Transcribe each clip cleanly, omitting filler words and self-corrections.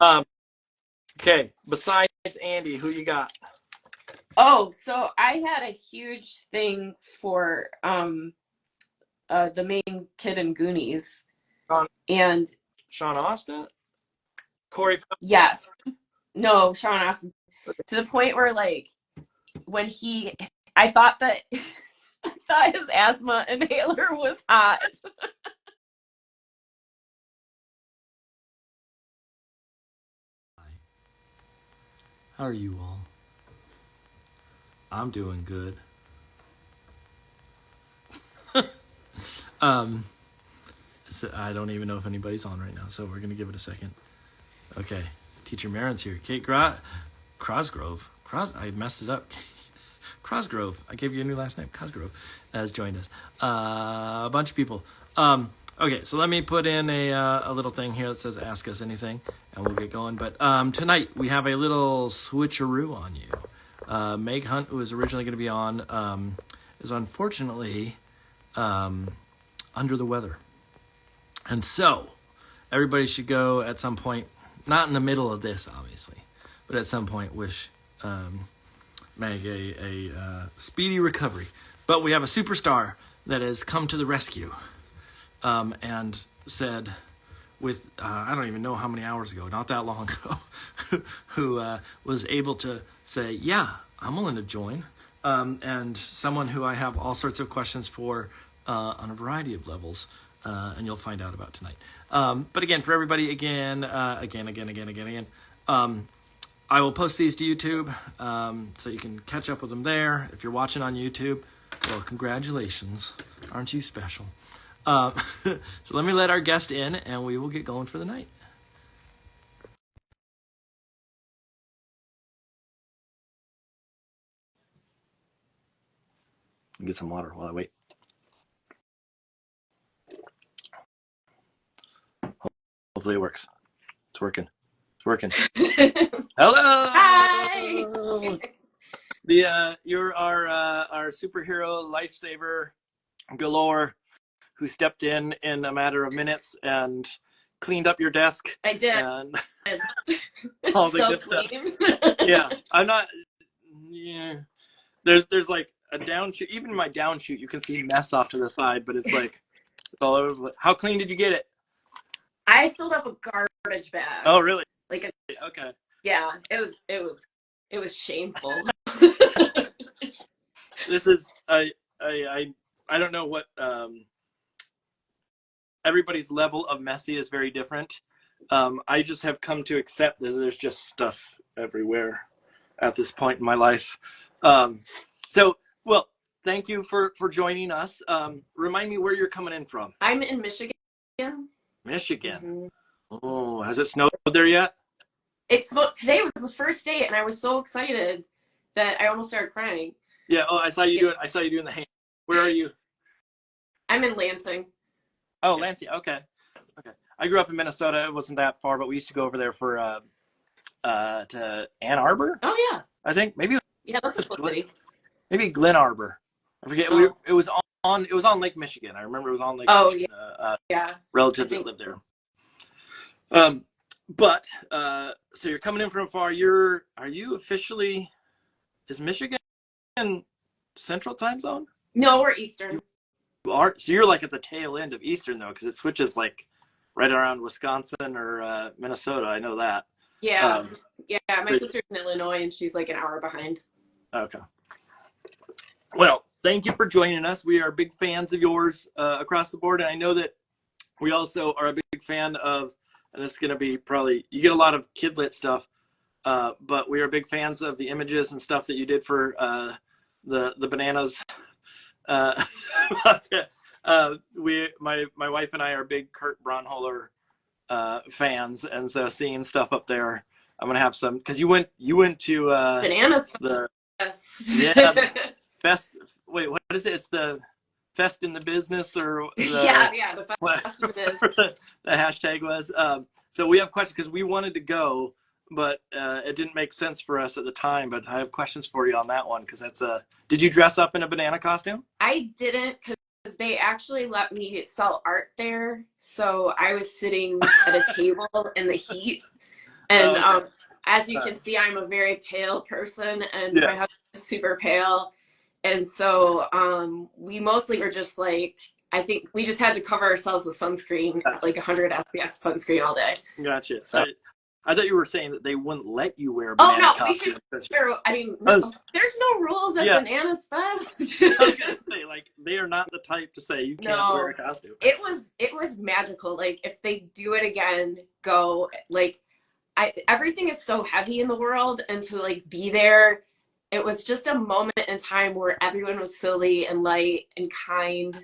Um, okay. Besides Andy, who you got? Oh, so I had a huge thing for the main kid in Goonies. Sean, And Sean Austin? Corey? yes, no, Sean Astin, to the point where like when he I thought that I thought his asthma inhaler was hot. How are you all? I'm doing good. Um, so I don't even know if anybody's on right now, so we're gonna give it a second. Okay, Teacher Marin's here. Kate Cosgrove. I messed it up. Cosgrove. I gave you a new last name. Cosgrove has joined us. A bunch of people. Okay, so let me put in a little thing here that says "Ask Us Anything," and we'll get going. But tonight we have a little switcheroo on you. Meg Hunt, who was originally going to be on, is unfortunately under the weather, and so everybody should go at some point. Not in the middle of this, obviously, but at some point wish Meg a speedy recovery. But we have a superstar that has come to the rescue and said, with I don't even know how many hours ago, not that long ago, who was able to say, yeah, I'm willing to join. And someone who I have all sorts of questions for on a variety of levels. And you'll find out about tonight. But again, for everybody, again, I will post these to YouTube so you can catch up with them there. If you're watching on YouTube, well, congratulations. Aren't you special? So let me let our guest in, and we will get going for the night. Get some water while I wait. Hopefully it works. It's working. It's working. Hello. Hi. You're our superhero lifesaver galore, who stepped in a matter of minutes and cleaned up your desk. I did. And all It's the so good stuff. clean. Yeah, I'm not. Yeah, there's like a downshoot. Even my downshoot, you can see mess off to the side, but it's like it's all over. How clean did you get it? I filled up a garbage bag. Oh, really? Like a, Okay. yeah, it was shameful. This is I don't know what everybody's level of messy is very different. I just have come to accept that there's just stuff everywhere at this point in my life. So, well, thank you for joining us. Remind me where you're coming in from. I'm in Michigan. Michigan. Mhm. Oh, has it snowed there yet? Today was the first day, and I was so excited that I almost started crying. Yeah. Oh, Yeah. I saw you doing the hand. Where are you? I'm in Lansing. Oh, Lansing. Okay. Okay. I grew up in Minnesota. It wasn't that far, but we used to go over there for to Ann Arbor. Oh yeah, I think maybe it yeah, that's a was cool city. maybe Glen Arbor. I forget. Oh, It was on Lake Michigan. I remember it was on Lake oh Michigan. yeah. I Relative that think lived there. Um, but so you're coming in from far. Are you officially, is Michigan Central Time Zone? no, we're Eastern. You are, so you're like at the tail end of Eastern though, because it switches like right around Wisconsin or Minnesota. I know that. Yeah, Um, yeah. My but, sister's in Illinois, and she's like an hour behind. okay. Well, thank you for joining us. We are big fans of yours across the board, and I know that we also are a big fan of, and this is going to be probably, you get a lot of kidlit stuff, but we are big fans of the images and stuff that you did for the bananas. Uh, my wife and I are big Kurt Braunholer fans, and so seeing stuff up there, I'm gonna have some, because you went to Bananas. the Yes. yeah the fest. Wait, what is it? It's the fest in the business, or Yeah, yeah. The whatever festival is. the hashtag was. So we have questions because we wanted to go, but it didn't make sense for us at the time. But I have questions for you on that one, because that's a. Did you dress up in a banana costume? I didn't because they actually let me sell art there, so I was sitting at a table in the heat. And Okay. as you can see, I'm a very pale person, and my Yes. husband is super pale. And so we mostly were just like, I think we just had to cover ourselves with sunscreen, Gotcha. like 100 SPF sunscreen all day. Gotcha. So, I thought you were saying that they wouldn't let you wear a oh banana no, we costume. could wear, I mean, I no, was, there's no rules at yeah, Bananasfest. I was gonna say, like, they are not the type to say you can't wear a No, costume. it was magical. Like if they do it again, go. Like everything is so heavy in the world, and to like be there, it was just a moment in time where everyone was silly and light and kind,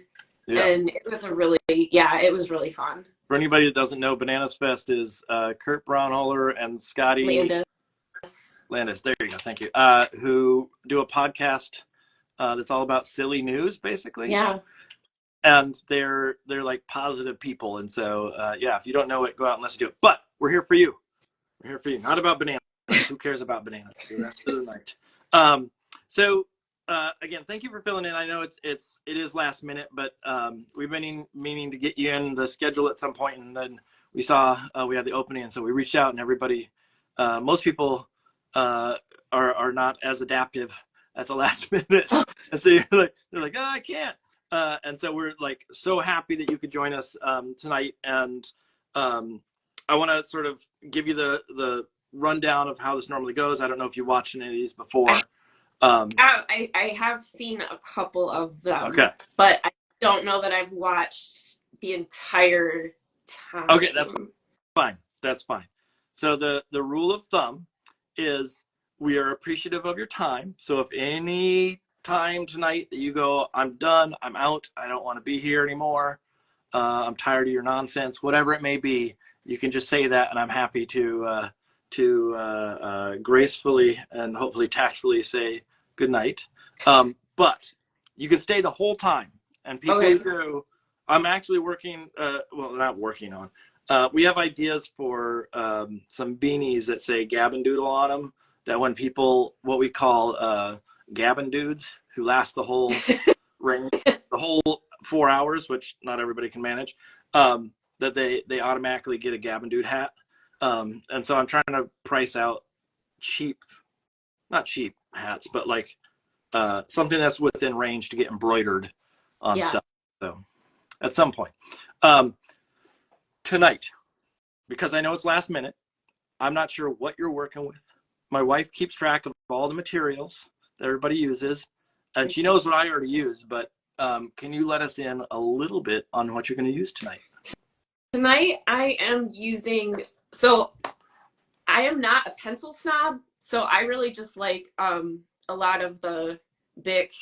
Yeah. and it was it was really fun. For anybody that doesn't know, Bananasfest is Kurt Braunholer and Scotty Landis. There you go. Thank you. Who do a podcast that's all about silly news, basically. Yeah. And they're like positive people, and so yeah, if you don't know it, go out and listen to it. But we're here for you. We're here for you. Not about bananas. Who cares about bananas? The rest of the night. So again, thank you for filling in. I know it is last minute, but we've been meaning to get you in the schedule at some point, and then we saw we had the opening, and so we reached out, and everybody, most people are not as adaptive at the last minute, and so they're like, oh, I can't. And so we're like so happy that you could join us tonight, and I want to sort of give you the rundown of how this normally goes. I don't know if you watched any of these before. I have seen a couple of them. Okay. But I don't know that I've watched the entire time. Okay, that's fine. That's fine. So the rule of thumb is we are appreciative of your time. So if any time tonight that you go, I'm done, I'm out, I don't want to be here anymore, I'm tired of your nonsense, whatever it may be, you can just say that, and I'm happy to gracefully and hopefully tactfully say good night. But you can stay the whole time. And people who do, I'm actually working, well, not working on. We have ideas for some beanies that say gabbing Doodle on them, that when people, what we call gabbing dudes, who last the whole range, the whole 4 hours, which not everybody can manage, that they automatically get a gabbing dude hat. And so I'm trying to price out not cheap hats, but like something that's within range to get embroidered on stuff. So at some point. Tonight, because I know it's last minute, I'm not sure what you're working with. My wife keeps track of all the materials that everybody uses, and she knows what I already use, but can you let us in a little bit on what you're going to use tonight? Tonight I am using, so I am not a pencil snob, so I really just like a lot of the Bic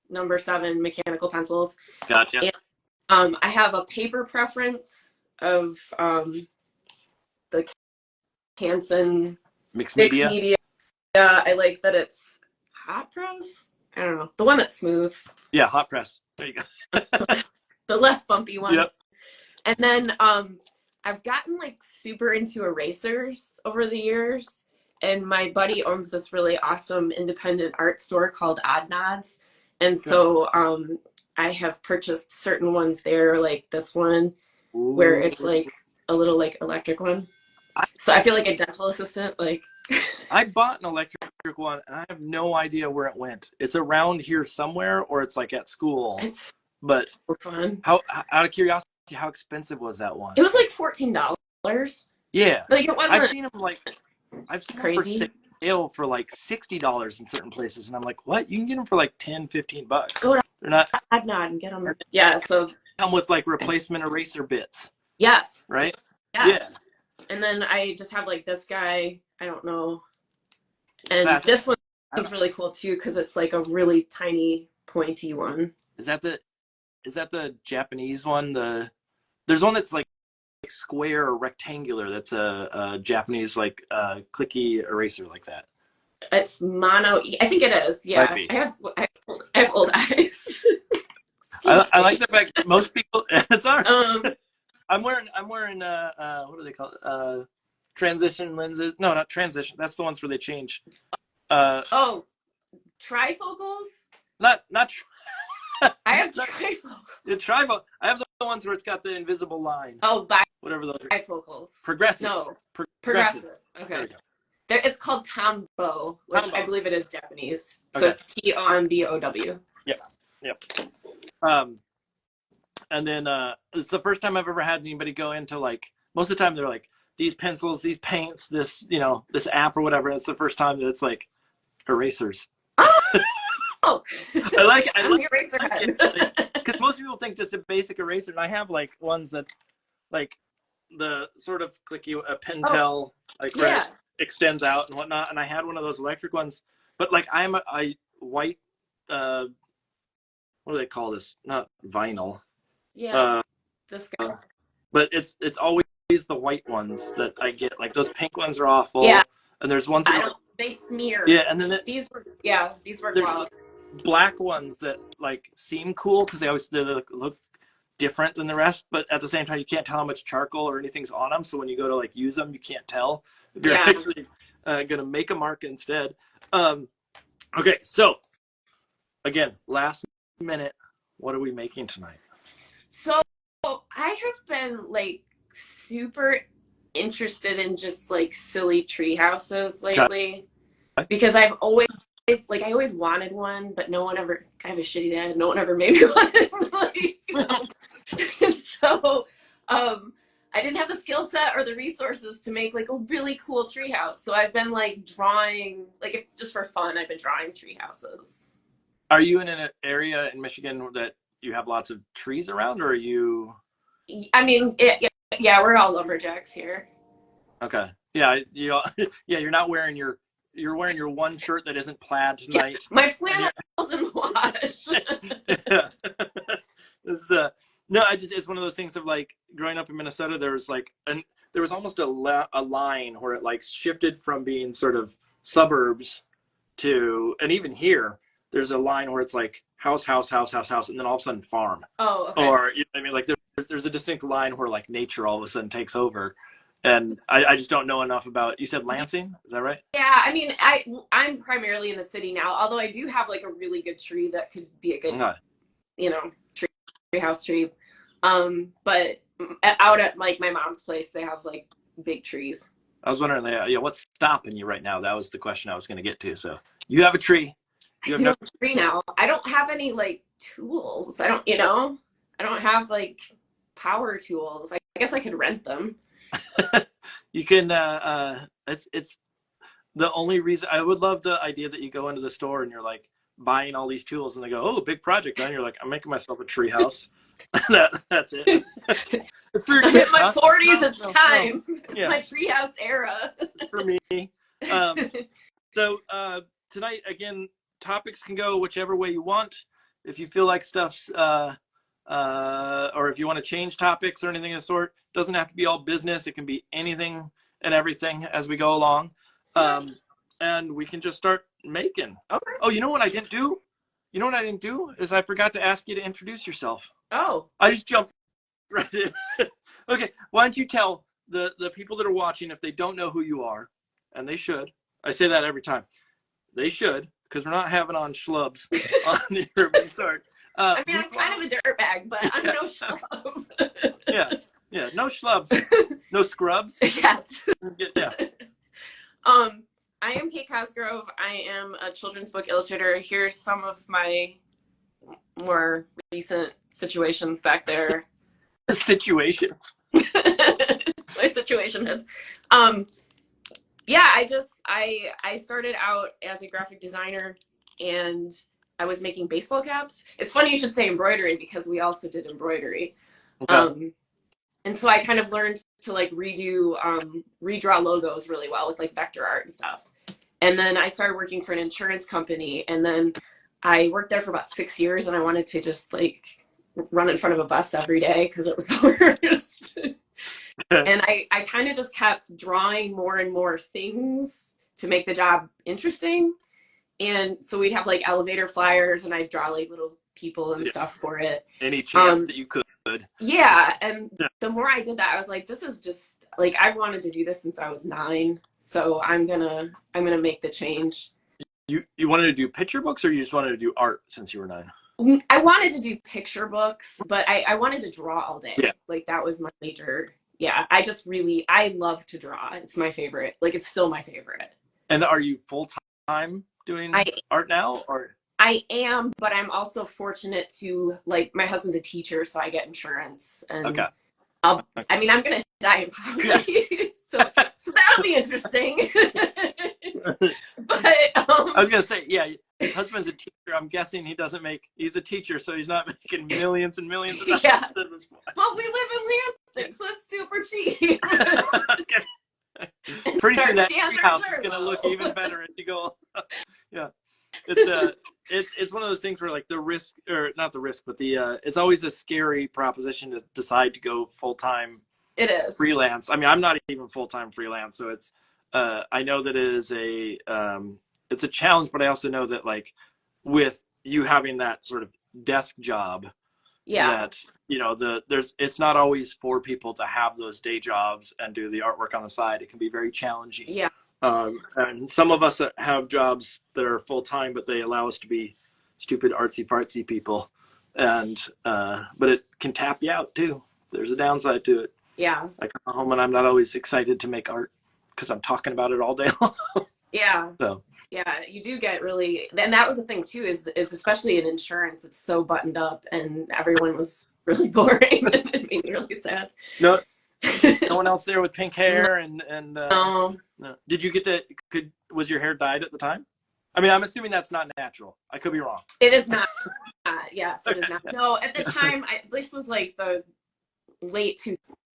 number 7 mechanical pencils. Gotcha. And, I have a paper preference of the Canson Mixed media. I like that it's hot press. I don't know, the one that's smooth. Yeah, hot press. There you go. The less bumpy one. Yep. And then I've gotten like super into erasers over the years, and my buddy owns this really awesome independent art store called Odd Nods, and so I have purchased certain ones there, like this one. Ooh. Where it's like a little like electric one. So I feel like a dental assistant. Like I bought an electric one, and I have no idea where it went. It's around here somewhere, or it's like at school. It's but so fun. How, out of curiosity, how expensive was that one? It was like $14. Yeah, like it wasn't. I've seen them for sale for like $60 in certain places, and I'm like, what? You can get them for like $10-15. Go to They're not. Odd Nod and get them. Yeah, so come with like replacement eraser bits. Yes. Right. Yes. Yeah. And then I just have like this guy. I don't know. And this one is really cool too because it's like a really tiny pointy one. Is that the Japanese one? There's one that's like square or rectangular. That's a Japanese like clicky eraser like that. It's mono. I think it is. Yeah. I have old eyes. I like the fact that most people. It's all right. I'm wearing what do they call it? Transition lenses. No, not transition. That's the ones where they change. Trifocals? Not I have trifocals. The trifocal. I have the ones where it's got the invisible line. Oh, whatever those are. Bifocals. Progressives. No. Progressives. Okay. It's called Tombow, which Tombow. I believe it is Japanese. So Okay. it's Tombow. Yep. And then it's the first time I've ever had anybody go into like, most of the time they're like, these pencils, these paints, this, this app or whatever. It's the first time that it's like erasers. Oh, I like eraser head. Because most people think just a basic eraser, and I have like ones that like the sort of clicky Pentel extends out and whatnot, and I had one of those electric ones, but like I'm a white what do they call this? Not vinyl. Yeah. This guy. But it's always the white ones that I get. Like those pink ones are awful. Yeah. And there's ones that they smear. Yeah, and then these were well. Black ones that like seem cool because they look different than the rest, but at the same time you can't tell how much charcoal or anything's on them. So when you go to like use them, you can't tell if you're actually gonna make a mark instead. Okay, so again, last minute, what are we making tonight? So I have been like super interested in just like silly tree houses lately because I always wanted one, but no one ever. I have a shitty dad. No one ever made me one. And so I didn't have the skill set or the resources to make like a really cool tree house. So I've been like drawing, like if just for fun, I've been drawing tree houses. Are you in an area in Michigan that you have lots of trees around, or are you? I mean, yeah, we're all lumberjacks here. Okay. Yeah, you're not wearing you're wearing your one shirt that isn't plaid tonight. Yeah, my flannel's in the wash. Yeah. No, it's one of those things of like growing up in Minnesota. There was almost a line where it like shifted from being sort of suburbs to, and even here, there's a line where it's like house, and then all of a sudden farm. Oh, okay. Or I mean, like there's a distinct line where like nature all of a sudden takes over. And I just don't know enough about. You said Lansing, is that right? Yeah, I mean, I'm primarily in the city now. Although I do have like a really good tree that could be a good, tree house tree. But out at like my mom's place, they have like big trees. I was wondering, what's stopping you right now? That was the question I was going to get to. So you have a tree. I have a tree now. I don't have any like tools. I don't have like power tools. I guess I could rent them. You can it's the only reason. I would love the idea that you go into the store and you're like buying all these tools and they go, oh, big project, and you're like, I'm making myself a tree house. That's it. It's for your kids. In my 40s, it's time. No. It's my treehouse era. It's for me. So tonight, again, topics can go whichever way you want. If you feel like stuff's or if you want to change topics or anything of the sort, it doesn't have to be all business. It can be anything and everything as we go along. And we can just start making. Okay. Oh, you know what I didn't do? You know what I didn't do is I forgot to ask you to introduce yourself. Oh. I just jumped right in. Okay, why don't you tell the people that are watching, if they don't know who you are, and they should. I say that every time. They should, because we're not having on schlubs on the urban start. I mean, I'm kind of a dirtbag, but I'm no schlub. Yeah, no schlubs, no scrubs. Yes. Yeah. I am Kate COSGROVE. I am a children's book illustrator. Here's some of my more recent situations back there. Situations. My situation is. Yeah, I started out as a graphic designer and I was making baseball caps. It's funny you should say embroidery because we also did embroidery. Okay. And so I kind of learned to like redraw logos really well with like vector art and stuff. And then I started working for an insurance company, and then I worked there for about 6 years, and I wanted to just like run in front of a bus every day because it was the worst. And I kind of just kept drawing more and more things to make the job interesting. And so we'd have like elevator flyers, and I'd draw like little people and stuff for it. Any chance that you could. Yeah, and the more I did that, I was like, this is just like, I've wanted to do this since I was 9, so I'm gonna make the change. You wanted to do picture books, or you just wanted to do art since you were 9? I wanted to do picture books, but I wanted to draw all day. Yeah. Like that was my major Yeah, I love to draw. It's my favorite. Like, it's still my favorite. And are you full time I doing art now, or? I am, but I'm also fortunate to, like, my husband's a teacher, so I get insurance, and Okay. I mean, I'm gonna die in Yeah. poverty, so that'll be interesting. But I was gonna say, yeah, husband's a teacher. I'm guessing he's a teacher, so he's not making millions and millions of dollars yeah, at this point. but we live in Lansing, so it's super cheap. Okay. And Pretty our soon that standards treehouse is are gonna low. look even better as you go. Yeah. It's one of those things where, like, the risk, or not the risk, but it's always a scary proposition to decide to go full time It is. freelance. I mean, I'm not even full time freelance, so I know that it is it's a challenge, but I also know that, like, with you having that sort of desk job, Yeah. that it's not always for people to have those day jobs and do the artwork on the side. It can be very challenging. Yeah. And some of us that have jobs that are full time, but they allow us to be stupid artsy fartsy people, and but it can tap you out too. There's a downside to it. Yeah. I come home and I'm not always excited to make art because I'm talking about it all day long. Yeah. So Yeah, you do get really, and that was the thing too, is especially in insurance, it's so buttoned up, and everyone was really boring. It made me really sad. no, no one else there with pink hair and No, no. Did you get to was your hair dyed at the time? I mean, I'm assuming that's not natural. I could be wrong. it is not. Yes, it Okay. is not. No, at the time, this was like the late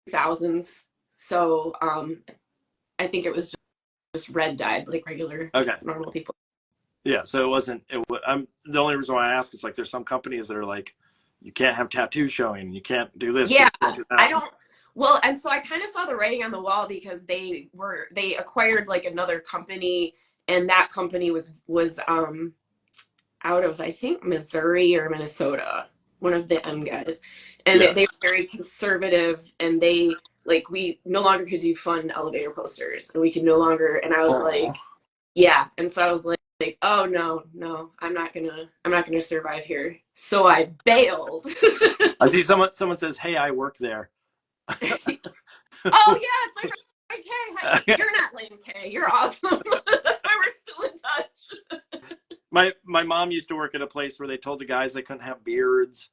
2000s, so I think it was just red dyed, like regular Okay. normal people. Yeah, so it wasn't. I'm the only reason why I ask is, like, there's some companies that are like, you can't have tattoos showing, you can't do this. Yeah, can't do that. I don't. Well, and so I kind of saw the writing on the wall because they acquired like another company, and that company was out of, I think, Missouri or Minnesota, one of the M guys, and Yeah. they were very conservative, and we no longer could do fun elevator posters, and we could no longer. And I was like, yeah, and so I was like, oh no, I'm not gonna survive here. So I bailed. I see someone says, "Hey, I work there." Oh yeah, it's my friend Kay. Hi. You're not lame, Kay. You're awesome. That's why we're still in touch. My mom used to work at a place where they told the guys they couldn't have beards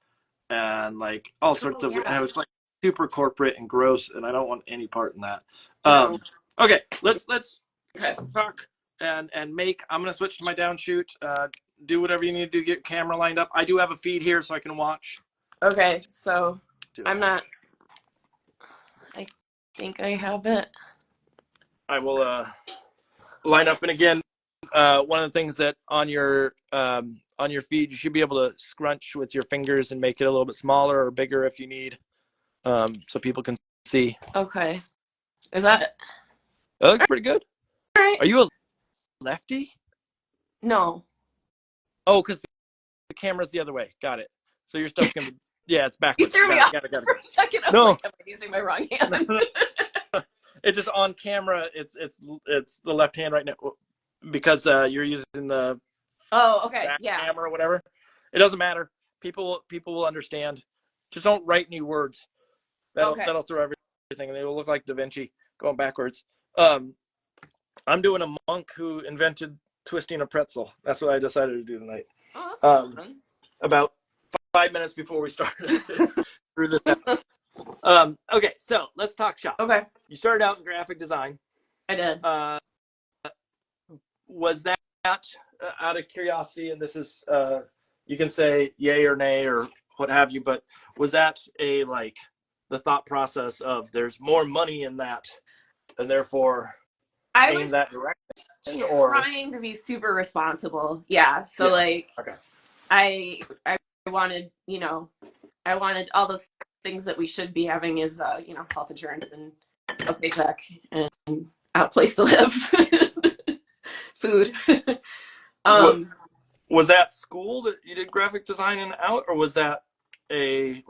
and, like, all sorts of, yeah. and it was like super corporate and gross, and I don't want any part in that. No. Okay, let's Okay. talk and make. I'm gonna switch to my downshoot. Do whatever you need to do. Get camera lined up. I do have a feed here so I can watch. Okay, so I'm not. I think I have it. I will line up, and again, one of the things that on your feed, you should be able to scrunch with your fingers and make it a little bit smaller or bigger if you need, so people can see. Okay. Is that? That looks pretty good. All right. Are you a lefty? No. Oh, because the camera's the other way. Got it. So your stuff's gonna be, yeah, it's You backwards. threw me off Got it. for a second. I was like, am I using my wrong hand? It just on camera. It's the left hand right now because you're using the Oh, okay. back Yeah. camera or whatever. It doesn't matter. People will understand. Just don't write new words. That'll throw everything, and they will look like Da Vinci going backwards. I'm doing a monk who invented twisting a pretzel. That's what I decided to do tonight. Oh, that's fun. About 5 minutes before we started through this. Okay, so let's talk shop. Okay. You started out in graphic design. I did. Was that out of curiosity? And this is you can say yay or nay or what have you, but was that the thought process of there's more money in that, and therefore I aim was that direction, trying to be super responsible. Yeah. So okay. I wanted, I wanted all those things that we should be having is, health insurance and a paycheck and a place to live, food. Was that school that you did graphic design and out, or was that a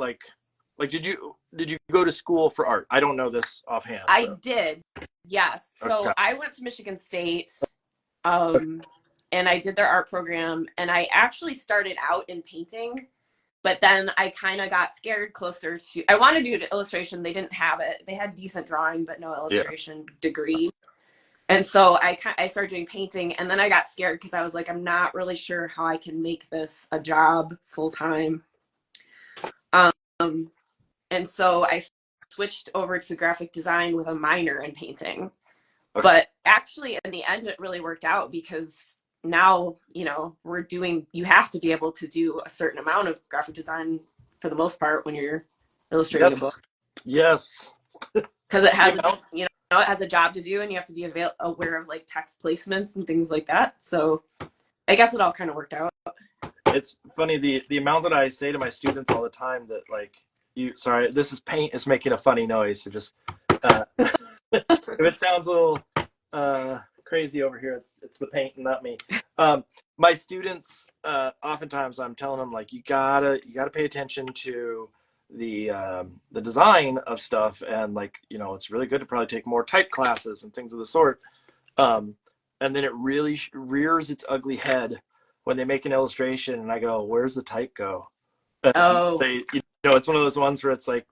did you go to school for art? I don't know this offhand. I did. Yes. So okay. I went to Michigan State, and I did their art program, and I actually started out in painting. But then I kind of got scared closer to, I wanted to do illustration. They didn't have it. They had decent drawing, but no Yeah. illustration degree. And so I started doing painting, and then I got scared because I was like, I'm not really sure how I can make this a job full time. Um, and so I switched over to graphic design with a minor in painting. Okay. But actually, in the end, it really worked out because now, you have to be able to do a certain amount of graphic design for the most part when you're illustrating a book. Yes. Because it has, it has a job to do, and you have to be aware of like text placements and things like that. So I guess it all kind of worked out. It's funny, the amount that I say to my students all the time that like sorry, this is paint is making a funny noise. So just if it sounds a little crazy over here, it's the paint and not me. My students, oftentimes I'm telling them like you gotta pay attention to the design of stuff, and like it's really good to probably take more type classes and things of the sort. And then it really rears its ugly head when they make an illustration, and I go, "Where's the type go?" And Oh, it's one of those ones where it's like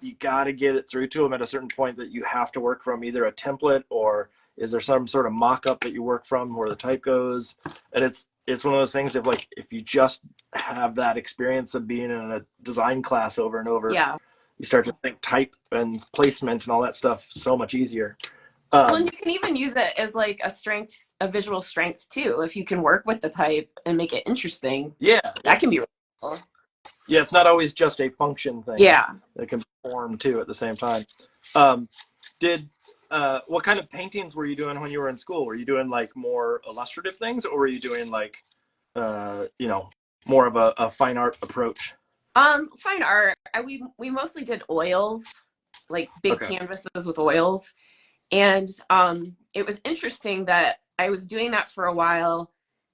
you got to get it through to them at a certain point that you have to work from either a template or is there some sort of mock-up that you work from where the type goes. And it's one of those things of like if you just have that experience of being in a design class over and over, yeah. you start to think type and placement and all that stuff so much easier. Well, and you can even use it as like a visual strength too. If you can work with the type and make it interesting, Yeah, that can be really cool. Yeah, it's not always just a function thing. Yeah. It can perform too at the same time. Did what kind of paintings were you doing when you were in school? Were you doing like more illustrative things, or were you doing like more of a fine art approach? Fine art. We mostly did oils, like big canvases with oils. And it was interesting that I was doing that for a while,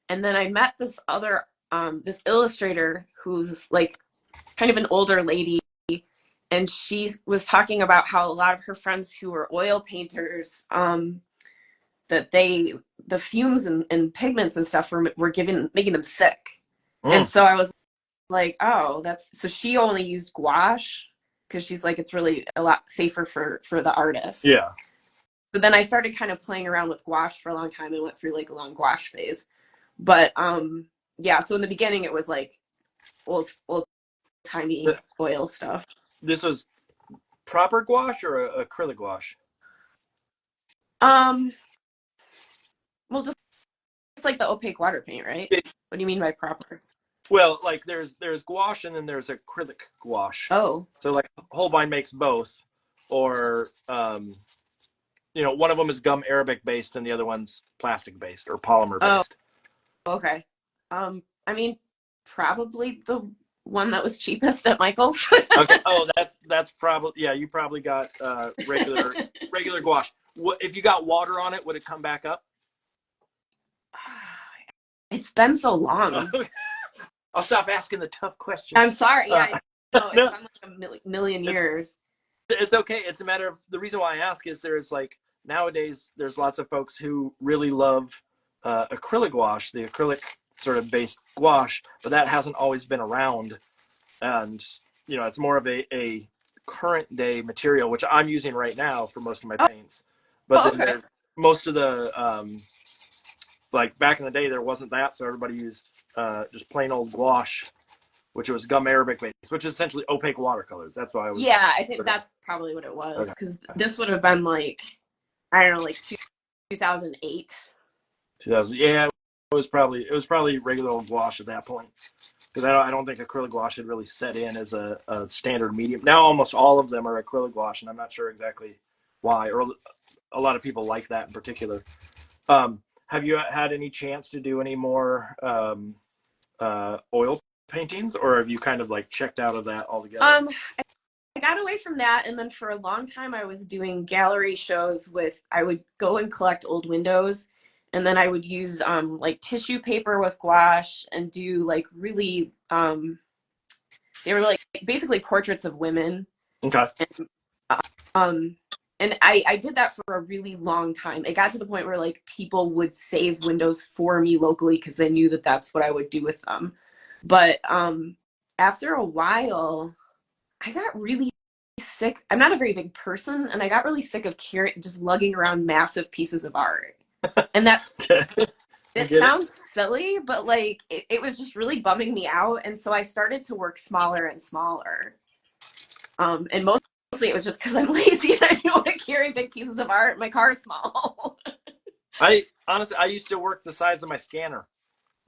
and then I met this other this illustrator who's like kind of an older lady, and she was talking about how a lot of her friends who were oil painters, that the fumes and pigments and stuff were making them sick. And so I was like, oh, so she only used gouache because she's like, it's really a lot safer for the artist. Yeah. So then I started kind of playing around with gouache for a long time and went through like a long gouache phase. But yeah, so in the beginning it was like old timey oil stuff. This was proper gouache or acrylic gouache? Well, just like the opaque water paint, right? What do you mean by proper? Well, like there's gouache and then there's acrylic gouache. Oh. So like Holbein makes both, or one of them is gum arabic based and the other one's plastic based or polymer based. Oh, okay. I mean, probably the one that was cheapest at Michael's. Okay. Oh, that's probably, yeah. You probably got regular gouache. What if you got water on it? Would it come back up? It's been so long. I'll stop asking the tough questions. I'm sorry. Yeah, no, it's been like a million years. It's okay. It's a matter of the reason why I ask is there's like nowadays there's lots of folks who really love acrylic gouache, the acrylic sort of based gouache, but that hasn't always been around, and it's more of a current day material, which I'm using right now for most of my paints. But then there's most of the like back in the day there wasn't that, so everybody used just plain old gouache, which was gum arabic based, which is essentially opaque watercolors. That's why I was. Yeah, I think that's probably what it was, because this would have been like, I don't know, like 2008. 2000, yeah, it was probably regular old gouache at that point, because I don't think acrylic gouache had really set in as a standard medium. Now almost all of them are acrylic gouache, and I'm not sure exactly why, or a lot of people like that in particular. Have you had any chance to do any more oil paintings, or have you kind of like checked out of that altogether? I got away from that, and then for a long time I was doing gallery shows I would go and collect old windows, and then I would use like tissue paper with gouache and do like really they were like basically portraits of women. Okay. And I did that for a really long time. It got to the point where like people would save windows for me locally because they knew that that's what I would do with them. But after a while, I got really sick. I'm not a very big person, and I got really sick of carrying, just lugging around massive pieces of art. And Okay. I it get it. sounds silly, but like it was just really bumming me out. And so I started to work smaller and smaller. And mostly it was just because I'm lazy and I don't want to carry big pieces of art. My car is small. I honestly, I used to work the size of my scanner.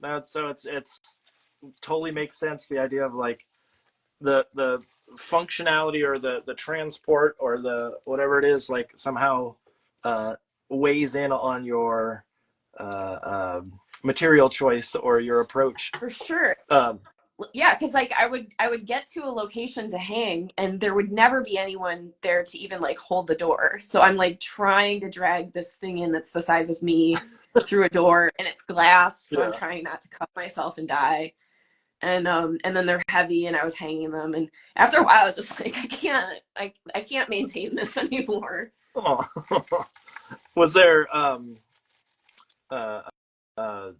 Now, so it's totally makes sense. The idea of like the functionality or the transport or the whatever it is, like somehow uh, weighs in on your uh, uh, material choice or your approach. For sure. Um, Yeah, because like I would get to a location to hang and there would never be anyone there to even like hold the door. So I'm like trying to drag this thing in that's the size of me through a door, and it's glass, so I'm yeah. trying not to cut myself and die. And then they're heavy and I was hanging them, and after a while I was just like I can't maintain this anymore. Oh. Was there uh, uh,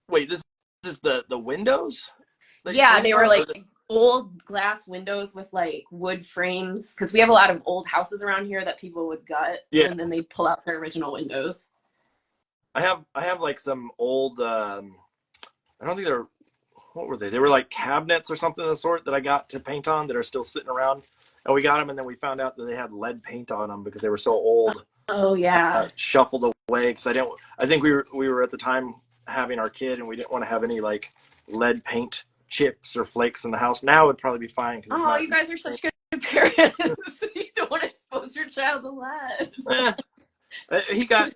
wait, this is the windows that you're Yeah, talking they were about? like old glass windows with like wood frames because we have a lot of old houses around here that people would gut Yeah, and then they pull out their original windows. I have like some old I don't think they're what were they? They were like cabinets or something of the sort that I got to paint on that are still sitting around. And we got them, and then we found out that they had lead paint on them because they were so old, Oh yeah. shuffled away. Because I didn't. I think we were at the time having our kid, and we didn't want to have any like lead paint chips or flakes in the house. Now it'd probably be fine because it's Oh, not. you guys are such good parents. You don't want to expose your child to lead. Eh, he got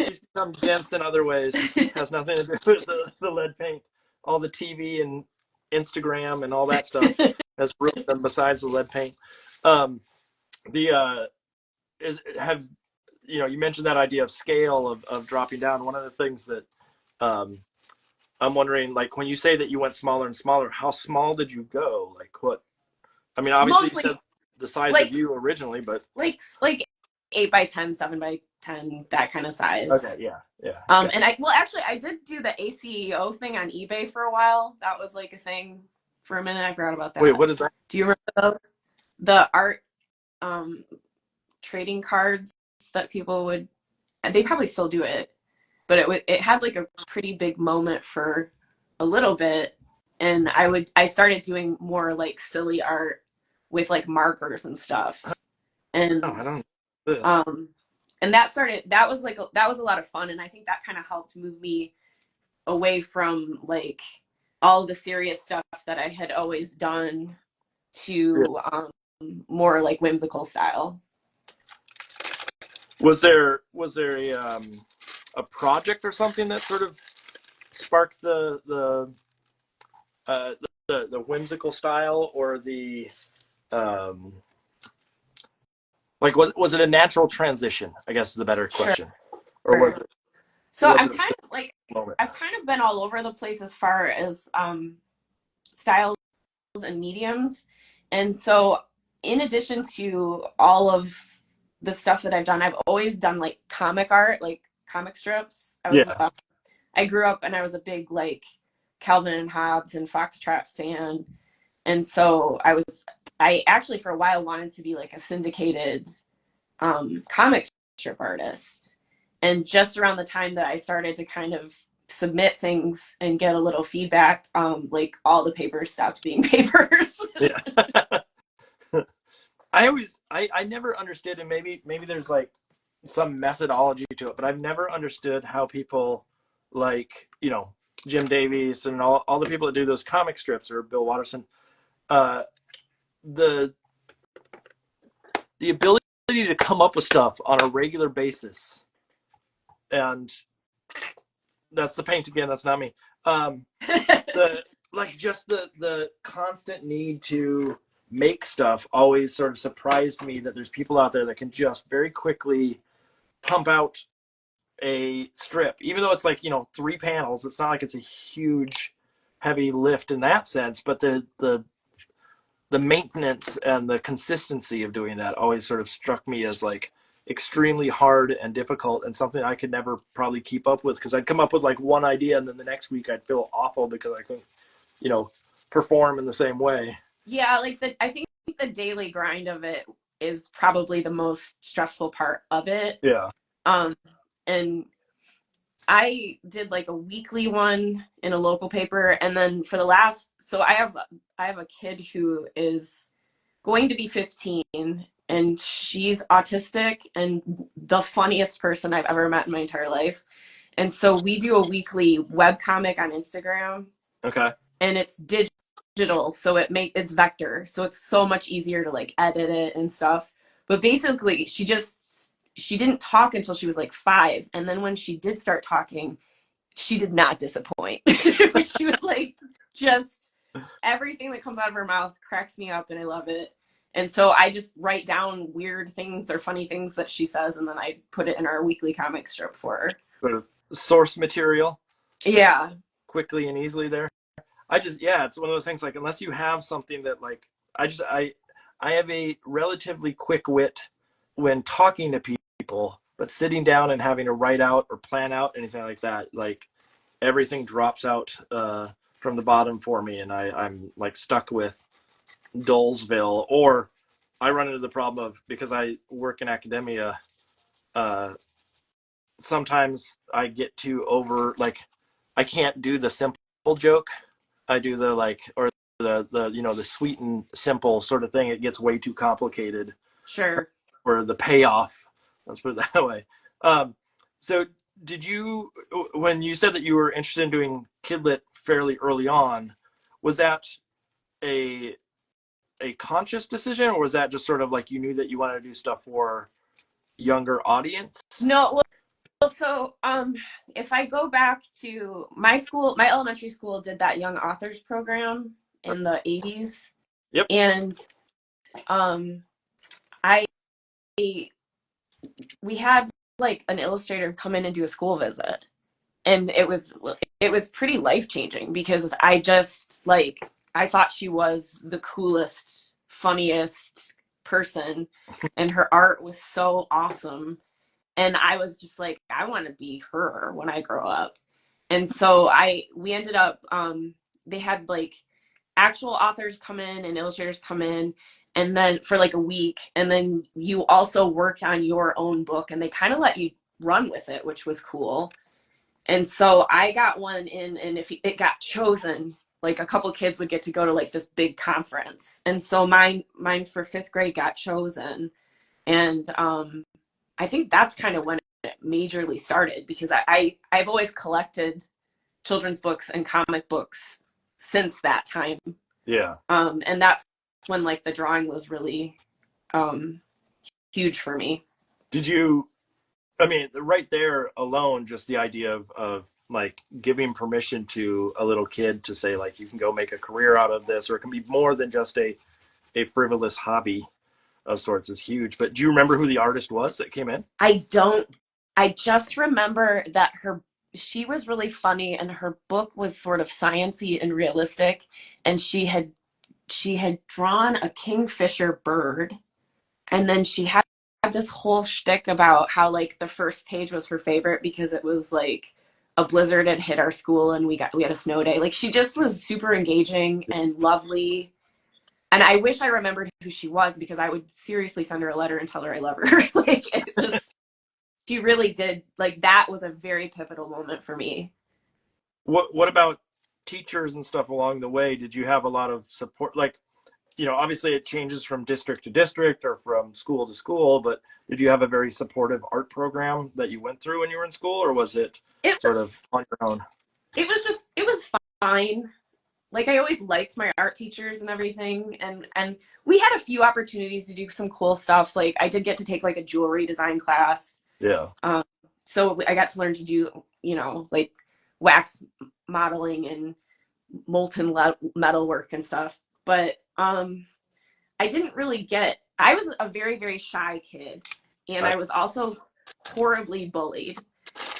he's become dense in other ways. Has nothing to do with the lead paint. All the TV and Instagram and all that stuff has ruined them. Besides the lead paint, um, the is have you mentioned that idea of scale of dropping down. One of the things that um, I'm wondering, like when you say that you went smaller and smaller, how small did you go? Like what? I mean, obviously you said Mostly the size of like you originally, but like 8 by 10, 7 by 10, that kind of okay, size. yeah, yeah, And I well actually I did do the ACEO thing on eBay for a while. That was like a thing for a minute. I forgot about wait, that. what is that? Do you remember those? The art um trading cards that people would, and they probably still do it, but it had like a pretty big moment for a little bit, and I started doing more like silly art with like markers and stuff, Oh, I and don't know this. um that was a lot of fun, and I think that kind of helped move me away from like all the serious stuff that I had always done Yeah. to more like whimsical style. Was there a project or something that sort of sparked the whimsical style or the um, like was it a natural transition? I guess is the better Sure. question, or So was I'm it a kind specific of like moment? I've kind of been all over the place as far as styles and mediums. And so in addition to all of the stuff that I've done, I've always done like comic art, like comic strips. Yeah, I grew up and I was a big like Calvin and Hobbes and Foxtrot fan. And so I actually for a while wanted to be like a syndicated comic strip artist. And just around the time that I started to kind of submit things and get a little feedback, like all the papers stopped being papers. yeah. I never understood, and maybe there's like some methodology to it, but I've never understood how people like Jim Davies and all the people that do those comic strips or Bill Watterson, uh, the the ability to come up with stuff on a regular basis, and that's the paint again. That's not me. The like just the constant need to make stuff always sort of surprised me that there's people out there that can just very quickly pump out a strip, even though it's like 3 panels. It's not like it's a huge heavy lift in that sense, but the maintenance and the consistency of doing that always sort of struck me as like extremely hard and difficult, and something I could never probably keep up with, because I'd come up with like one idea and then the next week I'd feel awful because I couldn't, you know, perform in the same way. Yeah, like I think the daily grind of it is probably the most stressful part of it. Yeah. Um, and I did like a weekly one in a local paper, and then for the last, so I have a kid who is going to be 15, and she's autistic and the funniest person I've ever met in my entire life. And so we do a weekly web comic on Instagram, Okay. and it's digital, so it's vector, so it's so much easier to like edit it and stuff. But basically, she didn't talk until she was like 5, and then when she did start talking, she did not disappoint. She was like, just everything that comes out of her mouth cracks me up, and I love it. And so I just write down weird things or funny things that she says, and then I put it in our weekly comic strip for her. Sort of source material. Yeah. Quickly and easily there. Yeah, it's one of those things, like, unless you have something that, like, I have a relatively quick wit when talking to people, but sitting down and having to write out or plan out anything like that, like, everything drops out from the bottom for me, and I'm like stuck with Dolesville. Or I run into the problem of, because I work in academia, sometimes I get too over, like, I can't do the simple joke. I do the, like, or the the sweet and simple sort of thing. It gets way too complicated. Sure. For the payoff. Let's put it that way. So did you, when you said that you were interested in doing Kidlit fairly early on, was that a conscious decision, or was that just sort of like you knew that you wanted to do stuff for younger audience? No, well, so if I go back to my school, my elementary school did that young authors program in the 80s. Yep. And I we had like an illustrator come in and do a school visit, and it was pretty life-changing, because I thought she was the coolest, funniest person, and her art was so awesome, and I was just like, I want to be her when I grow up. And so we ended up they had like actual authors come in and illustrators come in, and then for like a week, and then you also worked on your own book, and they kind of let you run with it, which was cool. And so I got one in, and if it got chosen, like a couple kids would get to go to like this big conference. And so mine for 5th grade got chosen. And I think that's kind of when it majorly started, because I've always collected children's books and comic books since that time. Yeah. And that's when like the drawing was really huge for me. Did you, I mean, right there alone, just the idea of like giving permission to a little kid to say, like, you can go make a career out of this, or it can be more than just a frivolous hobby of sorts, is huge. But do you remember who the artist was that came in? I don't. I just remember that she was really funny, and her book was sort of sciencey and realistic, and she had drawn a kingfisher bird, and then she had this whole shtick about how like the first page was her favorite because it was like a blizzard had hit our school and we had a snow day. Like, she just was super engaging and lovely. And I wish I remembered who she was, because I would seriously send her a letter and tell her I love her. Like, it's just, she really did, like, that was a very pivotal moment for me. What about teachers and stuff along the way? Did you have a lot of support? Like, obviously it changes from district to district or from school to school, but did you have a very supportive art program that you went through when you were in school, or was it sort of on your own? It was fine. Like, I always liked my art teachers and everything, and we had a few opportunities to do some cool stuff. Like, I did get to take like a jewelry design class. Yeah. So I got to learn to do, like wax modeling and molten metal work and stuff. But I didn't really I was a very, very shy kid, and I was also horribly bullied.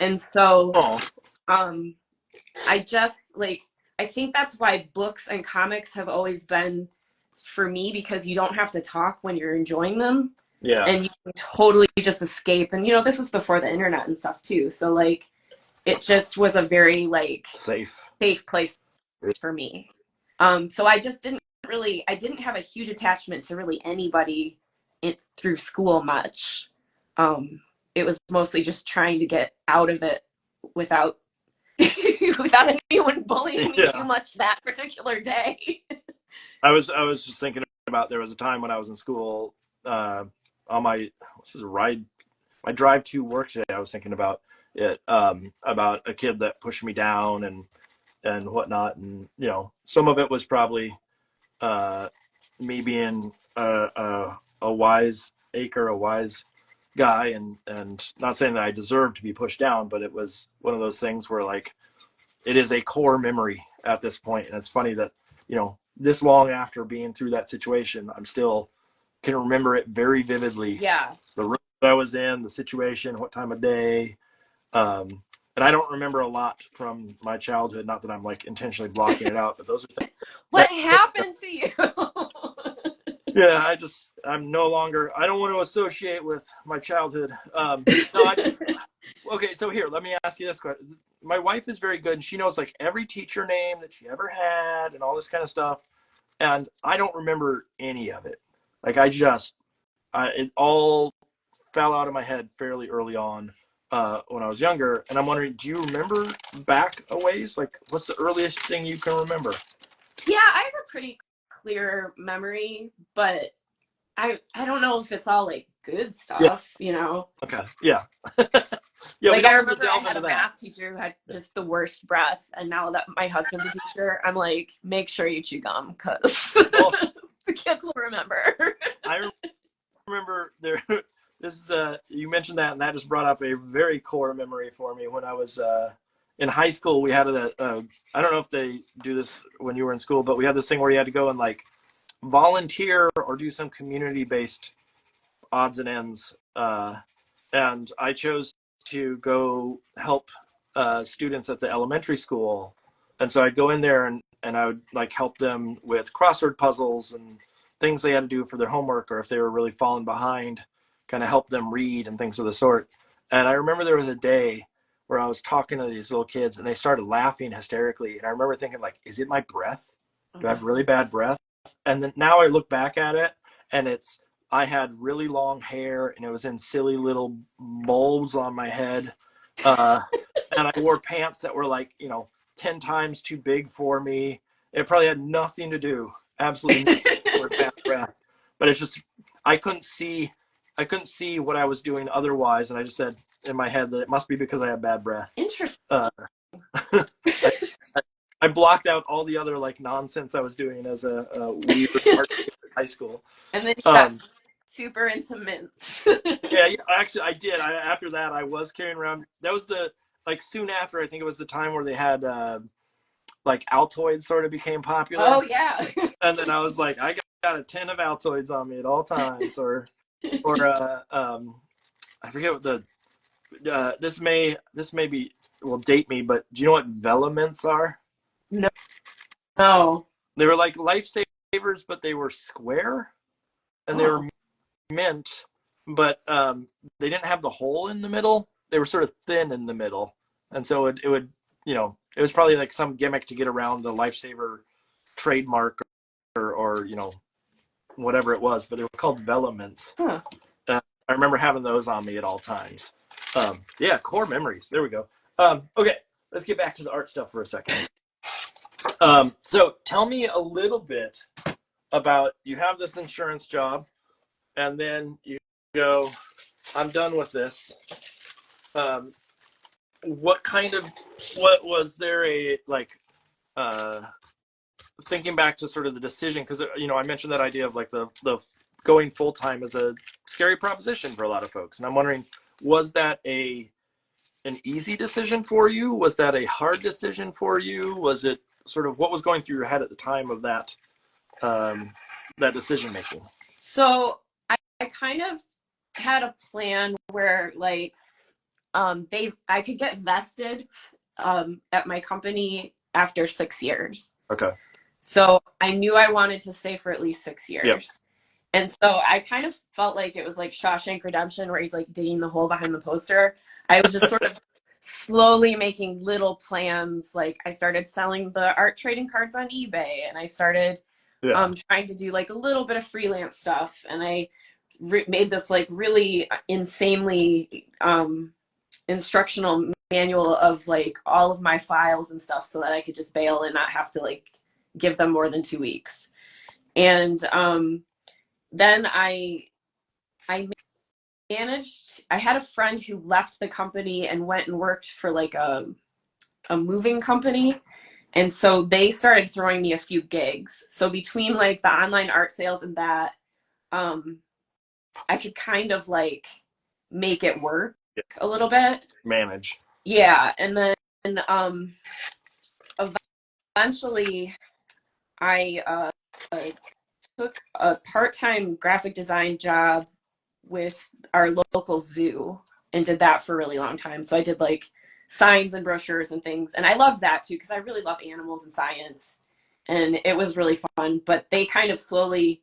And so I just like, I think that's why books and comics have always been for me, because you don't have to talk when you're enjoying them. Yeah. And you can totally just escape. And, this was before the internet and stuff too. So like, it just was a very like safe place for me. So I just I didn't have a huge attachment to really anybody through school much. It was mostly just trying to get out of it without without anyone bullying me too Yeah. much that particular day. I was just thinking about, there was a time when I was in school, on my, this is a ride, my drive to work today. I was thinking about it, about a kid that pushed me down and whatnot. And, you know, some of it was probably, me being a wise acre, a wise guy, and not saying that I deserved to be pushed down, but it was one of those things where, like, it is a core memory at this point. And it's funny that, you know, this long after being through that situation, I'm still can remember it very vividly. Yeah. The room that I was in, the situation, what time of day. And I don't remember a lot from my childhood. Not that I'm like intentionally blocking it out, but those are things. What happened to you? Yeah, I'm no longer, I don't want to associate with my childhood. No, okay, so here, let me ask you this question. My wife is very good, and she knows like every teacher name that she ever had and all this kind of stuff. And I don't remember any of it. Like it all fell out of my head fairly early on, when I was younger. And I'm wondering, do you remember back a ways? Like, what's the earliest thing you can remember? Yeah, I have a pretty clear memory, but I don't know if it's all like good Yeah. stuff, you know. Okay. Yeah. Yeah. Like I remember I had a math teacher who had just the worst breath, and now that my husband's a teacher, I'm like, make sure you chew gum because Well, the kids will remember. I remember there. This is you mentioned that, and that just brought up a very core memory for me. When I was in high school, we had I don't know if they do this when you were in school, but we had this thing where you had to go and like volunteer or do some community-based odds and ends. And I chose to go help students at the elementary school. And so I'd go in there and I would like help them with crossword puzzles and things they had to do for their homework, or if they were really falling behind, kind of help them read and things of the sort. And I remember there was a day where I was talking to these little kids and they started laughing hysterically. And I remember thinking, like, is it my breath? Do I have really bad breath? And then now I look back at it, and I had really long hair and it was in silly little bulbs on my head. And I wore pants that were like, 10 times too big for me. It probably had nothing to do, absolutely nothing with bad breath. But it's just, I couldn't see what I was doing otherwise. And I just said in my head that it must be because I have bad breath. Interesting. I blocked out all the other like nonsense I was doing as a weird art kid in high school. And then you got super into mints. Yeah, actually I did. After that, I was carrying around. That was soon after. I think it was the time where they had like Altoids sort of became popular. Oh yeah. And then I was like, I got a tin of Altoids on me at all times, or I forget what this may be will date me, but do you know what Velaments are? No. They were like lifesavers, but they were square, and they were mint, but they didn't have the hole in the middle. They were sort of thin in the middle, and so it would, it was probably like some gimmick to get around the lifesaver trademark or whatever it was, but they were called Velaments. Huh. I remember having those on me at all times. Yeah, core memories. There we go. Okay, let's get back to the art stuff for a second. So tell me a little bit about, you have this insurance job, and then you go, I'm done with this. What was there thinking back to sort of the decision, because I mentioned that idea of like the going full time is a scary proposition for a lot of folks, and I'm wondering, was that an easy decision for you? Was that a hard decision for you? Was it sort of, what was going through your head at the time of that that decision making? So I kind of had a plan where like I could get vested at my company after 6 years. Okay. So I knew I wanted to stay for at least 6 years. Yep. And so I kind of felt like it was like Shawshank Redemption, where he's like digging the hole behind the poster. I was just sort of slowly making little plans. Like I started selling the art trading cards on eBay, and I started trying to do like a little bit of freelance stuff. And I made this like really insanely instructional manual of like all of my files and stuff so that I could just bail and not have to like give them more than 2 weeks. And then I managed, I had a friend who left the company and went and worked for like a moving company. And so they started throwing me a few gigs. So between like the online art sales and that, I could kind of like make it work a little bit. Manage. Yeah. And then eventually I took a part-time graphic design job with our local zoo and did that for a really long time. So I did like signs and brochures and things. And I loved that too, because I really love animals and science. And it was really fun. But they kind of slowly,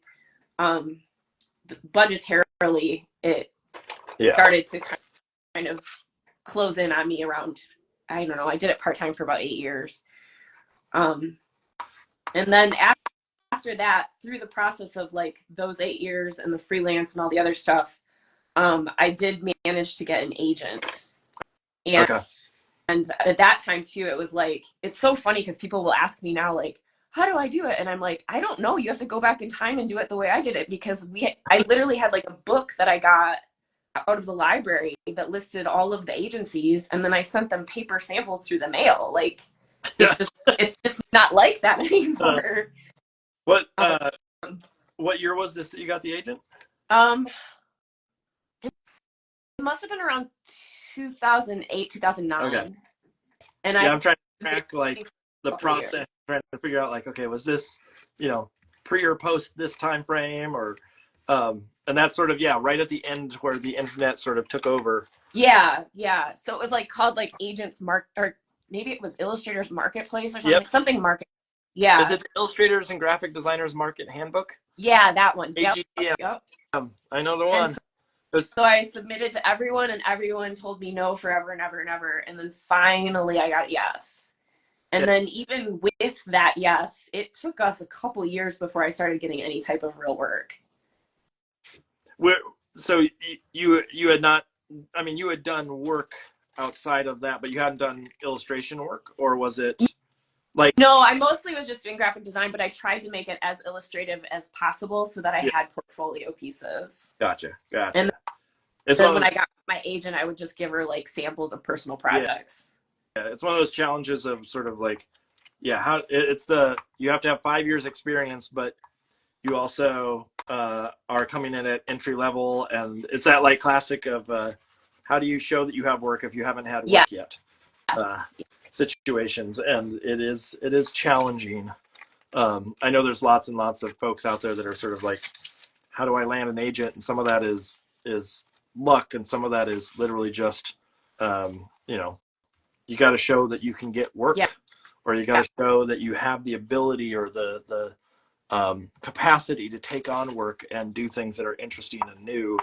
budgetarily, it started to kind of close in on me around, I don't know, I did it part-time for about 8 years. And then after that, through the process of like those 8 years and the freelance and all the other stuff, I did manage to get an agent. And, and at that time too, it was like, it's so funny because people will ask me now, like, how do I do it? And I'm like, I don't know. You have to go back in time and do it the way I did it, because I literally had like a book that I got out of the library that listed all of the agencies, and then I sent them paper samples through the mail. Like, it's just not like that anymore. What year was this that you got the agent? It must have been around 2008, 2009. Okay. And I'm trying to track like the process, trying to figure out like, okay, was this, pre or post this time frame, or and that's sort of right at the end where the internet sort of took over. Yeah. So it was like called like Agents or maybe it was Illustrators Marketplace or something. Something market. Yeah. Is it the Illustrators and Graphic Designers Market Handbook? Yeah, that one. Yep. I know the one. So I submitted to everyone, and everyone told me no forever and ever and ever. And then finally I got yes. And then even with that yes, it took us a couple years before I started getting any type of real work. So you had not, you had done work outside of that, but you hadn't done illustration work, or was it like? No, I mostly was just doing graphic design, but I tried to make it as illustrative as possible so that I had portfolio pieces. Gotcha. And then when I got my agent, I would just give her like samples of personal projects. Yeah, it's one of those challenges of sort of like, you have to have 5 years experience, but you also are coming in at entry level, and it's that like classic of how do you show that you have work if you haven't had work yet? Situations, and it is challenging. I know there's lots and lots of folks out there that are sort of like, how do I land an agent? And some of that is luck, and some of that is literally just you got to show that you can get work, or you got to show that you have the ability or the capacity to take on work and do things that are interesting and new.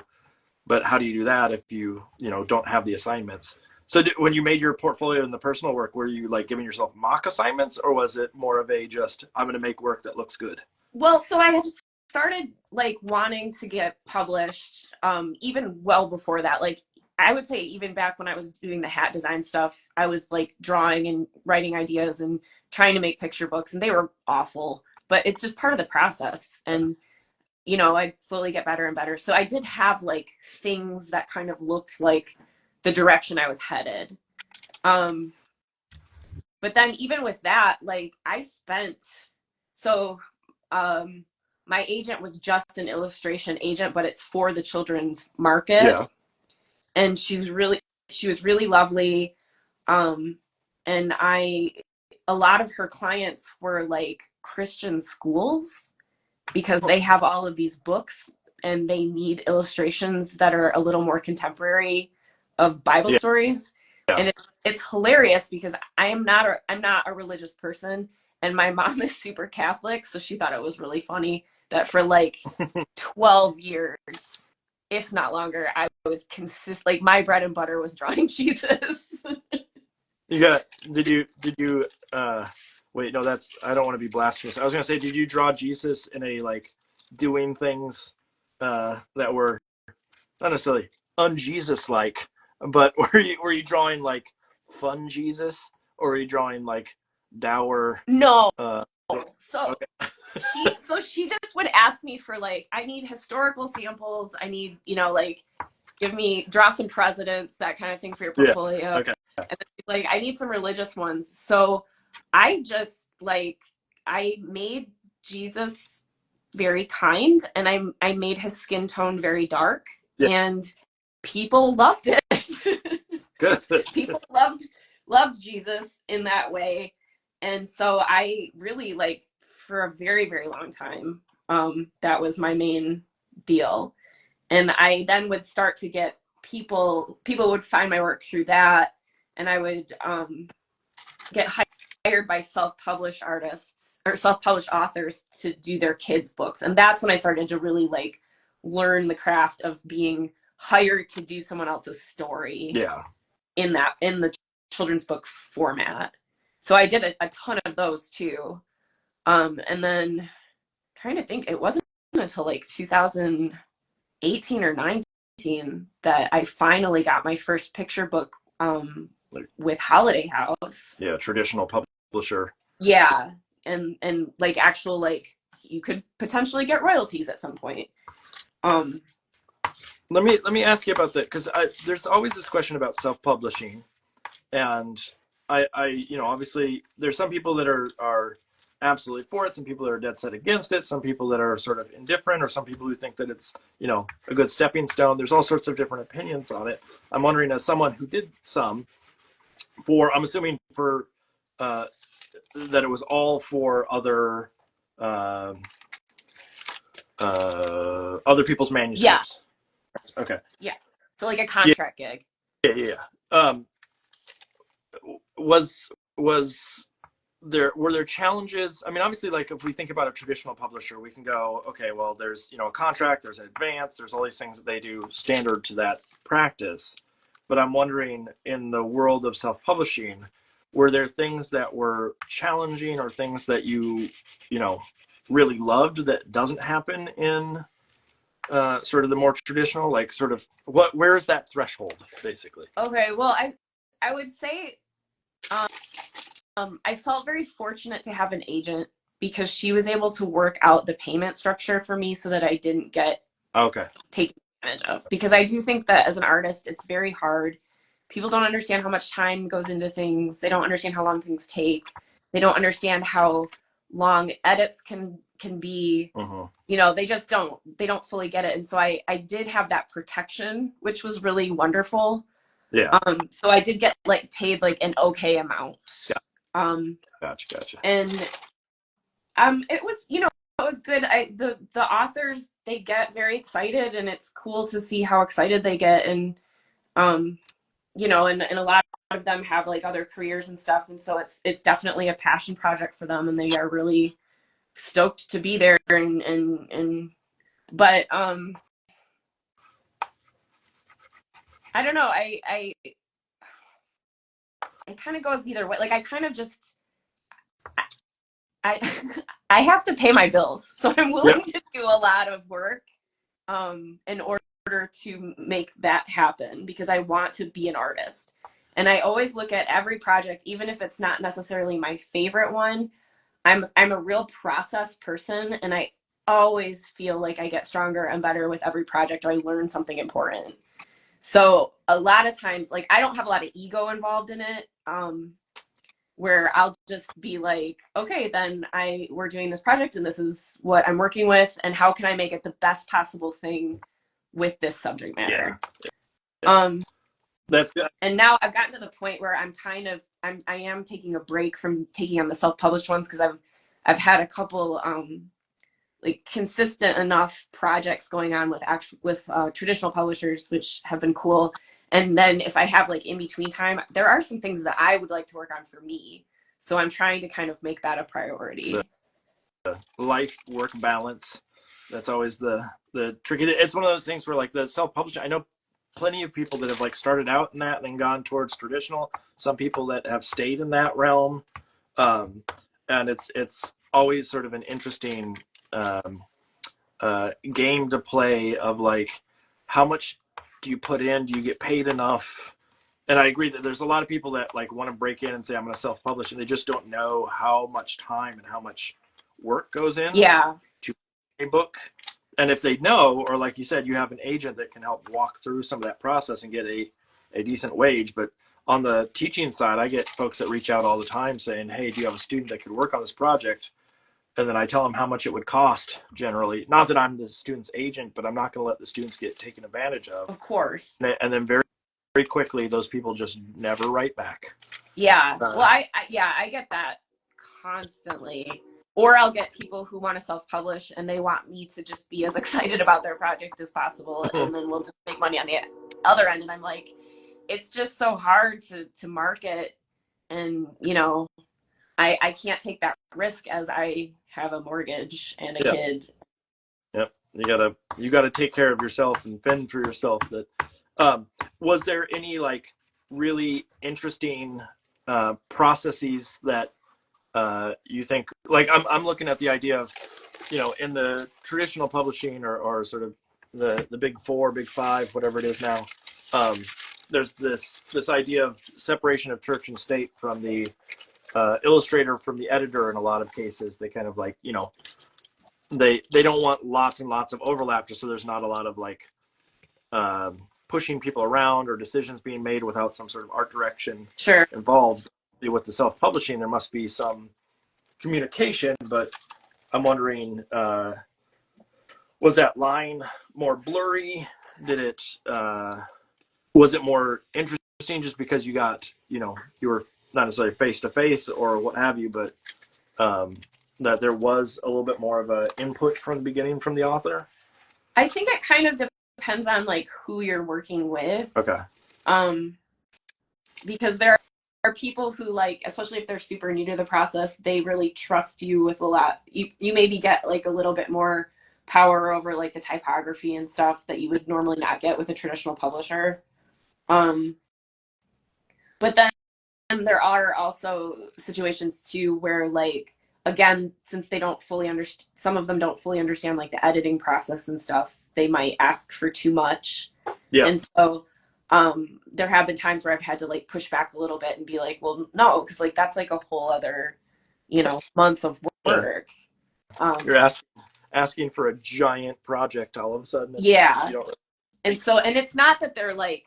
But how do you do that if you don't have the assignments? So when you made your portfolio in the personal work, were you like giving yourself mock assignments, or was it more of a just, I'm going to make work that looks good? Well, so I had started like wanting to get published even well before that. Like I would say even back when I was doing the hat design stuff, I was like drawing and writing ideas and trying to make picture books, and they were awful, but it's just part of the process. And I'd slowly get better and better. So I did have like things that kind of looked like the direction I was headed. But then even with that, like my agent was just an illustration agent, but it's for the children's market. Yeah. And she was really lovely. And a lot of her clients were like Christian schools, because they have all of these books and they need illustrations that are a little more contemporary of Bible stories. Yeah. And it's hilarious because I'm not a religious person, and my mom is super Catholic, so she thought it was really funny that for like 12 years, if not longer, I was like my bread and butter was drawing Jesus. You got, did you, wait, no, that's, I don't want to be blasphemous. I was going to say, did you draw Jesus in a, like, doing things, that were not necessarily un-Jesus-like, but were you drawing, like, fun Jesus? Or were you drawing, like, dour, No. uh, So okay. she just would ask me for like, I need historical samples. I need, like, draw some presidents, that kind of thing for your Yeah, portfolio. okay. And then she's like, I need some religious ones. So I just like, I made Jesus very kind, and I made his skin tone very dark, Yeah, and people loved it. good. People loved Jesus in that way. And so I really, like, for a very, very long time, that was my main deal. And I then would start to get people would find my work through that, and I would get hired by self-published artists or self-published authors to do their kids books. And that's when I started to really, like, learn the craft of being hired to do someone else's story. Yeah. In the children's book format. So I did a ton of those too. And then trying to think, it wasn't until like 2018 or 19 that I finally got my first picture book with Holiday House. Yeah, traditional publisher. Yeah. And like actual, like, you could potentially get royalties at some point. Let me ask you about that, because there's always this question about self-publishing, and I obviously there's some people that are absolutely for it, some people that are dead set against it, some people that are sort of indifferent, or some people who think that it's a good stepping stone. There's all sorts of different opinions on it. I'm wondering, as someone who did some I'm assuming for that it was all for other other people's manuscripts. Yeah. Okay. Yeah. So like a contract gig. Yeah. Was were there challenges? I mean, obviously, like, if we think about a traditional publisher, we can go, okay, well, there's a contract, there's an advance, there's all these things that they do standard to that practice. But I'm wondering, in the world of self-publishing, were there things that were challenging, or things that you really loved that doesn't happen in sort of the more traditional, like, sort of, where's that threshold, basically? Okay, well, I would say I felt very fortunate to have an agent, because she was able to work out the payment structure for me so that I didn't get taken advantage of. Because I do think that as an artist, it's very hard. People don't understand how much time goes into things. They don't understand how long things take. They don't understand how long edits can be. They just don't. They don't fully get it. And so I did have that protection, which was really wonderful. Yeah. So I did get, like, paid, like, an okay amount. Yeah. Gotcha. And it was, it was good. The authors, they get very excited, and it's cool to see how excited they get. And and a lot of them have, like, other careers and stuff, and so it's definitely a passion project for them, and they are really stoked to be there. But I don't know. It kind of goes either way. Like, I kind of just I I have to pay my bills, so I'm willing to do a lot of work in order to make that happen, because I want to be an artist. And I always look at every project, even if it's not necessarily my favorite one. I'm a real process person, and I always feel like I get stronger and better with every project, or I learn something important. So a lot of times, like, I don't have a lot of ego involved in it, where I'll just be like, okay, then we're doing this project, and this is what I'm working with, and how can I make it the best possible thing with this subject matter? Yeah. That's good. And now I've gotten to the point where I am taking a break from taking on the self-published ones, because I've had a couple like consistent enough projects going on with traditional publishers, which have been cool. And then if I have, like, in between time, there are some things that I would like to work on for me. So I'm trying to kind of make that a priority. The life-work balance. That's always the tricky. It's one of those things where, like, the self-publishing, I know plenty of people that have like started out in that and then gone towards traditional. Some people that have stayed in that realm, and it's always sort of an interesting um, game to play of like how much do you put in? Do you get paid enough? And I agree that there's a lot of people that like want to break in and say I'm going to self-publish, and they just don't know how much time and how much work goes in Yeah. to a book. And if they know, or like you said, you have an agent that can help walk through some of that process and get a decent wage. But on the teaching side, I get folks that reach out all the time saying, hey, do you have a student that could work on this project? And then I tell them how much it would cost generally. Not that I'm the student's agent, but I'm not going to let the students get taken advantage of. Of course. And then very, very quickly, those people just never write back. Yeah. Well, I get that constantly. Or I'll get people who want to self-publish and they want me to just be as excited about their project as possible, and then we'll just make money on the other end. And I'm like, it's just so hard to market, and I can't take that risk as I have a mortgage and a kid. Yep. You gotta take care of yourself and fend for yourself. That was there any like really interesting processes that you think, like I'm looking at the idea of, in the traditional publishing or sort of the big four, big five, whatever it is now, there's this idea of separation of church and state from the illustrator from the editor. In a lot of cases, they kind of like, they don't want lots and lots of overlap, just so there's not a lot of like pushing people around or decisions being made without some sort of art direction involved. With the self-publishing, there must be some communication, but I'm wondering, was that line more blurry? Was it more interesting just because you got, you were not necessarily face to face or what have you, but that there was a little bit more of a input from the beginning from the author? I think it kind of depends on like who you're working with. Okay. Because there are people who, like, especially if they're super new to the process, they really trust you with a lot. You maybe get like a little bit more power over like the typography and stuff that you would normally not get with a traditional publisher. But then there are also situations too where, like, again, since they don't fully understand, some of them don't fully understand like the editing process and stuff, they might ask for too much. Yeah. And so there have been times where I've had to like push back a little bit and be like, well, no, because like that's like a whole other, month of work. You're asking for a giant project all of a sudden. Yeah. And it's not that they're like,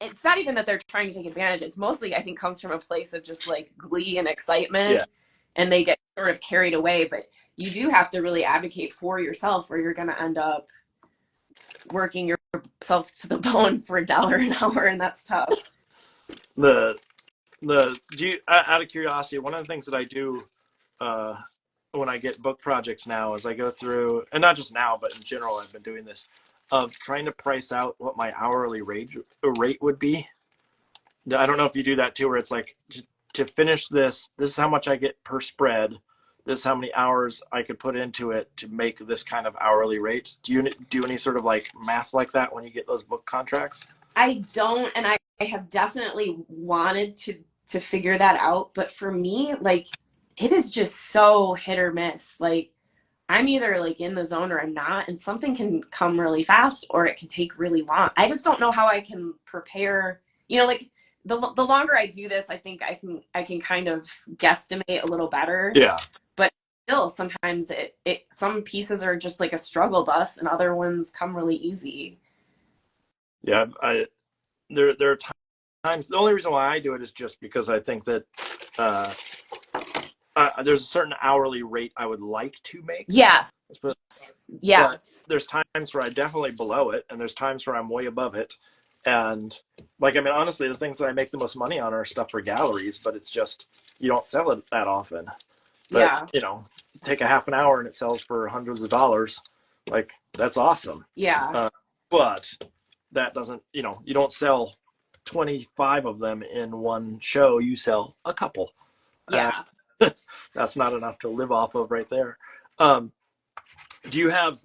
it's not even that they're trying to take advantage. It's mostly, I think, comes from a place of just like glee and excitement. Yeah. And they get sort of carried away. But you do have to really advocate for yourself, or you're going to end up working yourself to the bone for $1 an hour, and that's tough. Out of curiosity, one of the things that I do when I get book projects now is I go through, and not just now, but in general, I've been doing this, of trying to price out what my hourly rate would be. I don't know if you do that too, where it's like, to finish this is how much I get per spread. This is how many hours I could put into it to make this kind of hourly rate. Do you do any sort of like math like that when you get those book contracts? I don't, and I have definitely wanted to figure that out. But for me, like, it is just so hit or miss. Like, I'm either like in the zone or I'm not, and something can come really fast or it can take really long. I just don't know how I can prepare, like the longer I do this, I think I can kind of guesstimate a little better. Yeah. But still, sometimes some pieces are just like a struggle bus, and other ones come really easy. Yeah, there are times. The only reason why I do it is just because I think that there's a certain hourly rate I would like to make. Yes. Yes. But there's times where I definitely below it, and there's times where I'm way above it. And like, I mean, honestly, the things that I make the most money on are stuff for galleries, but it's just, you don't sell it that often. But, take a half an hour and it sells for hundreds of dollars. Like, that's awesome. Yeah. But that doesn't, you don't sell 25 of them in one show. You sell a couple. Yeah. That's not enough to live off of right there. Do you have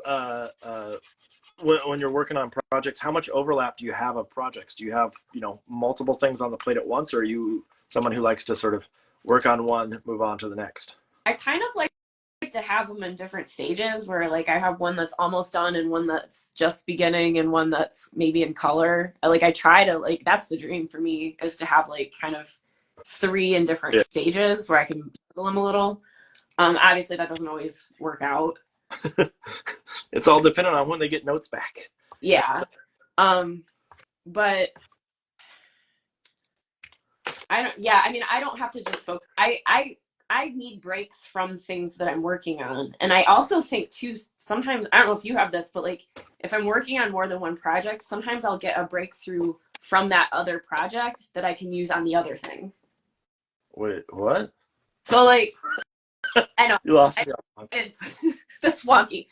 when you're working on projects, how much overlap do you have of projects? Do you have, multiple things on the plate at once, or are you someone who likes to sort of work on one, move on to the next? I kind of like to have them in different stages where like I have one that's almost done and one that's just beginning and one that's maybe in color. I try to like, that's the dream for me, is to have like kind of three in different Yeah. stages where I can juggle them a little. Obviously that doesn't always work out. It's all dependent on when they get notes back. Yeah. But I don't have to just focus. I need breaks from things that I'm working on. And I also think too, sometimes, I don't know if you have this, but like if I'm working on more than one project, sometimes I'll get a breakthrough from that other project that I can use on the other thing. Wait, what? So like, I know. You lost me. It's, that's wonky.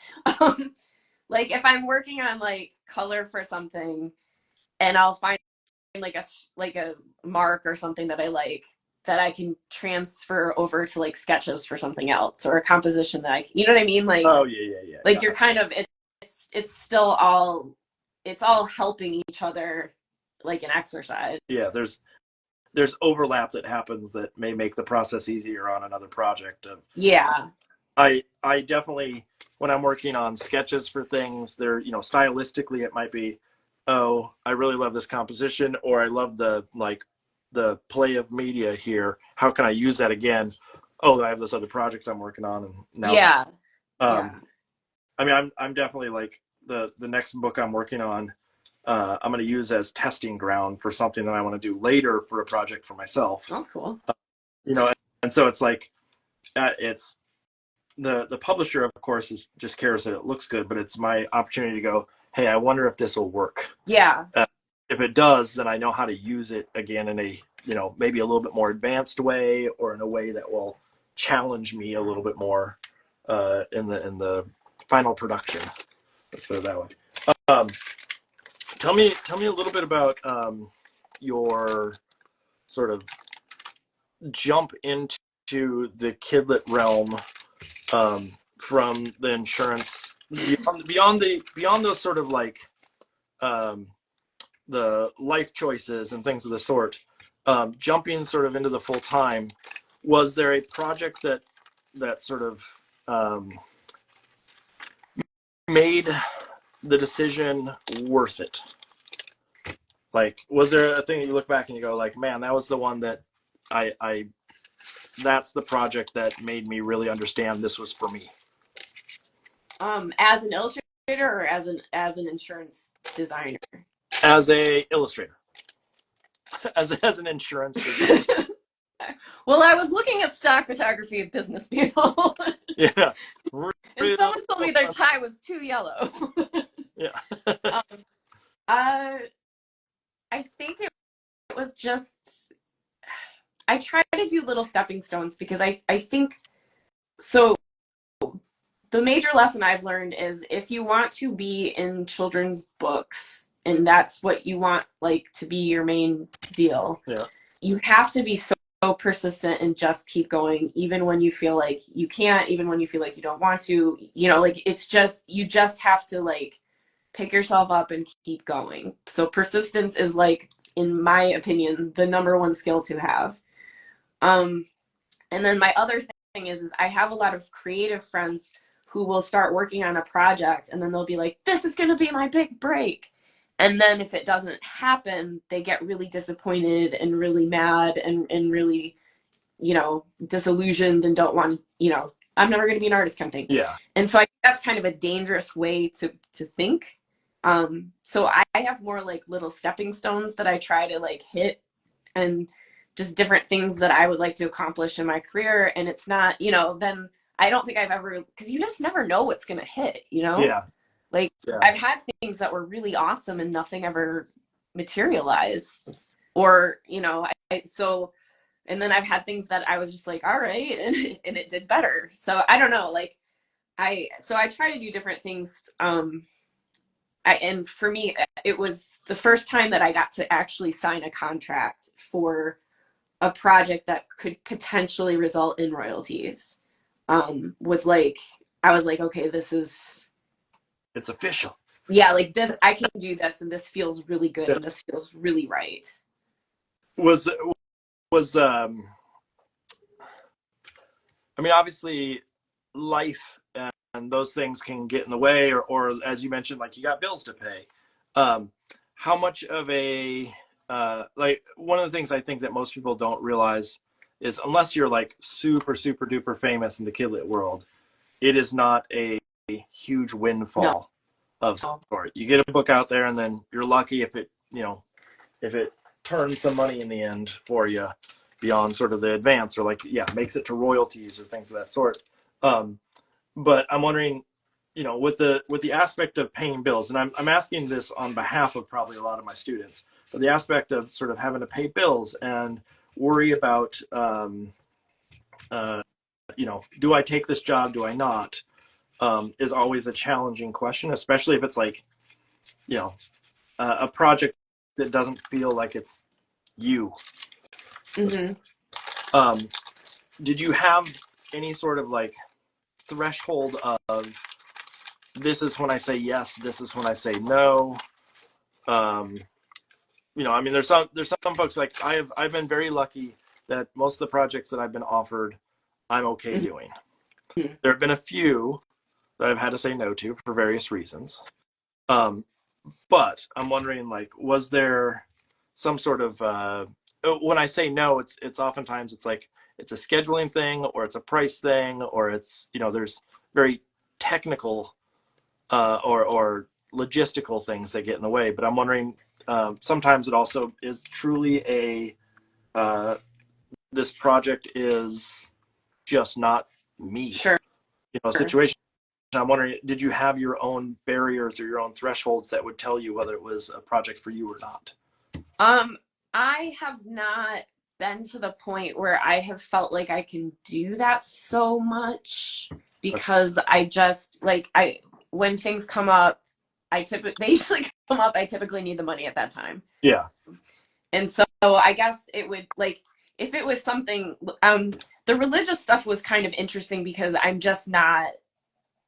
Like if I'm working on like color for something and I'll find like a mark or something that I like, that I can transfer over to like sketches for something else, or a composition that you know what I mean? Like, Oh yeah. like you're kind of, it's still all, it's all helping each other, like an exercise. Yeah, there's overlap that happens that may make the process easier on another project. Yeah. I definitely, when I'm working on sketches for things, they're, stylistically it might be, oh, I really love this composition, or I love the play of media here. How can I use that again? Oh, I have this other project I'm working on, and now Yeah. yeah. I mean, I'm definitely like the next book I'm working on. I'm going to use as testing ground for something that I want to do later for a project for myself. That's cool. And so it's like, it's the publisher, of course, just cares that it looks good, but it's my opportunity to go, hey, I wonder if this will work. Yeah. If it does, then I know how to use it again in a, maybe a little bit more advanced way, or in a way that will challenge me a little bit more in the final production. Let's put it that way. Tell me a little bit about your sort of jump into the kidlit realm, from the insurance, beyond those sort of like the life choices and things of the sort, jumping sort of into the full time. Was there a project that sort of made the decision worth it? Like, was there a thing that you look back and you go like, man, that was the one that I that's the project that made me really understand this was for me? As an illustrator or as an insurance designer? As a illustrator. as an insurance designer. Well, I was looking at stock photography of business people. Yeah. And someone told me their tie was too yellow. Yeah. I think it was just, I try to do little stepping stones, because I think, so the major lesson I've learned is, if you want to be in children's books and that's what you want like to be your main deal, Yeah. you have to be so persistent and just keep going, even when you feel like you can't, even when you feel like you don't want to, like it's just, you just have to like pick yourself up and keep going. So persistence is like, in my opinion, the number one skill to have. And then my other thing is I have a lot of creative friends who will start working on a project and then they'll be like, this is going to be my big break. And then if it doesn't happen, they get really disappointed and really mad and really, disillusioned, and don't want, I'm never going to be an artist kind of thing. Yeah. And so I think that's kind of a dangerous way to think. So I have more like little stepping stones that I try to like hit, and just different things that I would like to accomplish in my career. And it's not, then I don't think I've ever, because you just never know what's going to hit, Yeah. Like, Yeah. I've had things that were really awesome and nothing ever materialized. Or, and then I've had things that I was just like, all right, and it did better. So I don't know, like, I try to do different things. And for me, it was the first time that I got to actually sign a contract for a project that could potentially result in royalties. Was like, I was like, okay, it's official. yeah, like this, I can do this, and this feels really good, and this feels really right. Was was I mean, obviously, life and those things can get in the way, or as you mentioned, like you got bills to pay. How much of a like one of the things I think that most people don't realize is unless you're like super super duper famous in the kidlit world, it is not a huge No. windfall of some sort. You get a book out there, and then you're lucky if it if it turns some money in the end for you beyond sort of the advance, or like makes it to royalties or things of that sort. Um, but I'm wondering, with the aspect of paying bills, and I'm asking this on behalf of probably a lot of my students, but the aspect of sort of having to pay bills and worry about do I take this job, do I not, is always a challenging question, especially if it's like a project that doesn't feel like it's you. Mm-hmm. Did you have any sort of like threshold of this is when I say yes, this is when I say no? I mean, there's some folks like I've been very lucky that most of the projects that I've been offered, I'm okay doing. Mm-hmm. There have been a few that I've had to say no to for various reasons. But I'm wondering, like, was there some sort of when I say no, it's oftentimes it's like it's a scheduling thing, or it's a price thing, or it's there's very technical or logistical things that get in the way. But I'm wondering, sometimes it also is truly a this project is just not me, Sure. situation. I'm wondering, did you have your own barriers or your own thresholds that would tell you whether it was a project for you or not? I have not been to the point where I have felt like I can do that so much, because I just like when things come up, they usually come up. I typically need the money at that time. Yeah. And so I guess it would, like, if it was something, the religious stuff was kind of interesting because I'm just not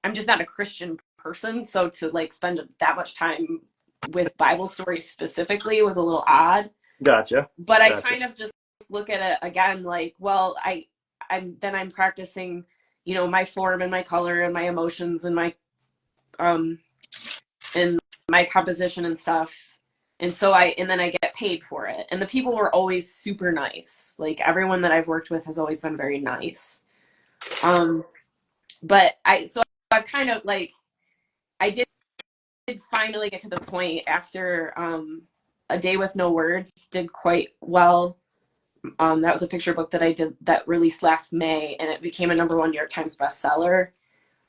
a Christian person. So to like spend that much time with Bible stories specifically was a little odd. Gotcha. But I kind of just look at it again, like, well, I'm practicing, my form and my color and my emotions and my and my composition and stuff. And so then I get paid for it. And the people were always super nice. Like everyone that I've worked with has always been very nice. But I've kind of like, I did finally get to the point after A Day with No Words did quite well. That was a picture book that I did that released last May, and it became a #1 New York Times bestseller.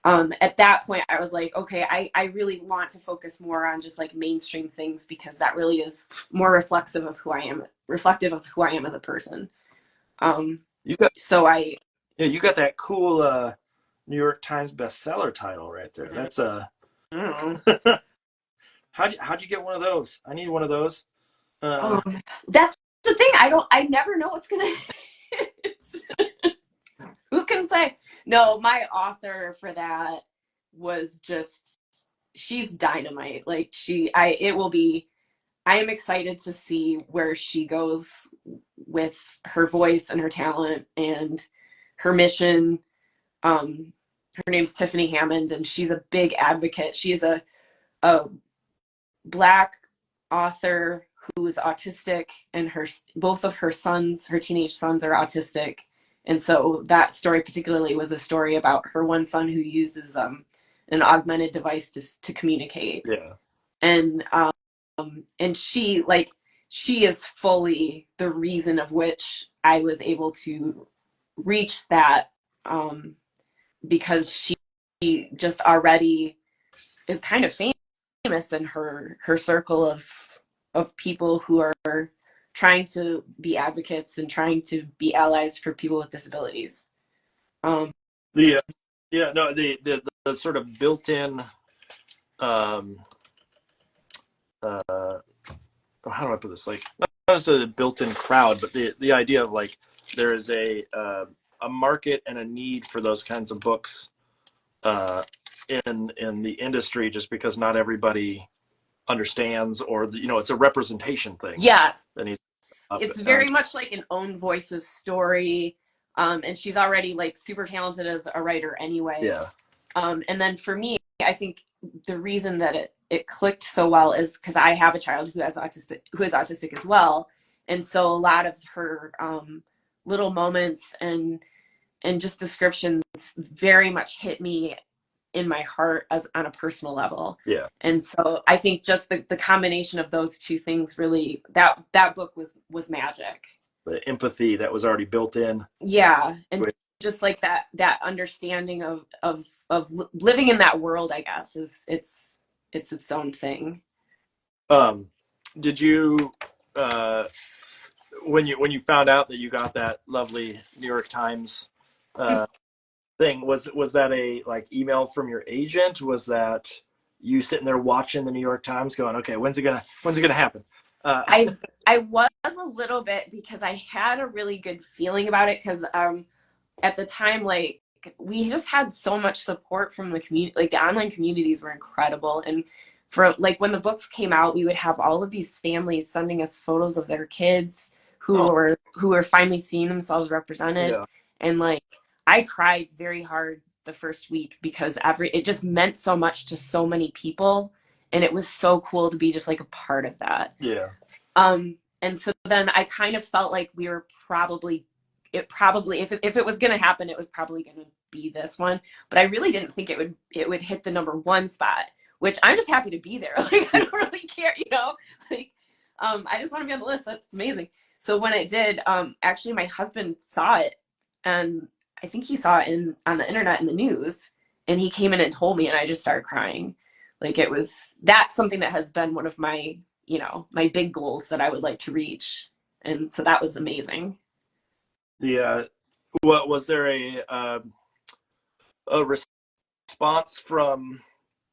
At that point, I was like, okay, I really want to focus more on just like mainstream things, because that really is more reflective of who I am as a person. You got So you got that cool New York Times bestseller title right there. That's how'd you get one of those? I need one of those. That's the thing. I never know what's gonna who can say? No, my author for that was just, she's dynamite. Like I am excited to see where she goes with her voice and her talent and her mission. Her name's Tiffany Hammond, and she's a big advocate. She is a Black author who is autistic, and both of her teenage sons are autistic. And so that story particularly was a story about her one son who uses an augmented device to communicate. Yeah. And she is fully the reason of which I was able to reach that, because she just already is kind of famous in her circle of people who are trying to be advocates and trying to be allies for people with disabilities. The sort of built-in how do I put this? Like, not necessarily a built-in crowd, but the idea of like there is a market and a need for those kinds of books in the industry, just because not everybody understands, or it's a representation thing. Yes. That needs up. It's very much like an own voices story. And she's already like super talented as a writer anyway. Yeah. And then for me, I think the reason that it clicked so well is because I have a child who is autistic as well. And so a lot of her little moments and just descriptions very much hit me in my heart as on a personal level. Yeah. And so I think just the combination of those two things really, that book was magic. The empathy that was already built in. Yeah. And just like that understanding of living in that world, I guess, is it's its own thing. Did you when you found out that you got that lovely New York Times thing, was that a like email from your agent? Was that you sitting there watching the New York Times going, okay, when's it gonna happen? I was a little bit, because I had a really good feeling about it, because at the time, like, we just had so much support from the community. Like, the online communities were incredible. And for like when the book came out, we would have all of these families sending us photos of their kids who were finally seeing themselves represented. Yeah. And like, I cried very hard the first week, because it just meant so much to so many people, and it was so cool to be just like a part of that. Yeah. And so then I kind of felt like we were if it was going to happen, it was probably going to be this one. But I really didn't think it would hit the #1 spot, which I'm just happy to be there. Like, I don't really care, like, I just want to be on the list. That's amazing. So when it did, actually my husband saw it, and I think he saw it on the internet in the news, and he came in and told me, and I just started crying. Like, that's something that has been one of my, my big goals that I would like to reach. And so that was amazing. What was there a response from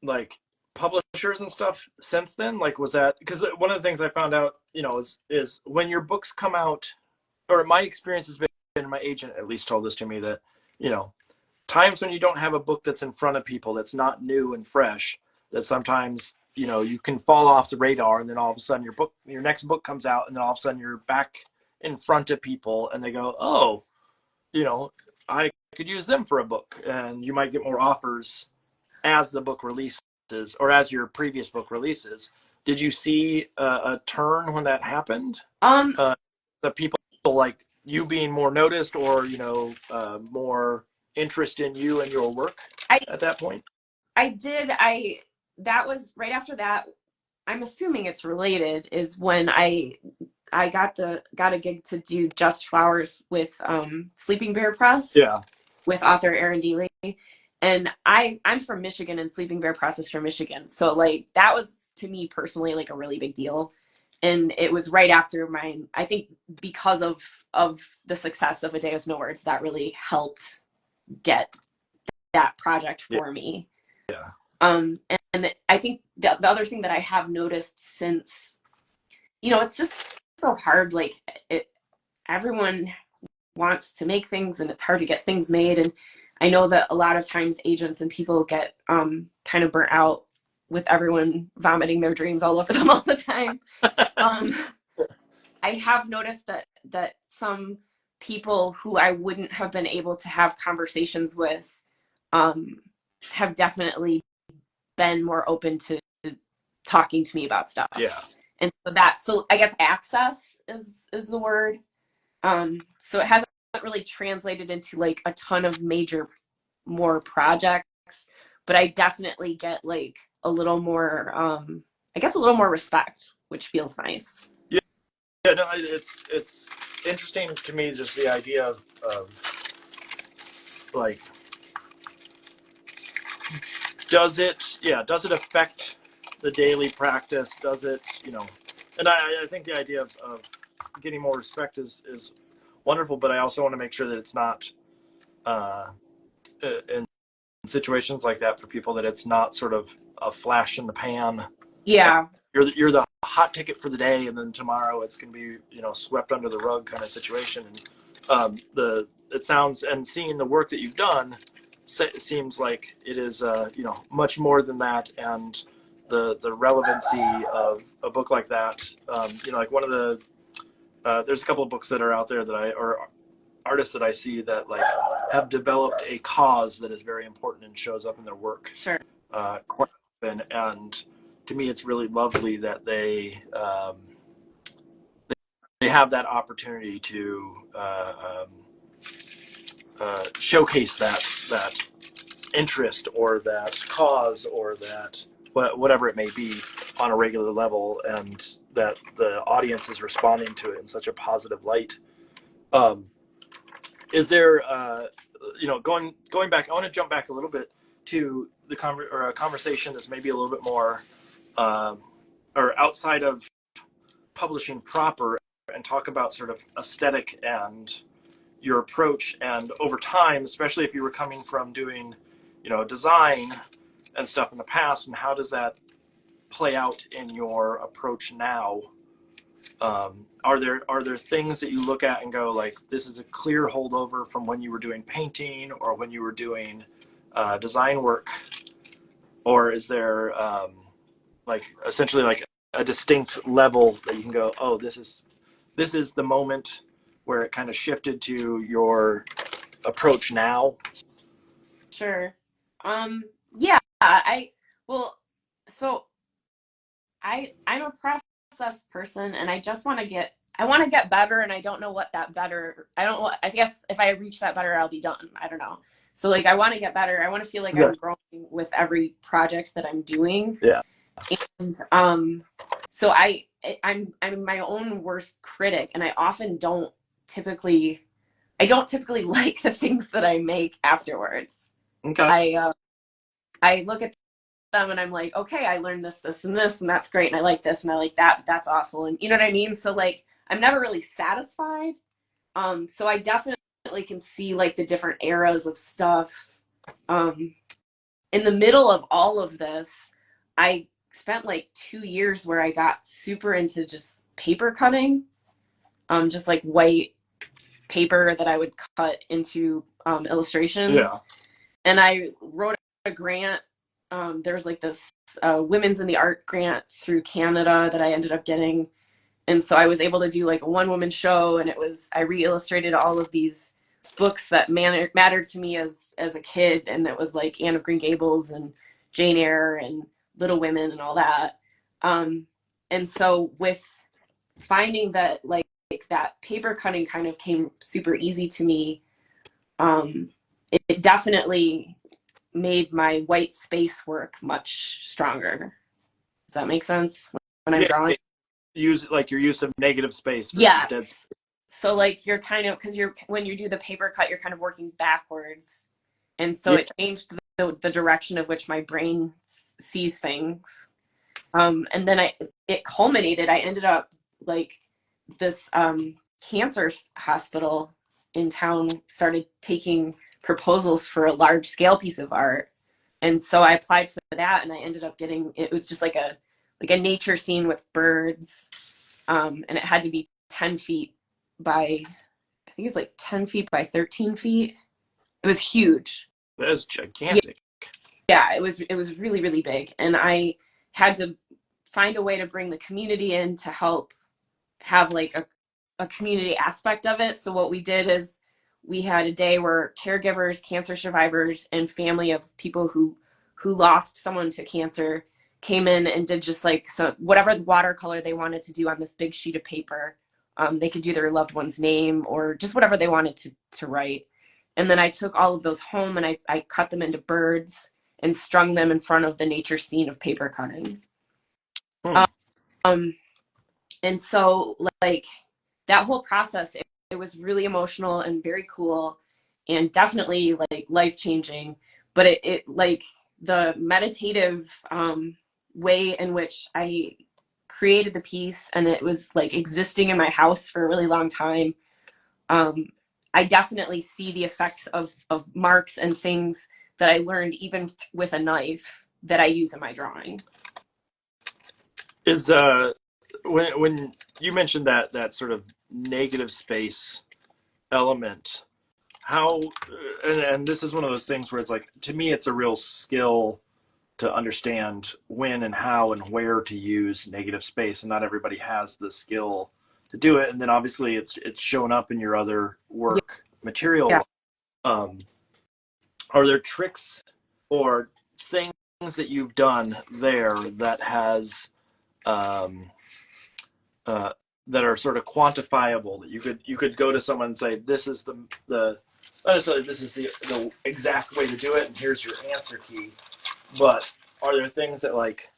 like publishers and stuff since then? Like, was that, because one of the things I found out, is when your books come out, or my experience has been, and my agent at least told this to me, that, times when you don't have a book that's in front of people, that's not new and fresh, that sometimes, you can fall off the radar, and then all of a sudden your next book comes out, and then all of a sudden you're back in front of people, and they go, oh, I could use them for a book, and you might get more offers as the book releases, or as your previous book releases. Did you see a turn when that happened? The people like you being more noticed, or more interest in you and your work at that point? I did. That was right after that. I'm assuming it's related. Is when I got a gig to do Just Flowers with Sleeping Bear Press. Yeah. With author Erin Dealey. And I'm from Michigan, and Sleeping Bear Press is from Michigan. So like, that was, to me personally, like a really big deal. And it was right after I think because of the success of A Day with No Words, that really helped get that project for me. Yeah. And I think the other thing that I have noticed since, it's just so hard. Like, everyone wants to make things, and it's hard to get things made. And I know that a lot of times agents and people get kind of burnt out with everyone vomiting their dreams all over them all the time. I have noticed that some people who I wouldn't have been able to have conversations with have definitely been more open to talking to me about stuff. Yeah. And so I guess access is the word. So it hasn't really translated into like a ton of more projects, but I definitely get like a little more, I guess a little more respect, which feels nice. Yeah, no, it's interesting to me, just the idea of like, does it affect the daily practice? Does it, and I think the idea of getting more respect is wonderful, but I also want to make sure that it's not in situations like that for people, that it's not sort of a flash in the pan. Yeah. Like, you're the hot ticket for the day, and then tomorrow it's going to be, swept under the rug kind of situation. And it sounds, and seeing the work that you've done, seems like it is, much more than that, and the relevancy of a book like that, like one of the there's a couple of books that are out there or artists that I see that like have developed a cause that is very important and shows up in their work. Sure. Quite often, and to me, it's really lovely that they have that opportunity to showcase that interest or that cause or that whatever it may be on a regular level, and that the audience is responding to it in such a positive light. Is there, going back? I want to jump back a little bit to the conversation that's maybe a little bit more, or outside of publishing proper, and talk about sort of aesthetic and your approach, and over time, especially if you were coming from doing, design and stuff in the past, and how does that play out in your approach now? Are there things that you look at and go like, this is a clear holdover from when you were doing painting or when you were doing design work, or is there essentially like a distinct level that you can go, oh, this is the moment where it kind of shifted to your approach now? Sure. Yeah, so I'm a process person, and I just want to get better, and I don't know what that better, I guess if I reach that better, I'll be done. I don't know. So like, I want to get better. I want to feel like I'm growing with every project that I'm doing. Yeah. And so I'm my own worst critic, and I don't typically like the things that I make afterwards. Okay. I look at them and I'm like, okay, I learned this, and this, and that's great, and I like this and I like that, but that's awful, and you know what I mean? So like, I'm never really satisfied. So I definitely can see like the different eras of stuff. In the middle of all of this, I spent like 2 years where I got super into just paper cutting, just like white paper that I would cut into illustrations. Yeah. And I wrote a grant. There's like this Women's in the Art grant through Canada that I ended up getting. And so I was able to do like a one-woman show, and I re-illustrated all of these books that mattered to me as a kid, and it was like Anne of Green Gables and Jane Eyre and Little Women and all that. And so with finding that like that paper cutting kind of came super easy to me, it definitely made my white space work much stronger. Does that make sense when I'm drawing? Use like your use of negative space versus dead space. So like you're kind of, because when you do the paper cut, you're kind of working backwards, and so it changed the direction of which my brain sees things. And then it culminated. I ended up like this cancer hospital in town started taking proposals for a large scale piece of art, and so I applied for that, and I ended up getting, it was just like a nature scene with birds, and it had to be 10 feet by, I think it was like 10 feet by 13 feet. It was huge. That's gigantic. Yeah, it was really, really big, and I had to find a way to bring the community in to help have like a community aspect of it. So what we did is we had a day where caregivers, cancer survivors, and family of people who lost someone to cancer came in and did just like, so whatever watercolor they wanted to do on this big sheet of paper. They could do their loved one's name or just whatever they wanted to write. And then I took all of those home and I cut them into birds and strung them in front of the nature scene of paper cutting. And so like that whole process, it was really emotional and very cool and definitely like life-changing. But it like the meditative way in which I created the piece, and it was like existing in my house for a really long time. I definitely see the effects of marks and things that I learned even with a knife that I use in my drawing. Is when you mentioned that sort of negative space element, how, and this is one of those things where it's like, to me, it's a real skill to understand when and how and where to use negative space, and not everybody has the skill to do it. And then obviously it's shown up in your other Yeah. work material. Yeah. Um, are there tricks or things that you've done there that has um, uh, that are sort of quantifiable, that you could go to someone and say, this is the not necessarily this is the exact way to do it and here's your answer key, but are there things that like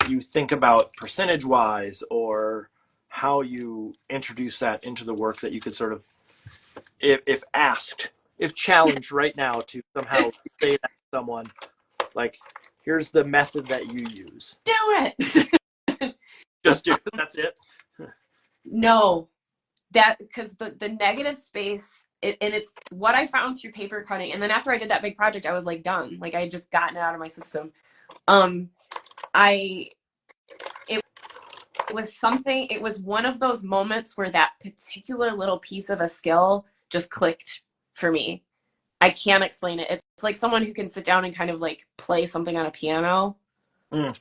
you think about percentage wise, or how you introduce that into the work, that you could sort of, if asked, if challenged right now to somehow say that to someone, like, here's the method that you use. Do it. Just do it. That's it. No, that because the negative space, and it's what I found through paper cutting. And then after I did that big project, I was like done. Like I had just gotten it out of my system. I it was something. It was one of those moments where that particular little piece of a skill just clicked for me. I can't explain it. It's like someone who can sit down and kind of like play something on a piano.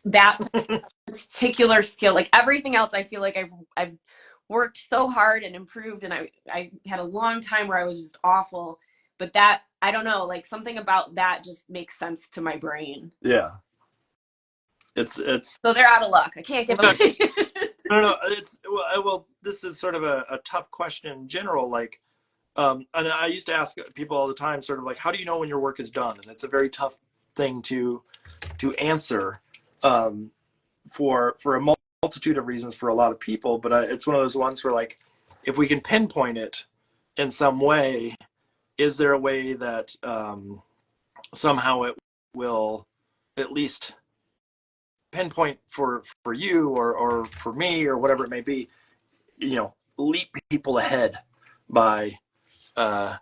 That particular skill, like everything else, I feel like I've worked so hard and improved, and I had a long time where I was just awful. But that, I don't know, like something about that just makes sense to my brain. Yeah. It's So they're out of luck. I can't give them. no. It's well. This is sort of a tough question in general. Like, and I used to ask people all the time, sort of like, how do you know when your work is done? And it's a very tough thing to answer, for a multitude of reasons for a lot of people. But it's one of those ones where, like, if we can pinpoint it in some way, is there a way that somehow it will at least pinpoint for you, or for me, or whatever it may be, leap people ahead by a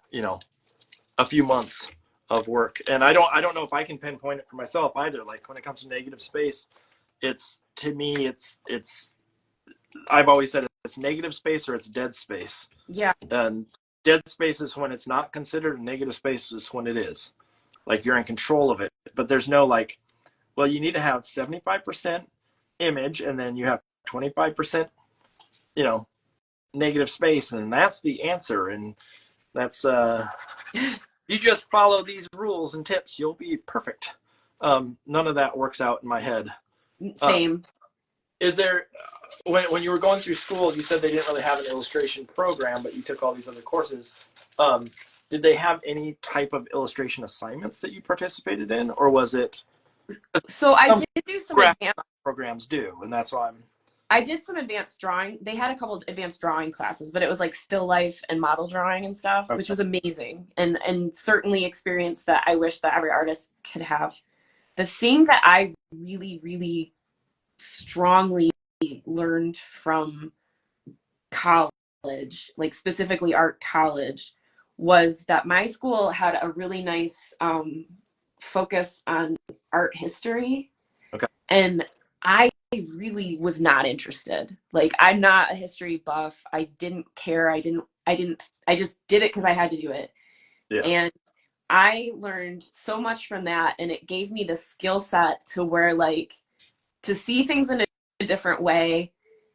few months of work. And I don't know if I can pinpoint it for myself either. Like, when it comes to negative space, it's, to me, it's I've always said it's negative space or it's dead space. Yeah. And dead space is when it's not considered, and negative space is when it is. Like, you're in control of it. But there's no like, well, you need to have 75% image, and then you have 25%, negative space, and that's the answer. And that's you just follow these rules and tips, you'll be perfect. None of that works out in my head. Same. Is there, when you were going through school, you said they didn't really have an illustration program, but you took all these other courses. Did they have any type of illustration assignments that you participated in, or was it? So I did do some advanced programs do, and that's why I did some advanced drawing. They had a couple of advanced drawing classes, but it was like still life and model drawing and stuff, Okay. which was amazing, and certainly experience that I wish that every artist could have. The thing that I really, really strongly learned from college, like specifically art college, was that my school had a really nice focus on art history. Okay. And I really was not interested. Like, I'm not a history buff. I didn't care. I just did it because I had to do it. Yeah. And I learned so much from that, and it gave me the skill set to where, like, to see things in a different way.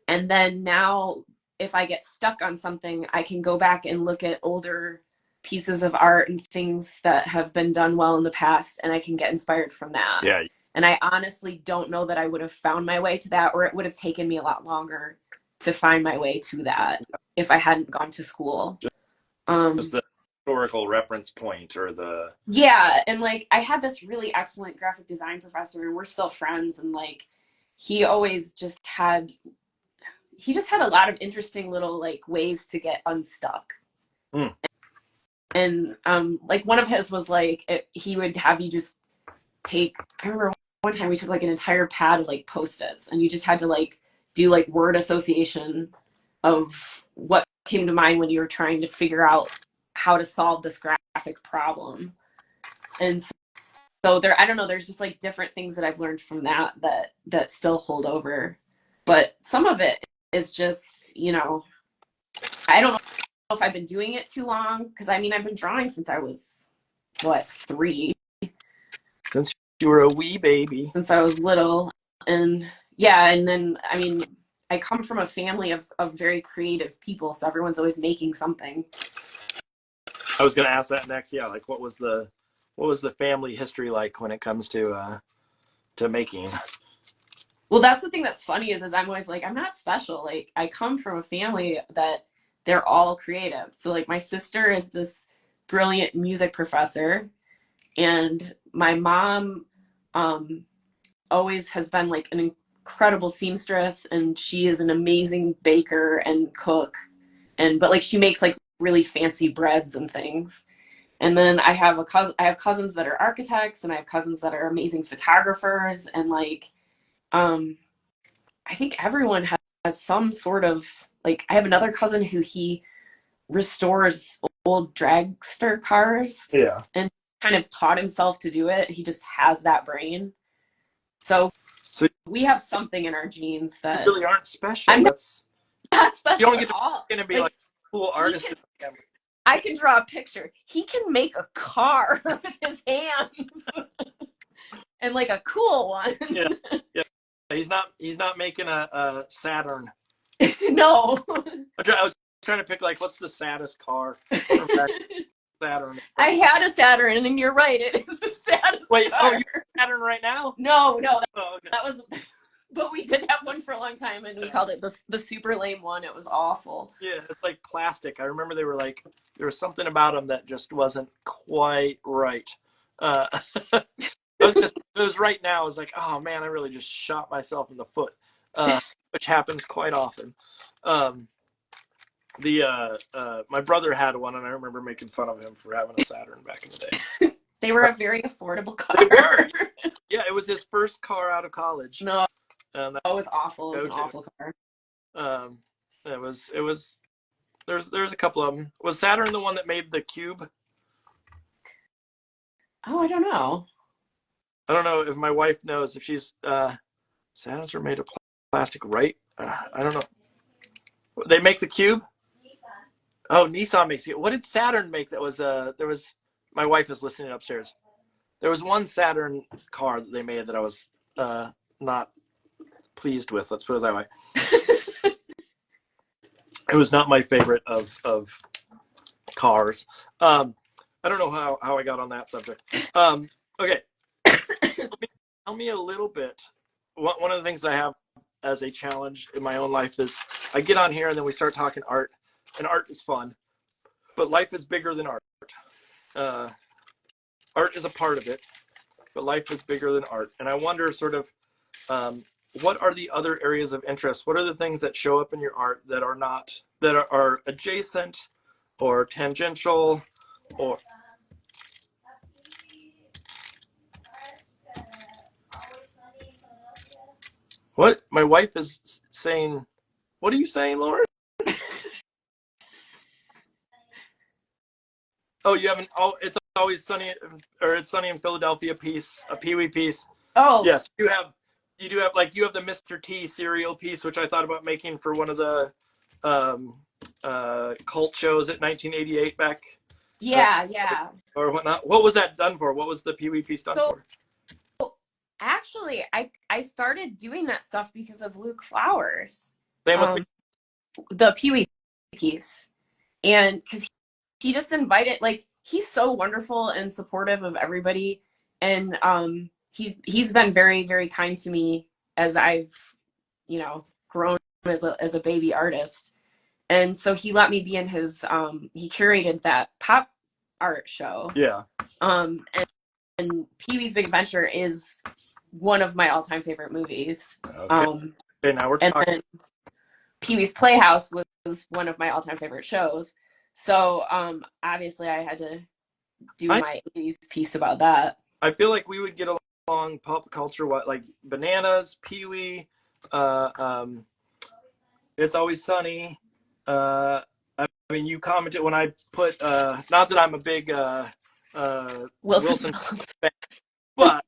And then now, if I get stuck on something, I can go back and look at older pieces of art and things that have been done well in the past, and I can get inspired from that. Yeah. And I honestly don't know that I would have found my way to that, or it would have taken me a lot longer to find my way to that if I hadn't gone to school. Just the historical reference point, or the... Yeah, and like I had this really excellent graphic design professor, and we're still friends, and like he always just had a lot of interesting little like ways to get unstuck. And like one of his was like he would have you just take, I remember one time we took like an entire pad of like Post-its, and you just had to like do like word association of what came to mind when you were trying to figure out how to solve this graphic problem. And so there, I don't know, there's just like different things that I've learned from that still hold over. But some of it is just, I don't know if I've been doing it too long, because I mean, I've been drawing since I was, what, 3? Since you were a wee baby. Since I was little. And yeah, and then, I mean, I come from a family of very creative people, so everyone's always making something. I was going to ask that next. Yeah, like what was the family history like when it comes to making? Well, that's the thing that's funny is I'm always like, I'm not special. Like, I come from a family that they're all creative. So like my sister is this brilliant music professor, and my mom always has been like an incredible seamstress, and she is an amazing baker and cook. And but like she makes like really fancy breads and things. And then I have cousins that are architects, and I have cousins that are amazing photographers, and like um I think everyone has some sort of like I have another cousin who he restores old dragster cars. Yeah. And kind of taught himself to do it. He just has that brain. So we have something in our genes that you really aren't special. I'm not special. You don't get at all. to be like a cool artist. I can draw a picture. He can make a car with his hands. And like a cool one. Yeah. Yeah. He's not making a Saturn. No. I was trying to pick like what's the saddest car from Saturn. I had a Saturn, and you're right. It is the saddest Wait, car. oh, you have a Saturn right now? No, okay. that was. But we did have one for a long time, and we called it the super lame one. It was awful. Yeah, it's like plastic. I remember they were like there was something about them that just wasn't quite right. It was right now. I was like, oh man, I really just shot myself in the foot, which happens quite often. My brother had one, and I remember making fun of him for having a Saturn back in the day. They were a very affordable car. They were. Yeah, it was his first car out of college. No, it was awful. It was an awful car. It was. There's a couple of them. Was Saturn the one that made the cube? Oh, I don't know. I don't know if my wife knows if she's Saturns are made of plastic, right? I don't know. They make the cube. Oh, Nissan makes it. What did Saturn make? That was there was. My wife is listening upstairs. There was one Saturn car that they made that I was not pleased with. Let's put it that way. It was not my favorite of cars. I don't know how I got on that subject. Okay. Tell me a little bit. One of the things I have as a challenge in my own life is I get on here and then we start talking art, and art is fun, but life is bigger than art. Art is a part of it, but life is bigger than art. And I wonder sort of what are the other areas of interest? What are the things that show up in your art that are adjacent or tangential or what? My wife is saying, what are you saying, Lauren? Oh, you haven't. Oh, it's always sunny, or it's sunny in Philadelphia piece, a Pee Wee piece. Oh, yes, you do have like you have the Mr. T cereal piece, which I thought about making for one of the cult shows at 1988 back. Yeah. Or whatnot. What was that done for? What was the Pee Wee piece done for? Actually, I started doing that stuff because of Luke Flowers. Same with me. The Pee Wee piece, and because he just invited, like, he's so wonderful and supportive of everybody, and he's been very, very kind to me as I've grown as a baby artist. And so he let me be in his he curated that pop art show. Yeah. And Pee-wee's Big Adventure is one of my all-time favorite movies. Okay. Okay, now we're talking. And then Pee-wee's Playhouse was one of my all-time favorite shows. So obviously I had to do my 80s piece about that. I feel like we would get along pop culture, like Bananas, Pee-wee, It's Always Sunny. I mean, you commented when I put, not that I'm a big Wilson fan, but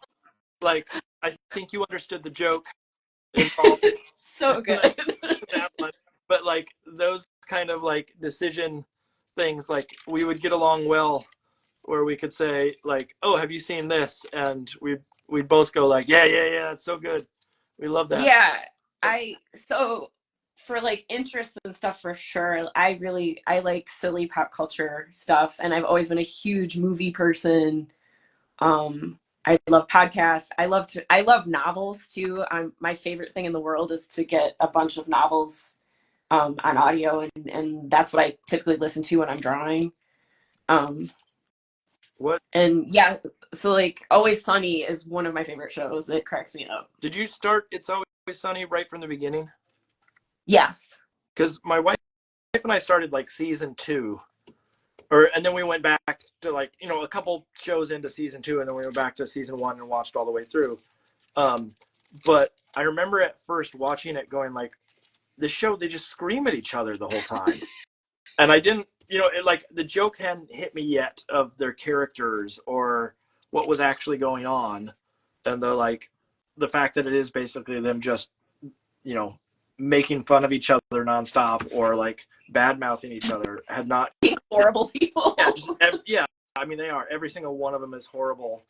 like, I think you understood the joke involved. So good. But like those kind of like decision things like we would get along well, where we could say like, "Oh, have you seen this?" And we'd both go like, "Yeah, yeah, yeah, that's so good. We love that." Yeah, so for like interests and stuff for sure, I like silly pop culture stuff, and I've always been a huge movie person. I love podcasts. I love novels too. My favorite thing in the world is to get a bunch of novels on audio, and that's what I typically listen to when I'm drawing. Um, What and yeah, so like Always Sunny is one of my favorite shows. It cracks me up. did you start? It's Always Sunny right from the beginning? Yes. Because my wife and I started like season 2, and then we went back to like a couple shows into season 2, and then we went back to season 1 and watched all the way through. Um, but I remember at first watching it, going like, this show, they just scream at each other the whole time. And I didn't, like the joke hadn't hit me yet of their characters or what was actually going on. And the fact that it is basically them just, making fun of each other nonstop, or like bad mouthing each other, had not. Horrible people. Yeah, I mean, they are. Every single one of them is horrible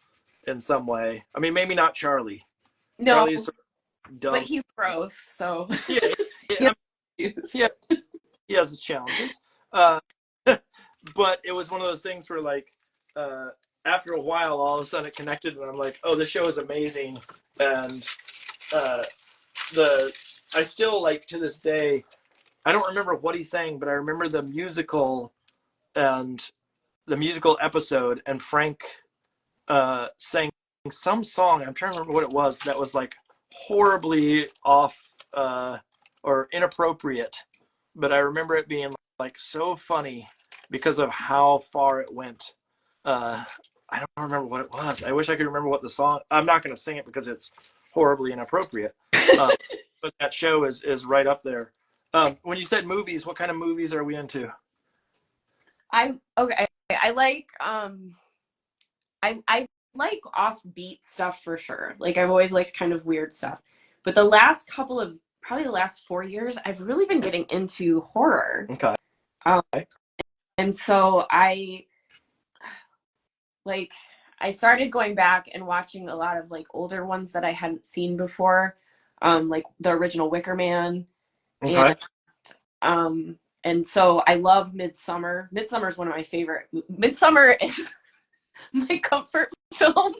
in some way. I mean, maybe not Charlie. No, Charlie's sort of dumb. but he's gross, so. Yeah, yeah, yeah, he has his challenges. But it was one of those things where like after a while, all of a sudden it connected, and I'm like, oh, this show is amazing. And I still, like, to this day, I don't remember what he's saying, but I remember the musical episode, and Frank sang some song. I'm trying to remember what it was that was like horribly off or inappropriate, but I remember it being like so funny because of how far it went. I don't remember what it was. I wish I could remember what the song. I'm not going to sing it because it's horribly inappropriate. But that show is right up there. When you said movies, what kind of movies are we into? Okay. I like I like offbeat stuff for sure. Like I've always liked kind of weird stuff. But probably the last 4 years, I've really been getting into horror. Okay. Um, and so I started going back and watching a lot of like older ones that I hadn't seen before, like the original Wicker Man. Okay. And so I love Midsummer. Midsummer is one of my favorite. Midsummer is my comfort film,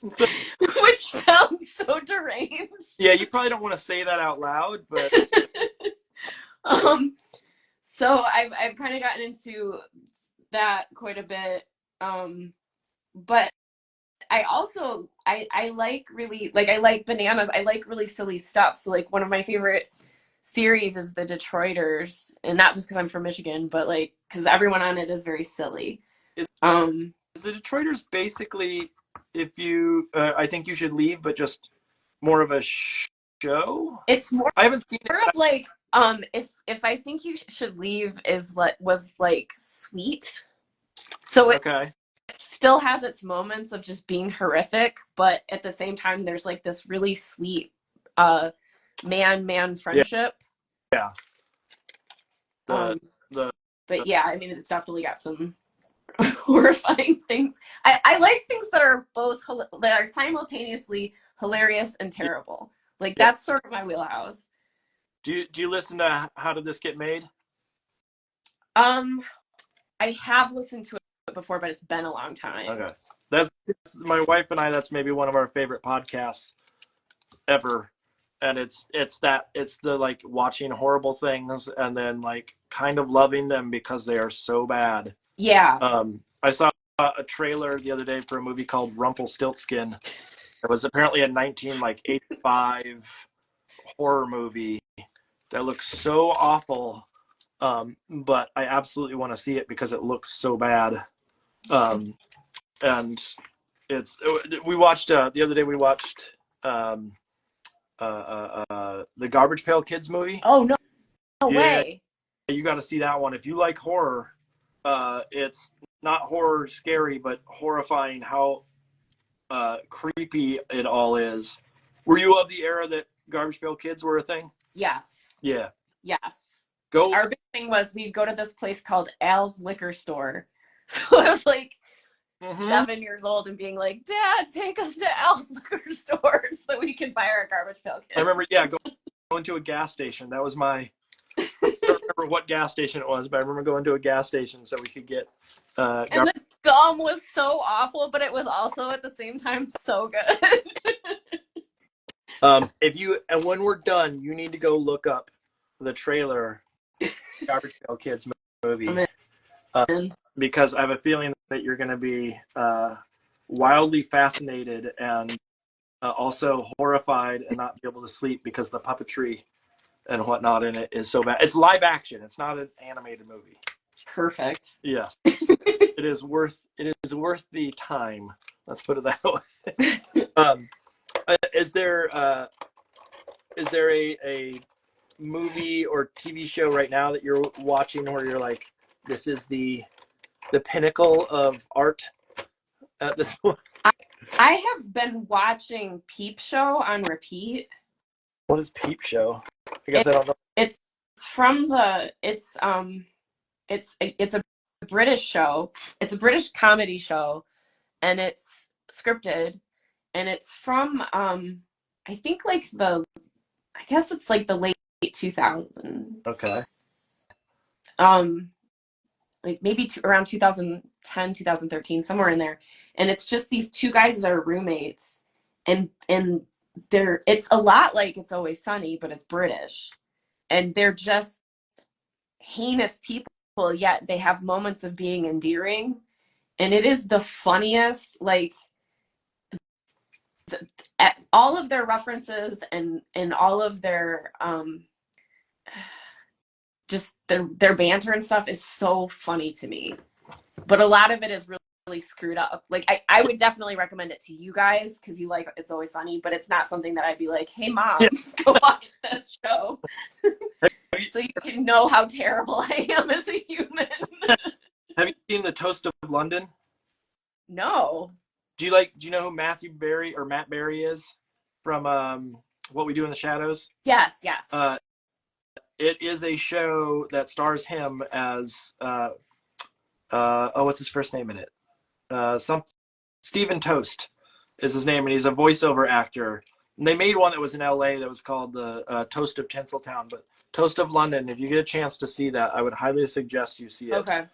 which sounds so deranged. Yeah, you probably don't want to say that out loud, but so I've kind of gotten into that quite a bit. But I also I like really like I like bananas. I like really silly stuff. So like one of my favorite series is the Detroiters, and not just because I'm from Michigan, but like because everyone on it is very silly. Is the Detroiters basically, if you I think you should leave, but just more of a show? It's more I haven't seen of it. like if I think you should leave was like sweet. So it Okay. still has its moments of just being horrific, but at the same time there's like this really sweet man friendship. Yeah. But yeah, I mean it's definitely got some horrifying things. I like things that are that are simultaneously hilarious and terrible. Like that's sort of my wheelhouse. Do you listen to How Did This Get Made? I have listened to it before, but it's been a long time. Okay. That's my wife and I, that's maybe one of our favorite podcasts ever. And it's the like watching horrible things and then like kind of loving them because they are so bad. Yeah. I saw a trailer the other day for a movie called Rumpelstiltskin. It was apparently a 1985 horror movie that looks so awful. But I absolutely want to see it because it looks so bad. And we watched the other day we watched the Garbage Pail Kids movie. Oh no way. You got to see that one if you like horror. It's not horror scary, but horrifying how creepy it all is. Were you of the era that Garbage Pail Kids were a thing? Yes. Yeah. Yes. our big thing was we'd go to this place called Al's Liquor Store. So I was like 7 years old and being like, Dad, take us to Al's Liquor Store so we can buy our Garbage Pail Kids. I remember, going to a gas station. That was my. I don't remember what gas station it was, but I remember going to a gas station so we could get. And the gum was so awful, but it was also at the same time so good. And when we're done, you need to go look up the trailer, Garbage Pail Kids movie, because I have a feeling that you're going to be wildly fascinated and also horrified and not be able to sleep because the puppetry and whatnot in it is so bad. It's live action. It's not an animated movie. Perfect. Yes, it is worth the time. Let's put it that way. Is there a movie or TV show right now that you're watching where you're like, this is the pinnacle of art at this point? I have been watching Peep Show on repeat. What is Peep Show? I guess I don't know. It's a British show. It's a British comedy show, and it's scripted, and it's from I think like I guess it's like the late 2000s. Okay. Like maybe around 2010, 2013, somewhere in there. And it's just these two guys that are roommates, and it's a lot like It's Always Sunny, but it's British. And they're just heinous people, yet they have moments of being endearing. And it is the funniest, like all of their references and all of their just their banter and stuff is so funny to me. But a lot of it is really screwed up. Like I would definitely recommend it to you guys because you like It's Always Sunny, but it's not something that I'd be like, hey mom, go watch this show. So you can know how terrible I am as a human. Have you seen The Toast of London? No. Do you know who Matt Berry is from What We Do in the Shadows? Yes. It is a show that stars him as what's his first name in it? Stephen Toast is his name, and he's a voiceover actor. And they made one that was in LA that was called the Toast of Tinseltown, but Toast of London. If you get a chance to see that, I would highly suggest you see it. Okay.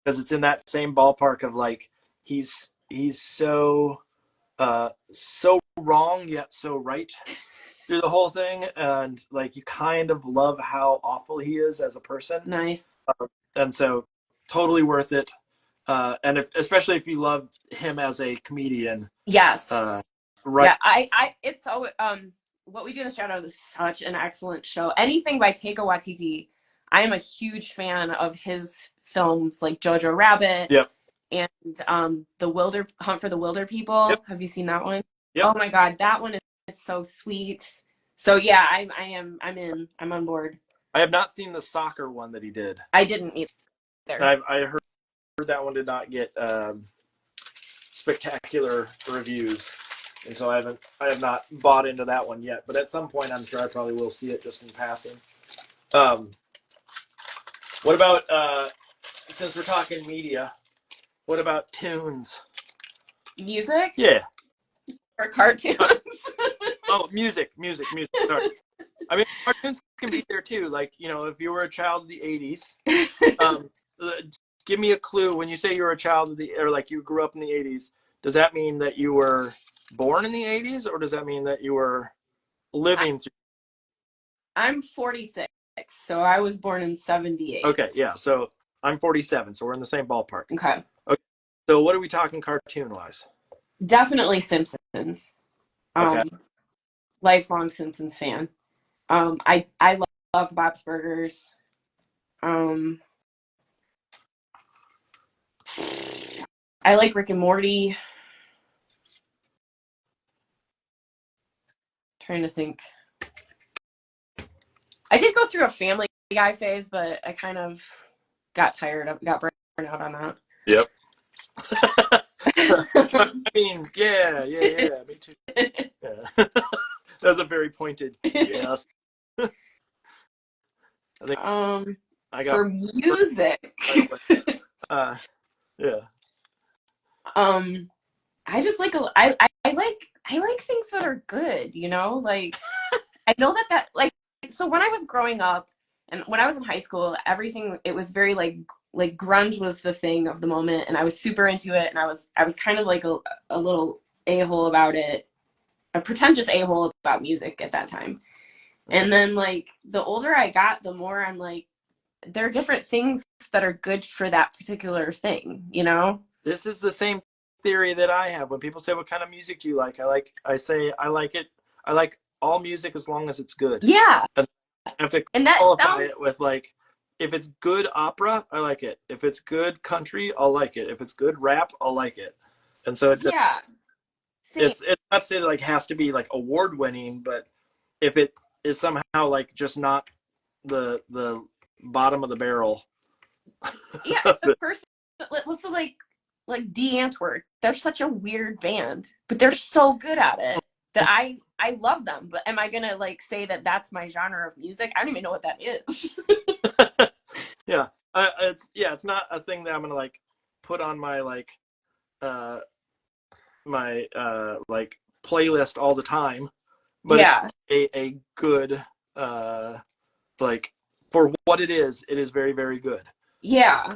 Because it's in that same ballpark of like he's so wrong yet so right through the whole thing, and like you kind of love how awful he is as a person. Nice. And so totally worth it. And especially if you love him as a comedian. Yes. Right. Yeah, it's so What We Do in the Shadows is such an excellent show. Anything by Taika Waititi. I am a huge fan of his films like Jojo Rabbit. Yep. And the Hunt for the Wilder People. Yep. Have you seen that one? Yep. Oh my God, that one is so sweet. So yeah, I'm in. I'm on board. I have not seen the soccer one that he did. I didn't either. I heard that one did not get spectacular reviews, and so I have not bought into that one yet. But at some point, I'm sure I probably will see it just in passing. What about since we're talking media? What about tunes? Music? Yeah. Or cartoons? Oh, music. Sorry. I mean, cartoons can be there too. Like, if you were a child of the 80s, give me a clue. When you say you were a child of or like you grew up in the 80s, does that mean that you were born in the 80s, or does that mean that you were living through? I'm 46, so I was born in 78. Okay, yeah. So I'm 47, so we're in the same ballpark. Okay. So what are we talking cartoon-wise? Definitely Simpsons. Okay. Lifelong Simpsons fan. I love Bob's Burgers. I like Rick and Morty. Trying to think. I did go through a Family Guy phase, but I kind of got burnt out on that. Yep. I mean, yeah, me too. Yeah. That was a very pointed yes. I think I got for music, right away. Uh, yeah. um, I just like I like things that are good, you know? Like I know that like so when I was growing up and when I was in high school, everything it was very like grunge was the thing of the moment and I was super into it and I was kind of like a little a-hole about it, a pretentious a-hole about music at that time. Okay. And then like the older I got, the more I'm like there are different things that are good for that particular thing, you know? This is the same theory that I have. When people say, "What kind of music do you like?" I say, "I like it. I like all music as long as it's good." Yeah. And I have to And that qualify sounds it with like, if it's good opera, I like it. If it's good country, I'll like it. If it's good rap, I'll like it. And so yeah, same. it's not to say that like has to be like award winning, but if it is somehow like just not the bottom of the barrel. Yeah, the first so like D Antwoord, they're such a weird band, but they're so good at it that I love them. But am I gonna like say that that's my genre of music? I don't even know what that is. Yeah, it's not a thing that I'm gonna like put on my uh like playlist all the time, but Yeah, it's a good uh like for what it is very, very good. yeah.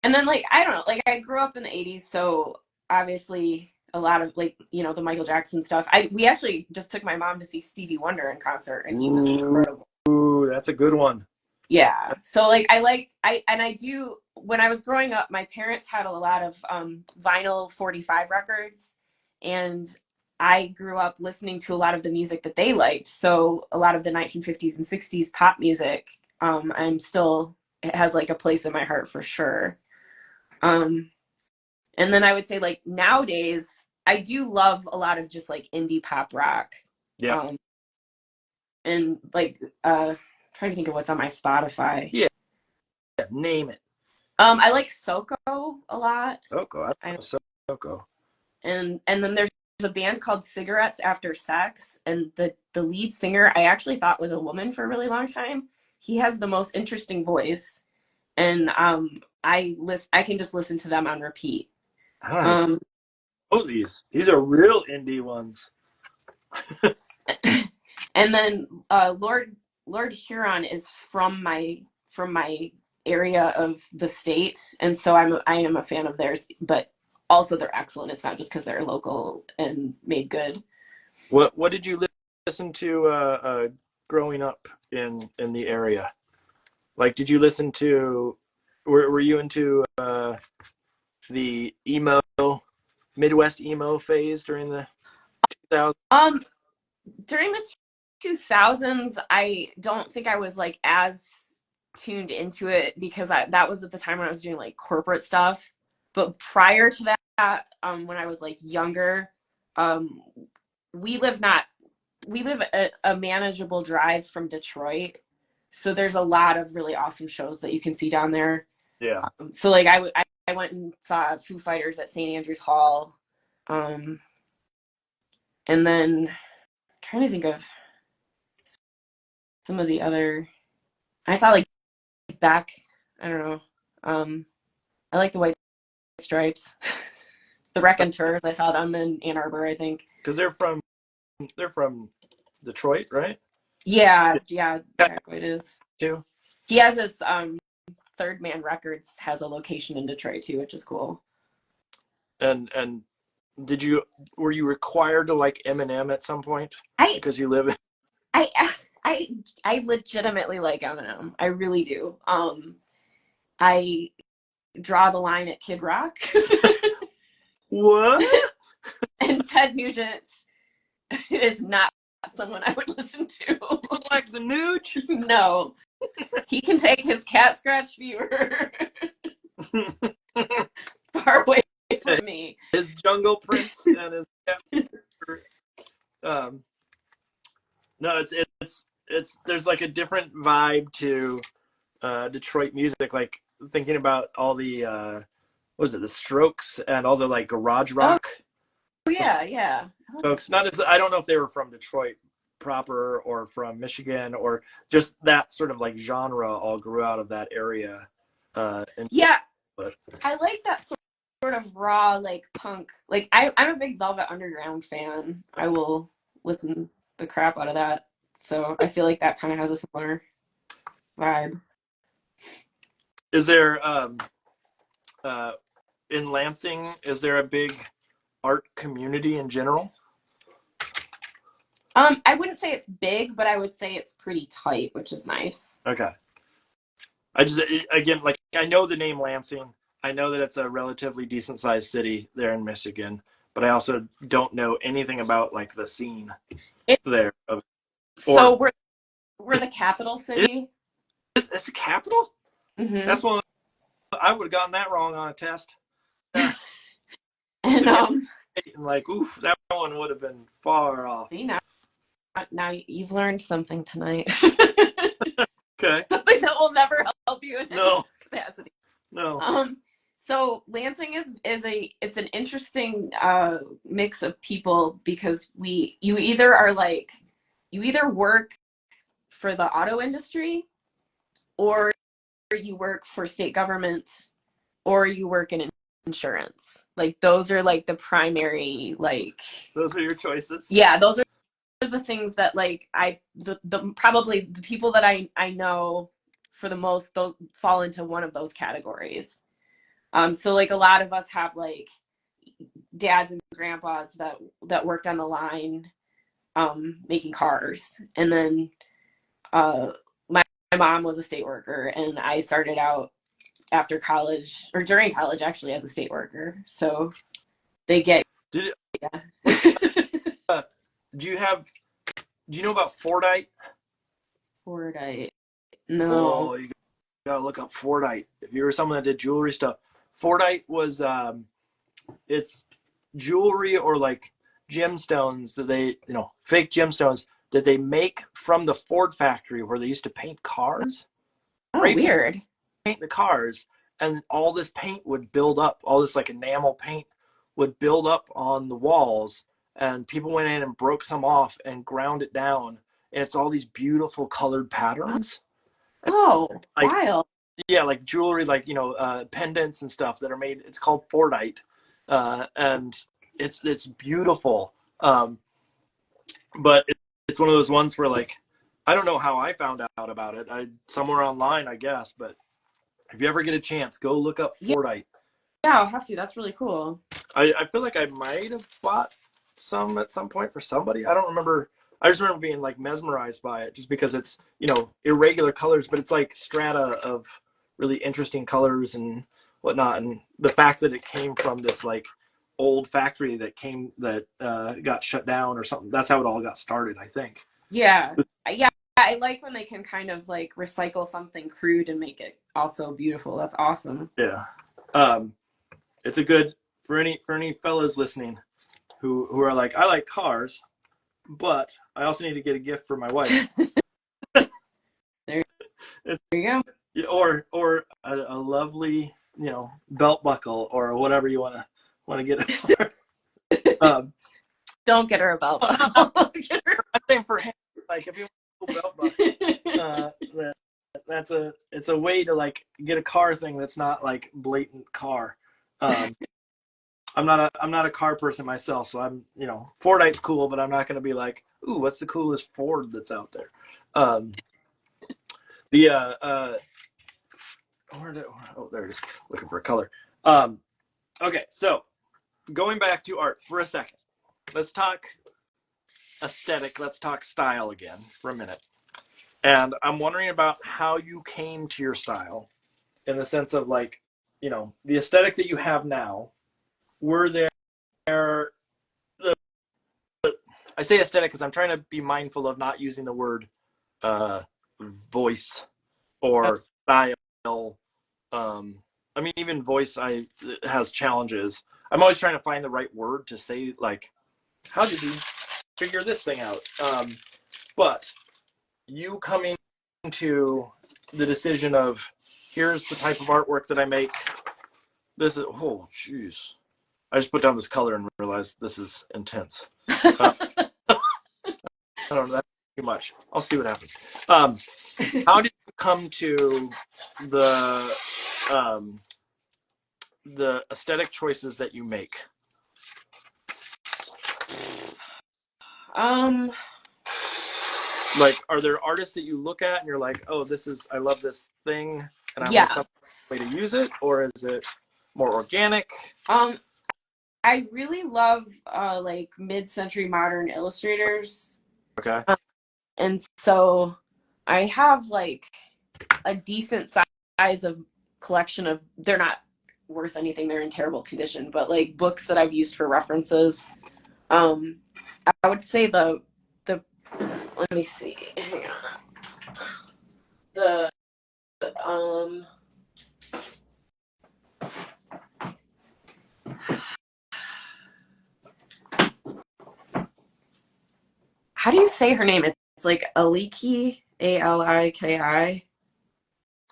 And then like I don't know, like I grew up in the '80s, so obviously a lot of like the Michael Jackson stuff. We actually just took my mom to see Stevie Wonder in concert, and he was incredible. Ooh, that's a good one. Yeah. So like I do when I was growing up, my parents had a lot of vinyl 45 records and I grew up listening to a lot of the music that they liked. So a lot of the 1950s and 60s pop music, it has like a place in my heart for sure. Um, and then I would say like nowadays, I do love a lot of just like indie pop rock. Yeah, Um, and like trying to think of what's on my Spotify. yeah. Name it. I like Soko a lot. Soko. I I, love Soko. and then there's a band called Cigarettes After Sex, and the lead singer I actually thought was a woman for a really long time. He has the most interesting voice, and I can just listen to them on repeat. I don't even Um, know these. These are real indie ones. and then Lord Huron is from my area of the state, and so I am a fan of theirs, but also they're excellent. It's not just because they're local and made good. What did you listen to growing up in the area? Like, did you listen to? Were you into the emo Midwest emo phase during the 2000s? Um, During the 2000s, I don't think I was like as tuned into it because that was at the time when I was doing like corporate stuff. But prior to that, when I was like younger, um, we live not we live a manageable drive from Detroit, so there's a lot of really awesome shows that you can see down there. Yeah. So like I went and saw Foo Fighters at St. Andrews Hall, um, and then I'm trying to think of some of the other. I saw like back. I don't know. I like the White Stripes, the Raconteurs. I saw them in Ann Arbor, I think. Because they're from Detroit, right? Yeah, yeah, Yeah. Jack White is. Too. He has his Third Man Records has a location in Detroit too, which is cool. And did you were you required to like Eminem at some point I because you live in? I I I legitimately like Eminem. I really do. I draw the line at Kid Rock. What? And Ted Nugent is not someone I would listen to. Like the Nooch? No. He can take his cat scratch viewer far away from me. His Jungle Prince and his um no, it's there's like a different vibe to Detroit music, like thinking about all the what was it, the Strokes and all the like garage Oh rock yeah, yeah. folks. Not as I don't know if they were from Detroit, proper or from Michigan, or just that sort of like genre all grew out of that area. Yeah, but I like that sort of raw, like punk. Like I'm a big Velvet Underground fan. I will listen the crap out of that. So I feel like that kind of has a similar vibe. is there in Lansing, is there a big art community in general? I wouldn't say it's big, but I would say it's pretty tight, which is nice. Okay. I just, again, like, I know the name Lansing. I know that it's a relatively decent sized city there in Michigan, but I also don't know anything about like the scene there. So we're the capital city. It's the capital? Mm-hmm. That's one. I would have gotten that wrong on a test. And and like, oof, that one would have been far off. see, now you've learned something tonight. Okay. Something that will never help you in No any capacity. No. So Lansing it's an interesting mix of people because you either work for the auto industry, or you work for state government, or you work in insurance. Like those are like the primary, like, those are your choices. Yeah, those are the things that like probably the people that I know for the most, those fall into one of those categories. So like a lot of us have like dads and grandpas that worked on the line, making cars, and then my mom was a state worker, and I started out after college, or during college actually, as a state worker. So they get yeah. Do you know about Fordite? Fordite? No. Oh, you gotta look up Fordite. If you were someone that did jewelry stuff, Fordite was it's jewelry or like gemstones that they, fake gemstones that they make from the Ford factory where they used to paint cars. Oh, weird. Paint the cars, and all this paint would build up, all this like enamel paint would build up on the walls, and people went in and broke some off and ground it down, and it's all these beautiful colored patterns. Oh, like, wild. Yeah, like jewelry, like pendants and stuff that are made. It's called Fordite, and it's beautiful. But it's one of those ones where like I don't know how I found out about it. Somewhere online, I guess. But if you ever get a chance, go look up Fordite. Yeah, I'll have to. That's really cool. I feel like I might have bought some at some point for somebody. I don't remember. I just remember being like mesmerized by it, just because it's irregular colors, but it's like strata of really interesting colors and whatnot, and the fact that it came from this like old factory that got shut down or something. That's how it all got started, I think. Yeah. I like when they can kind of like recycle something crude and make it also beautiful. That's awesome. Yeah. It's a good for any fellas listening who are like, I like cars, but I also need to get a gift for my wife. There you go. Or a lovely, belt buckle or whatever you want to get it for. Don't get her a belt buckle. I think for him, like if you want a belt buckle, it's a way to like get a car thing that's not like blatant car. I'm not a car person myself, so I'm Fordite's cool, but I'm not going to be like, ooh, what's the coolest Ford that's out there? There it is. Looking for a color. Okay, so going back to art for a second, let's talk aesthetic. Let's talk style again for a minute. And I'm wondering about how you came to your style, in the sense of like, the aesthetic that you have now. Were there I say aesthetic because I'm trying to be mindful of not using the word voice or style. I mean, even voice has challenges. I'm always trying to find the right word to say, like, how did you figure this thing out? But you coming to the decision of, here's the type of artwork that I make. This is, oh, jeez. I just put down this color and realized this is intense. I don't know. That's too much. I'll see what happens. Um, how did you come to the um, the aesthetic choices that you make? Um, Like, are there artists that you look at and you're like, oh, I love this thing, and I want yeah. some way to use it, or is it more organic? Um, I really love like mid-century modern illustrators. Okay. And so I have like a decent size of collection of, they're not worth anything, they're in terrible condition, but like books that I've used for references. Um, I would say the let me see. Hang on. The um how do you say her name? It's like Aliki, Aliki.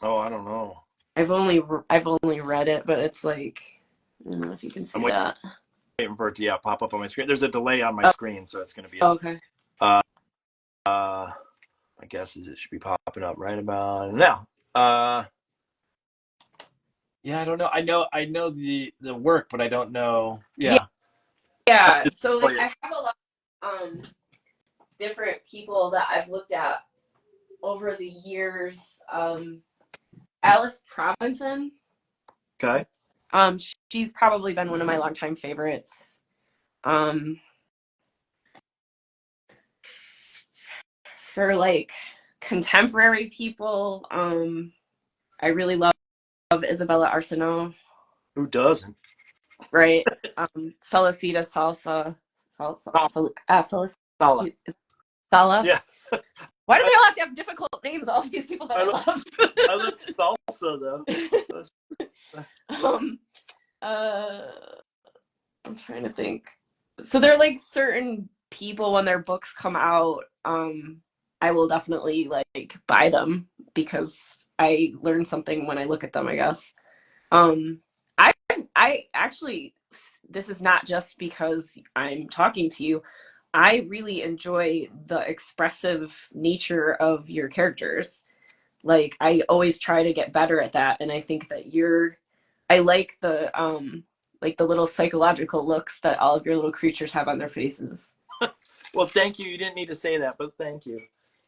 Oh, I don't know. I've only read it, but it's like, I don't know if you can I'm see that. waiting for it to pop up on my screen. There's a delay on my Oh, screen, so it's going to be. okay. My guess is it should be popping up right about now. Yeah, I don't know. I know the work, but I don't know. Yeah, Yeah. yeah. So like I have a lot of different people that I've looked at over the years. Alice Robinson. Okay. She's probably been one of my longtime favorites. Um, for like contemporary people, I really love Isabella Arsenault, Who doesn't? right? Felicita Sala. Sala. Yeah. Why do I, they all have to have difficult names? All these people that I love. I love salsa though. um, uh, I'm trying to think. So there are like certain people when their books come out, I will definitely like buy them because I learn something when I look at them, I guess. Um, I I actually, this is not just because I'm talking to you. I really enjoy the expressive nature of your characters. Like I always try to get better at that, and I think that I like the little psychological looks that all of your little creatures have on their faces. Well, thank you. You didn't need to say that, but thank you.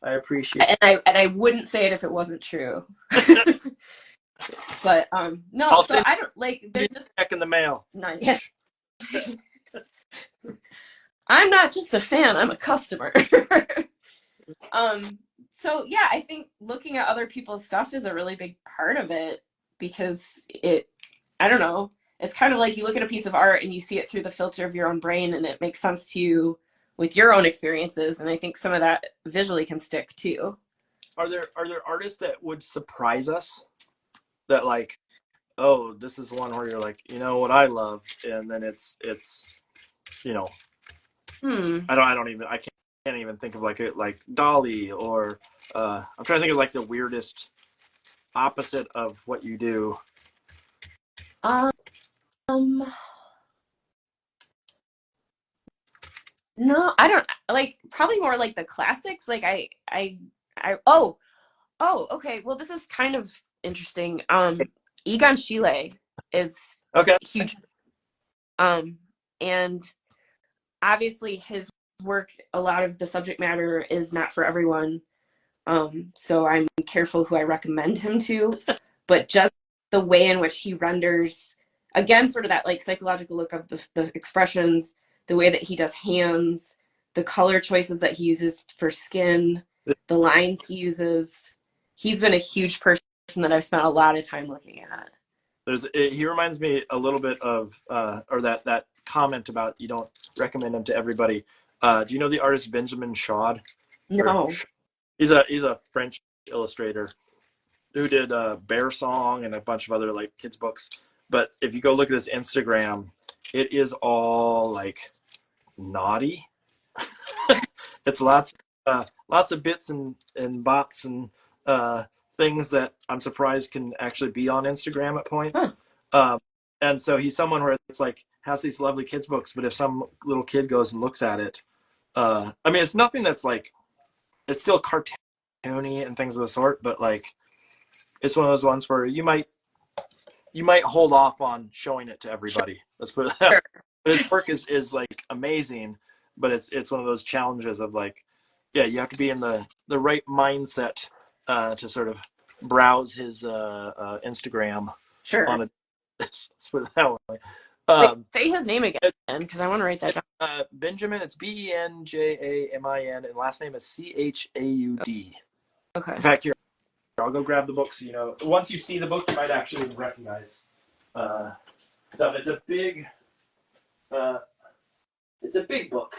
I appreciate it. And I wouldn't say it if it wasn't true. But no, I'll so send I don't like, you they're a just check in the mail. not. I'm not just a fan, I'm a customer. um so yeah, I think looking at other people's stuff is a really big part of it because I don't know, it's kind of like you look at a piece of art and you see it through the filter of your own brain and it makes sense to you with your own experiences, and I think some of that visually can stick too. Are there artists that would surprise us that like, oh, this is one where you're like, you know what I love, and then it's you know, Hmm. I can't even think of like Dolly or I'm trying to think of like the weirdest opposite of what you do. Um no, I don't like, probably more like the classics. Like I okay. Well, this is kind of interesting. Egon Schiele is Okay. huge. Um, and obviously his work, a lot of the subject matter is not for everyone. So I'm careful who I recommend him to, but just the way in which he renders, again, sort of that like psychological look of the expressions, the way that he does hands, the color choices that he uses for skin, the lines he uses. He's been a huge person that I've spent a lot of time looking at. He reminds me a little bit of or that comment about you don't recommend him to everybody. Do you know the artist Benjamin Shaud? Or No. he's a French illustrator who did Bear Song and a bunch of other like kids books. But if you go look at his Instagram, it is all like naughty. It's lots of bits and bops and things that I'm surprised can actually be on Instagram at points. Huh. Um, and so he's someone where it's like has these lovely kids books, but if some little kid goes and looks at it, I mean, it's nothing that's like it's still cartoony and things of the sort, but like it's one of those ones where you might hold off on showing it to everybody. Let's put it that way. Sure. But his work is like amazing, but it's one of those challenges of like, yeah, you have to be in the right mindset to sort of browse his Instagram Sure. on a. Let's put it that way. Wait, say his name again, because I want to write that down. Benjamin, it's Benjamin, and last name is Chaud. Okay. In fact, I'll go grab the book so you know. Once you see the book, you might actually recognize stuff. It's a big book.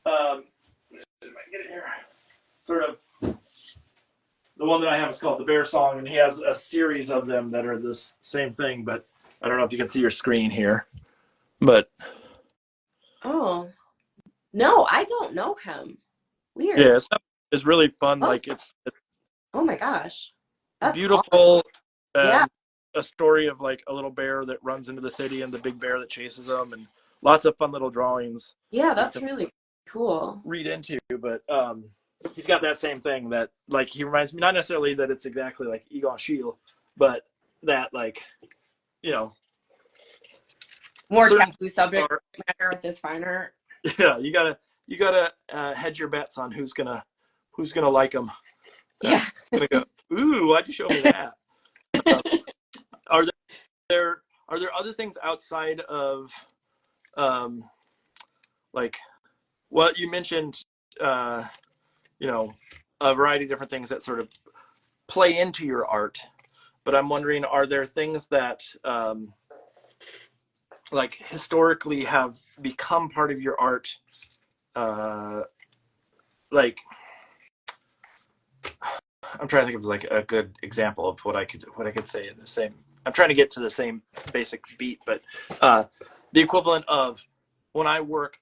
If I get it here, sort of. The one that I have is called The Bear Song, and he has a series of them that are this same thing. But I don't know if you can see your screen here. But oh no, I don't know him. Weird. Yeah, it's really fun. Like it's oh my gosh, that's beautiful. Awesome. Yeah, a story of like a little bear that runs into the city and the big bear that chases them, and lots of fun little drawings. Yeah, that's really cool. Read into, but he's got that same thing that like he reminds me, not necessarily that it's exactly like Egon Schiele, but that like, you know, more taboo subject matter with this fine art. Yeah, you gotta hedge your bets on who's gonna like them. Yeah. Gonna go, ooh, why'd you show me that? Are there other things outside of like what you mentioned? You know, a variety of different things that sort of play into your art. But I'm wondering, are there things that like historically have become part of your art? Like, I'm trying to think of like a good example of what I could say in the same. I'm trying to get to the same basic beat, but the equivalent of when I work,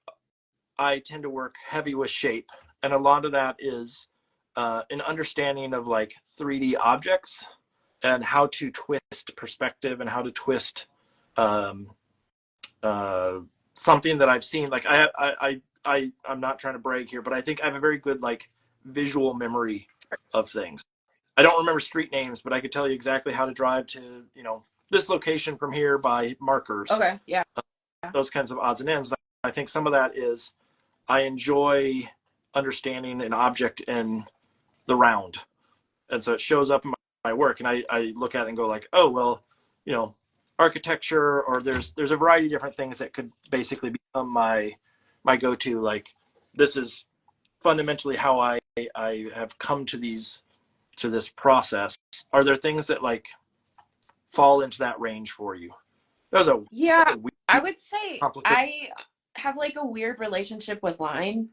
I tend to work heavy with shape, and a lot of that is an understanding of like 3D objects and how to twist perspective and how to twist something that I've seen. Like I'm not trying to brag here, but I think I have a very good like visual memory of things. I don't remember street names, but I could tell you exactly how to drive to, you know, this location from here by markers. Okay, yeah. Those kinds of odds and ends. I think some of that is I enjoy understanding an object in the round. And so it shows up in my work, and I look at it and go like, oh, well, you know, architecture, or there's a variety of different things that could basically become my go-to. Like, this is fundamentally how I have come to this process. Are there things that like fall into that range for you? That was a weird, I would say I have like a weird relationship with line.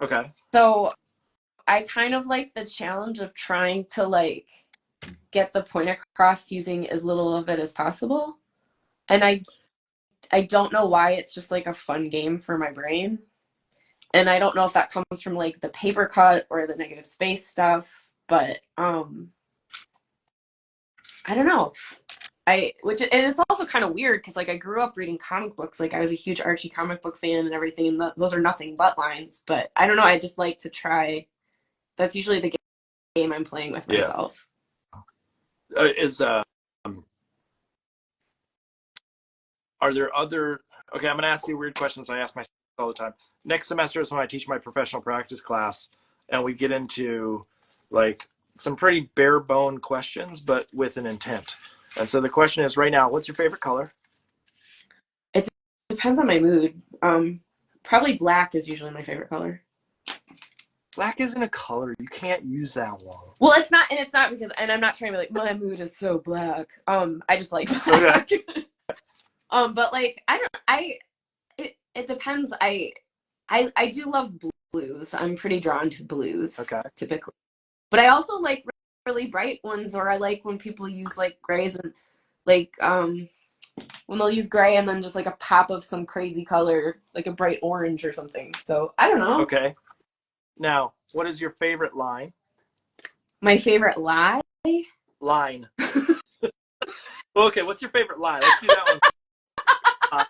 Okay. So I kind of like the challenge of trying to like get the point across using as little of it as possible. And I don't know why, it's just like a fun game for my brain. And I don't know if that comes from like the paper cut or the negative space stuff, but I don't know. And it's also kind of weird because like I grew up reading comic books. Like I was a huge Archie comic book fan and everything, and those are nothing but lines. But I don't know. I just like to try. That's usually the game I'm playing with myself. Are there other? Okay, I'm going to ask you weird questions I ask myself all the time. Next semester is when I teach my professional practice class, and we get into like some pretty bare bone questions, but with an intent. And so the question is, right now, what's your favorite color? It depends on my mood. Probably black is usually my favorite color. Black isn't a color. You can't use that one. Well, it's not, because, and I'm not trying to be like, my mood is so black. I just like black. Okay. But like, it depends. I do love blues. I'm pretty drawn to blues, typically. But I also like really bright ones, or I like when people use like grays and like when they'll use gray and then just like a pop of some crazy color, like a bright orange or something. So I don't know. Okay. Now, what is your favorite line? My favorite lie? Line. Okay, what's your favorite line? Let's do that one.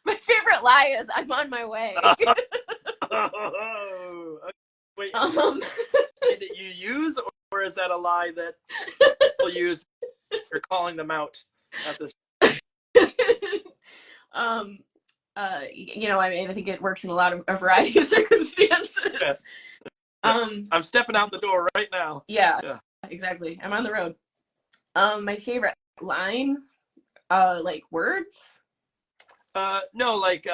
My favorite lie is I'm on my way. Wait. is that a lie that people use? You're calling them out at this. I mean, I think it works in a variety of circumstances. Yeah. I'm stepping out the door right now. Yeah, exactly. I'm on the road. My favorite line, like words? No, like,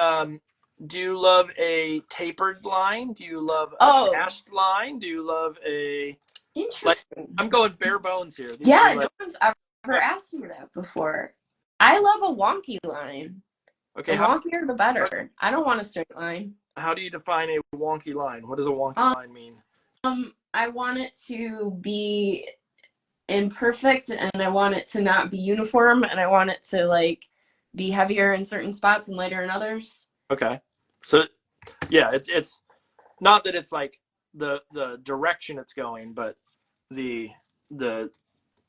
do you love a tapered line? Do you love a dashed line? Do you love a... Interesting. Like, I'm going bare bones here. No one's ever asked me that before. I love a wonky line. Okay, the wonkier the better. I don't want a straight line. How do you define a wonky line? What does a wonky line mean? I want it to be imperfect, and I want it to not be uniform, and I want it to like be heavier in certain spots and lighter in others. Okay, so yeah, it's not that it's like the direction it's going, but the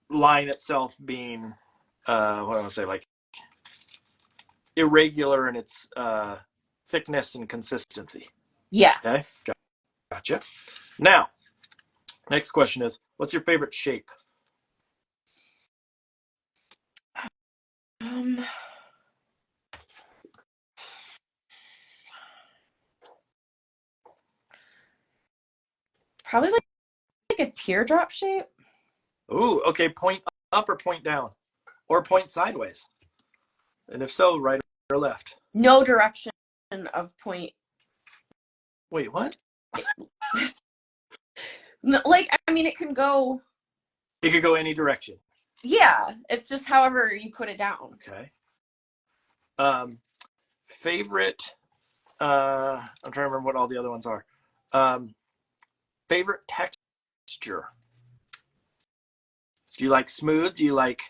line itself being what do I want to say, like irregular in its thickness and consistency. Yes. Okay, gotcha. Now, next question is, what's your favorite shape? Probably like a teardrop shape. Ooh, okay. Point up or point down? Or point sideways? And if so, right or left? No direction of point. Wait, what? No, like, I mean, it can go... It could go any direction. Yeah, it's just however you put it down. Okay. Favorite... I'm trying to remember what all the other ones are. Favorite texture? Do you like smooth? Do you like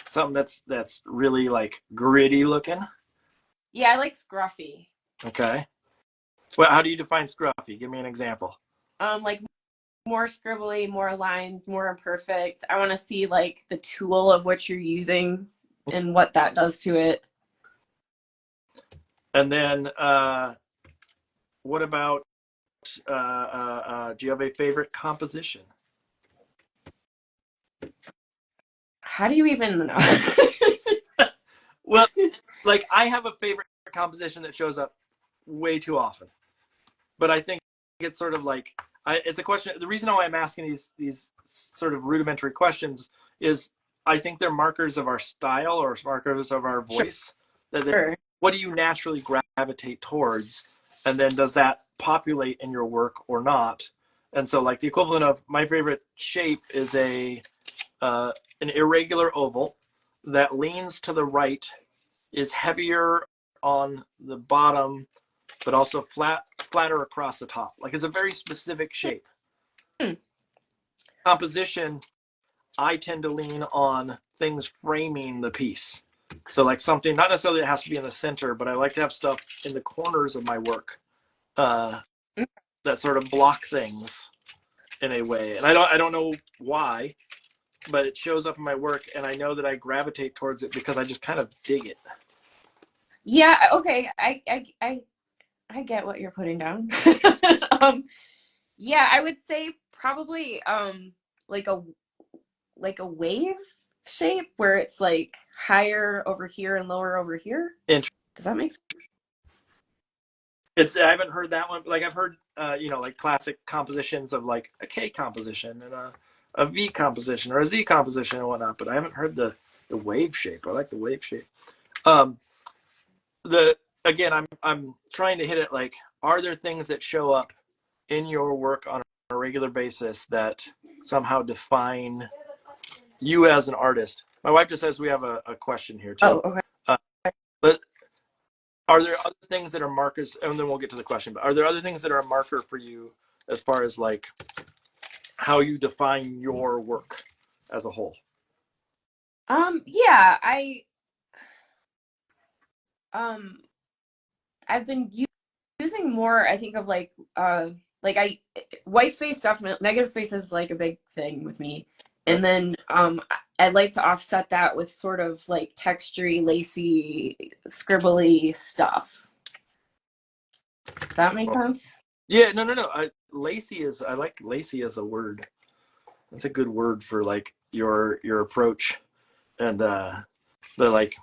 something that's really like gritty looking? Yeah, I like scruffy. Okay. Well, how do you define scruffy? Give me an example. Like more scribbly, more lines, more imperfect. I want to see like the tool of what you're using and what that does to it. And then what about do you have a favorite composition? How do you even know? Well, like, I have a favorite composition that shows up way too often, but I think it's sort of like it's a question. The reason why I'm asking these sort of rudimentary questions is I think they're markers of our style or markers of our voice. Sure. What do you naturally gravitate towards, and then does that populate in your work or not? And so, like, the equivalent of my favorite shape is an irregular oval that leans to the right, is heavier on the bottom, but also flatter across the top. Like, it's a very specific shape. Composition, I tend to lean on things framing the piece. So like something, not necessarily it has to be in the center, but I like to have stuff in the corners of my work that sort of block things in a way. And I don't know why, but it shows up in my work, and I know that I gravitate towards it because I just kind of dig it. Yeah, okay. I get what you're putting down. Yeah, I would say probably like a wave shape where it's like higher over here and lower over here. Does that make sense? I haven't heard that one. Like, I've heard like classic compositions of like a K composition and a V composition or a Z composition and whatnot, but I haven't heard the wave shape. I like the wave shape. Again, I'm trying to hit it like, are there things that show up in your work on a regular basis that somehow define you as an artist? My wife just says we have a question here too. Oh, okay. But are there other things that are markers, and then we'll get to the question, but are there other things that are a marker for you as far as like how you define your work as a whole? Yeah, I've been using more, I think, of like white space stuff. Negative space is like a big thing with me. And then I like to offset that with sort of like textury, lacy, scribbly stuff. Does that make sense? Yeah, no. I like lacy as a word. that's a good word for like your approach. And the like,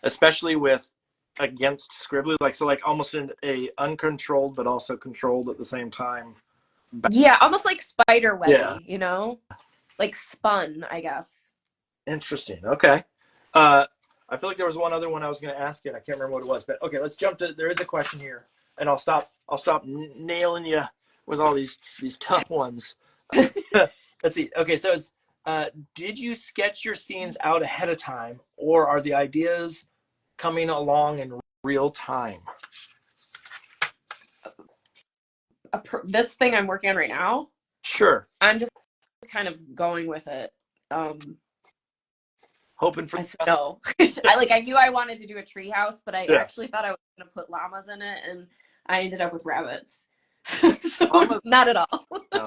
especially with against scribbly, like, so like almost in a uncontrolled but also controlled at the same time. Yeah, almost like spider Yeah. webby, you know? Like spun, I guess. Interesting. Okay. I feel like there was one other one I was going to ask you, and I can't remember what it was. But okay, let's jump to. There is a question here, and I'll stop. Nailing you with all these tough ones. Let's see. Okay, so it's, did you sketch your scenes out ahead of time, or are the ideas coming along in real time? This thing I'm working on right now, Sure. I'm just kind of going with it. Hoping for no. I knew I wanted to do a treehouse, but I actually thought I was going to put llamas in it, and I ended up with rabbits. So not at all. No.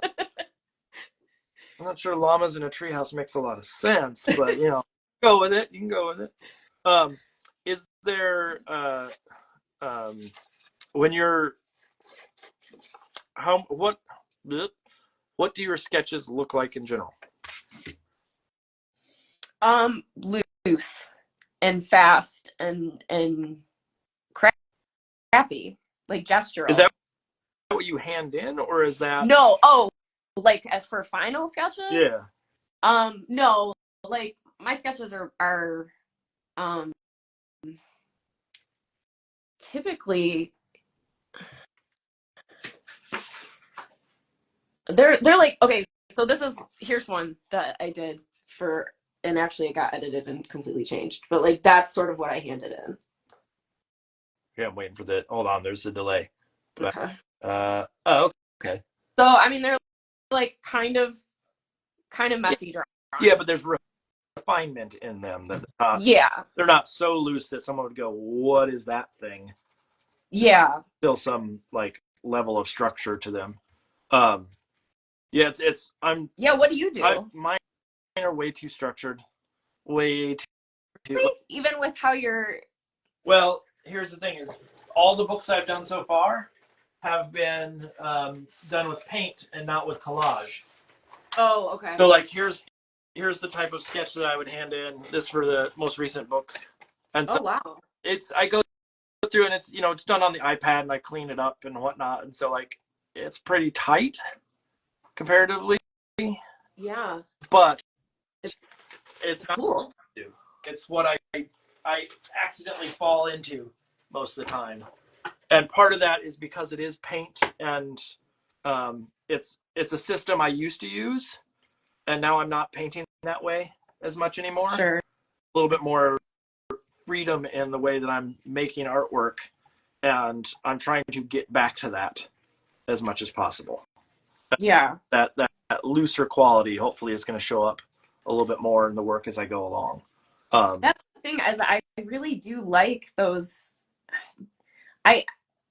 I'm not sure llamas in a treehouse makes a lot of sense, but you know, go with it. You can go with it. Is there when you're what do your sketches look like in general? Loose and fast and crappy, like gestural. Is that what you hand in, or is that no? Oh, like as for final sketches? Yeah. No, like my sketches are typically they're like, okay, so here's one that I did for, and actually it got edited and completely changed, but like that's sort of what I handed in. Yeah, I'm waiting for the. Hold on, there's a delay. Okay. Oh, okay. So I mean, they're like kind of messy drawings. Yeah, but there's refinement in them that they're not so loose that someone would go, "What is that thing?" Yeah. Still some like level of structure to them. Yeah, I'm. Yeah, what do you do? Mine are way too structured, way too. Really? Even with how you're. Well, here's the thing: is all the books I've done so far have been done with paint and not with collage. Oh, okay. So like here's the type of sketch that I would hand in. This for the most recent book, and so wow. I go through and it's it's done on the iPad and I clean it up and whatnot, and so like it's pretty tight comparatively. Yeah. But it's not cool. It's what I accidentally fall into most of the time, and part of that is because it is paint and it's a system I used to use, and now I'm not painting that way as much anymore. Sure. A little bit more freedom in the way that I'm making artwork, and I'm trying to get back to that as much as possible. Yeah. That looser quality hopefully is going to show up a little bit more in the work as I go along. That's the thing, as I really do like those. I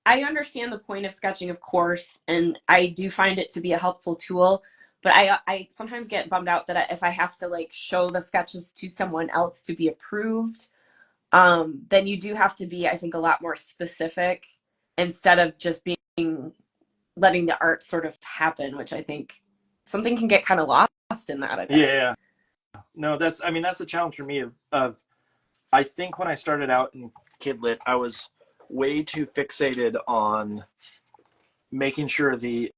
understand the point of sketching, of course, and I do find it to be a helpful tool. But I sometimes get bummed out that if I have to like show the sketches to someone else to be approved, then you do have to be, I think, a lot more specific instead of just letting the art sort of happen, which I think something can get kind of lost in that. Yeah. No, that's a challenge for me of I think when I started out in Kidlit, I was way too fixated on making sure the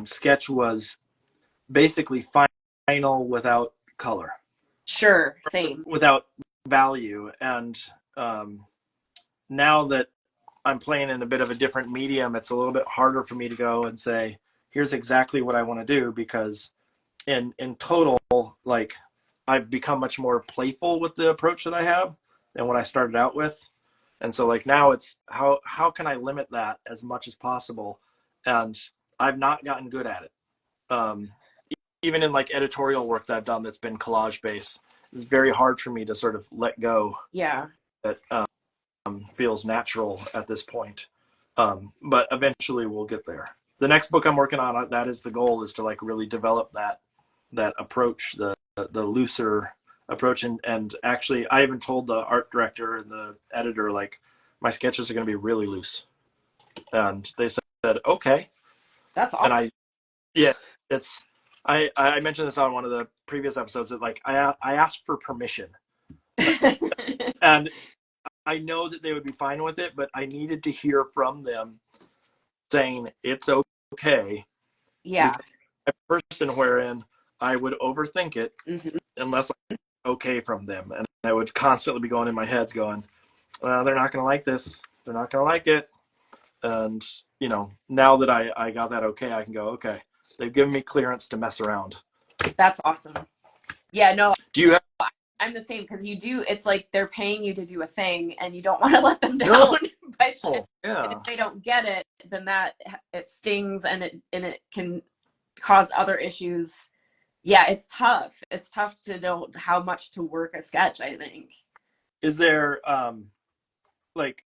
sketch was basically final without color. Sure, same. Without value. And now that I'm playing in a bit of a different medium, it's a little bit harder for me to go and say, here's exactly what I want to do, because in total, like, I've become much more playful with the approach that I have than what I started out with. And so like now it's how can I limit that as much as possible? And I've not gotten good at it. Even in like editorial work that I've done that's been collage based, it's very hard for me to sort of let go. Yeah. That feels natural at this point. But eventually we'll get there. The next book I'm working on, that is the goal, is to like really develop that approach, the looser approach. And actually I even told the art director and the editor, like, my sketches are going to be really loose. And they said, okay. That's awesome. And it's I mentioned this on one of the previous episodes that like I asked for permission, and I know that they would be fine with it, but I needed to hear from them saying it's okay, Yeah. because I'm a person wherein I would overthink it Hmm. unless I'm okay from them, and I would constantly be going in my head going, well, they're not going to like this, they're not going to like it. And now that I got that okay, I can go, okay, they've given me clearance to mess around. That's awesome. Yeah, no, Do you have I'm the same because you do. It's like they're paying you to do a thing, and you don't want to let them down. no? But and Yeah. if they don't get it, then that it stings, and it can cause other issues. Yeah, it's tough. It's tough to know how much to work a sketch, I think. Is there like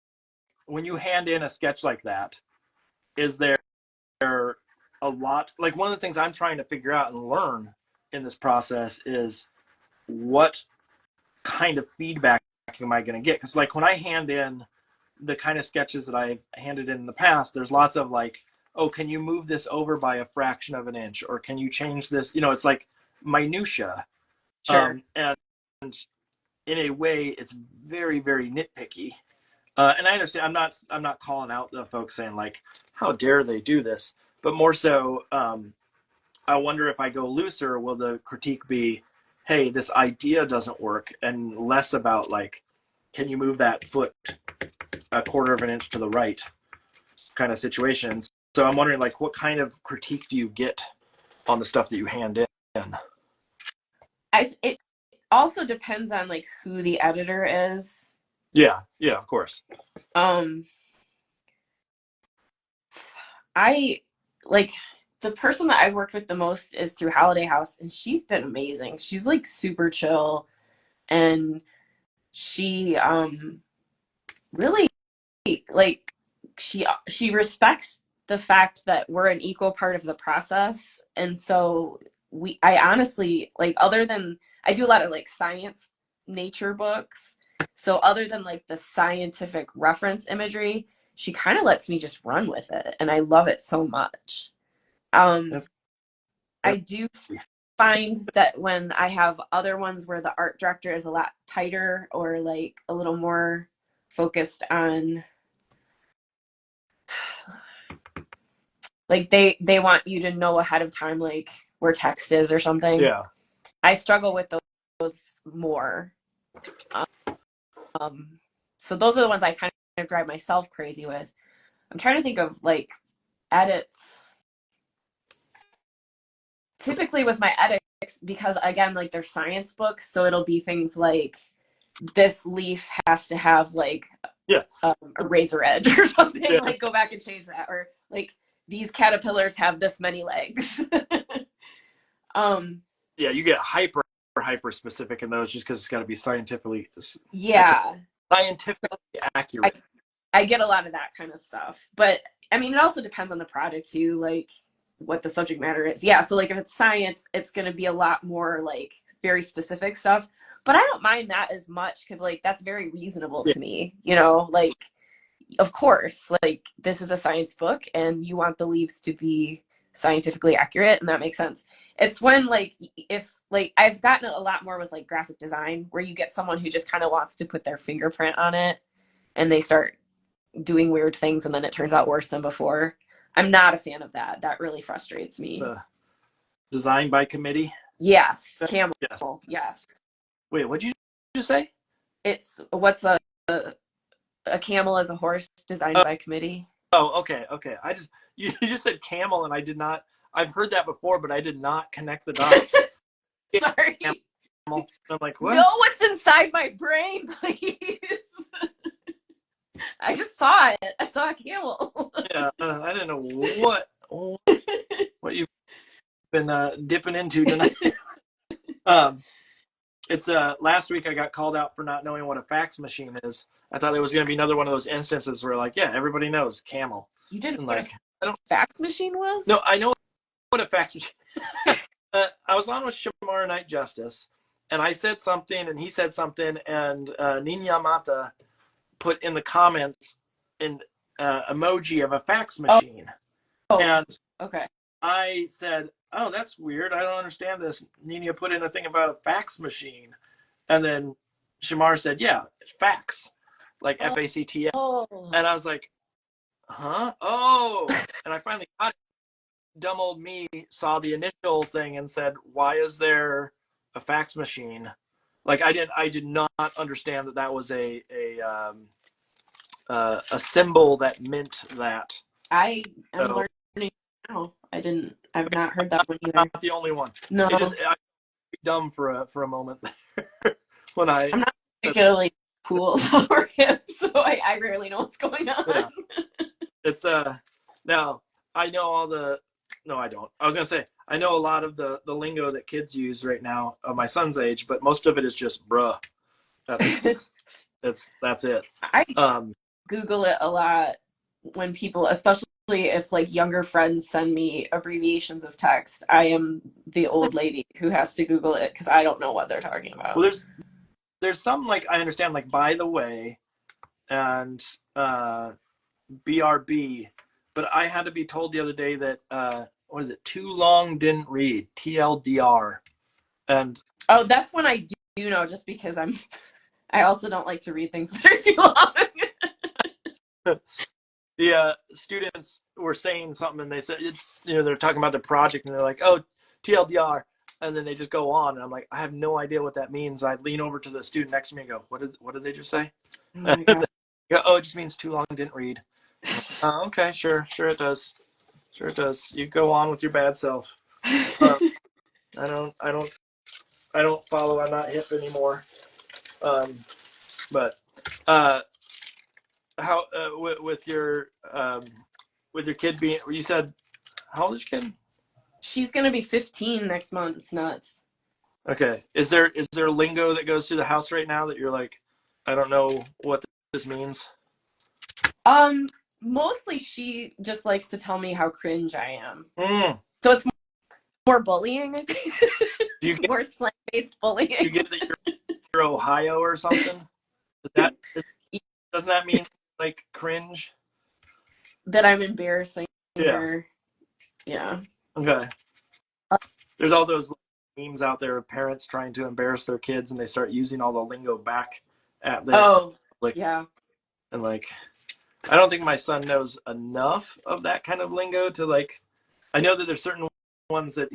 when you hand in a sketch like that, is there a lot, like one of the things I'm trying to figure out and learn in this process is what kind of feedback am I going to get? Because like when I hand in the kind of sketches that I handed in the past, there's lots of like, oh, can you move this over by a fraction of an inch, or can you change this? It's like minutia, Sure. and in a way, it's very very nitpicky. And I understand. I'm not calling out the folks saying like, how dare they do this, but more so, I wonder if I go looser, will the critique be, hey, this idea doesn't work, and less about like, can you move that foot a quarter of an inch to the right kind of situations. So I'm wondering like, what kind of critique do you get on the stuff that you hand in? It also depends on like who the editor is. Yeah, of course. Um, I like the person that I've worked with the most is through Holiday House, and she's been amazing. She's like super chill, and she really like she respects the fact that we're an equal part of the process. And so I honestly, like, other than I do a lot of like science nature books, so other than like the scientific reference imagery, she kind of lets me just run with it, and I love it so much. um That's, I that's do find that when I have other ones where the art director is a lot tighter or like a little more focused on, like, they want you to know ahead of time like where text is or something. yeah. I struggle with those more. um so those are the ones I kind of drive myself crazy with. I'm trying to think of like edits. Typically with my edits, because again, like they're science books, so it'll be things like this leaf has to have like Yeah. a razor edge or something. Yeah. Like go back and change that, or like these caterpillars have this many legs. um Yeah, you get hyper specific in those just because it's got to be yeah, scientifically I accurate. I get a lot of that kind of stuff. But I mean, it also depends on the project too, like what the subject matter is. Yeah, so like if it's science, it's going to be a lot more like very specific stuff. But I don't mind that as much because like that's very reasonable Yeah. to me, you know, like of course, like this is a science book and you want the leaves to be scientifically accurate, and that makes sense. It's when like if like I've gotten a lot more with like graphic design where you get someone who just kind of wants to put their fingerprint on it and they start doing weird things and then it turns out worse than before. I'm not a fan of that. That really frustrates me. Design by committee. Yes, Camel. Yes. Yes. Wait, what'd you just say? It's what's a camel is a horse designed Oh, by committee. okay. You just said camel, and I did not. I've heard that before, but I did not connect the dots. Sorry. Camel. I'm like, Know what? what's inside my brain, please. I just saw it. I saw a camel. Yeah, I didn't know what you've been dipping into tonight. um, it's last week I got called out for not knowing what a fax machine is. I thought it was going to be another one of those instances where like, yeah, everybody knows camel. You didn't And know what like, I a don't. fax machine was? No, I know what a fax machine. I was on with Shamar Night Justice, and I said something, and he said something, and Ninya Mata put in the comments an emoji of a fax Oh, machine, oh, and okay. I said, oh, that's weird. I don't understand this. Nina put in a thing about a fax machine. And then Shamar said, yeah, it's fax, like FACTS. Oh, And I was like, huh? Oh. And I finally got it. Dumb old me saw the initial thing and said, why is there a fax machine? Like I did not understand that that was a symbol that meant that. I am So learning now. I've not heard that one I'm either. not the only one. No, It just I was dumb for a moment when I I'm not said, particularly cool or hip, so I rarely know what's going on. yeah. It's now I know all the no I don't. I was gonna say I know a lot of the lingo that kids use right now of my son's age, but most of it is just bruh. That's it. I Um Google it a lot when people, especially if like younger friends send me abbreviations of text. I am the old lady who has to Google it because I don't know what they're talking well about. there's some like I understand like by the way and BRB, but I had to be told the other day that what is it? Too long didn't read TLDR, and Oh, that's when I do know, just because I also don't like to read things that are too long. the students were saying something, and they said they're talking about the project, and they're like, oh TLDR, and then they just go on, and I'm like, I have no idea what that means. I lean over to the student next to me and go, what did they just say? Oh my god. Go, oh, it just means too long didn't read. Okay, sure it does. Sure it does. You go on with your bad self. I don't follow. I'm not hip anymore. Um, but how with your kid being, you said, how old is your kid? She's gonna be 15 next month. It's nuts. Okay. Is there lingo that goes through the house right now that you're like, I don't know what this means? Um, Mostly she just likes to tell me how cringe I am. Mm. So it's more bullying, I think. Do you get More slang-based bullying. that you're Ohio or something? Doesn't that mean like cringe? That I'm embarrassing Yeah. her. Yeah. Okay. There's all those memes out there of parents trying to embarrass their kids, and they start using all the lingo back at them. Oh, like, yeah. and like, I don't think my son knows enough of that kind of lingo to like. I know that there's certain ones that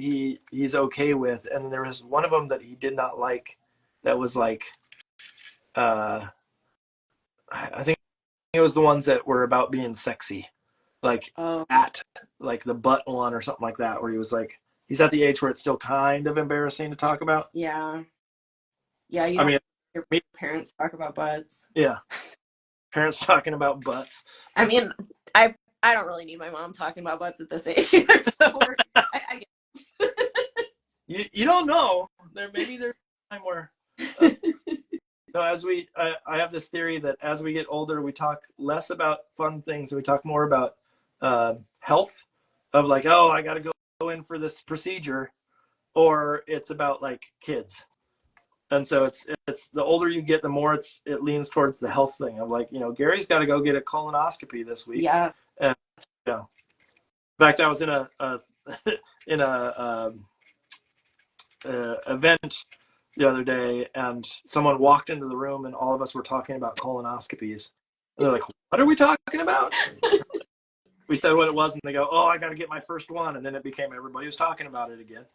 he's okay with, and there was one of them that he did not like. That was like, I think it was the ones that were about being sexy, like Oh, at like the butt one or something like that, where he was like, he's at the age where it's still kind of embarrassing to talk about. yeah. Yeah, you I don't mean, hear parents talk about butts. yeah, parents talking about butts. I mean, I don't really need my mom talking about butts at this age either, so I get You don't know. Maybe there's a time where. So I have this theory that as we get older, we talk less about fun things and we talk more about health. Of like, oh, I got to go in for this procedure, or it's about like kids. And so it's the older you get, the more it leans towards the health thing of like, Gary's got to go get a colonoscopy this week. Yeah. And in fact, I was in a in a event the other day, and someone walked into the room, and all of us were talking about colonoscopies. And they're like, "What are we talking about?" We said what it was, and they go, "Oh, I got to get my first one," and then it became everybody was talking about it again.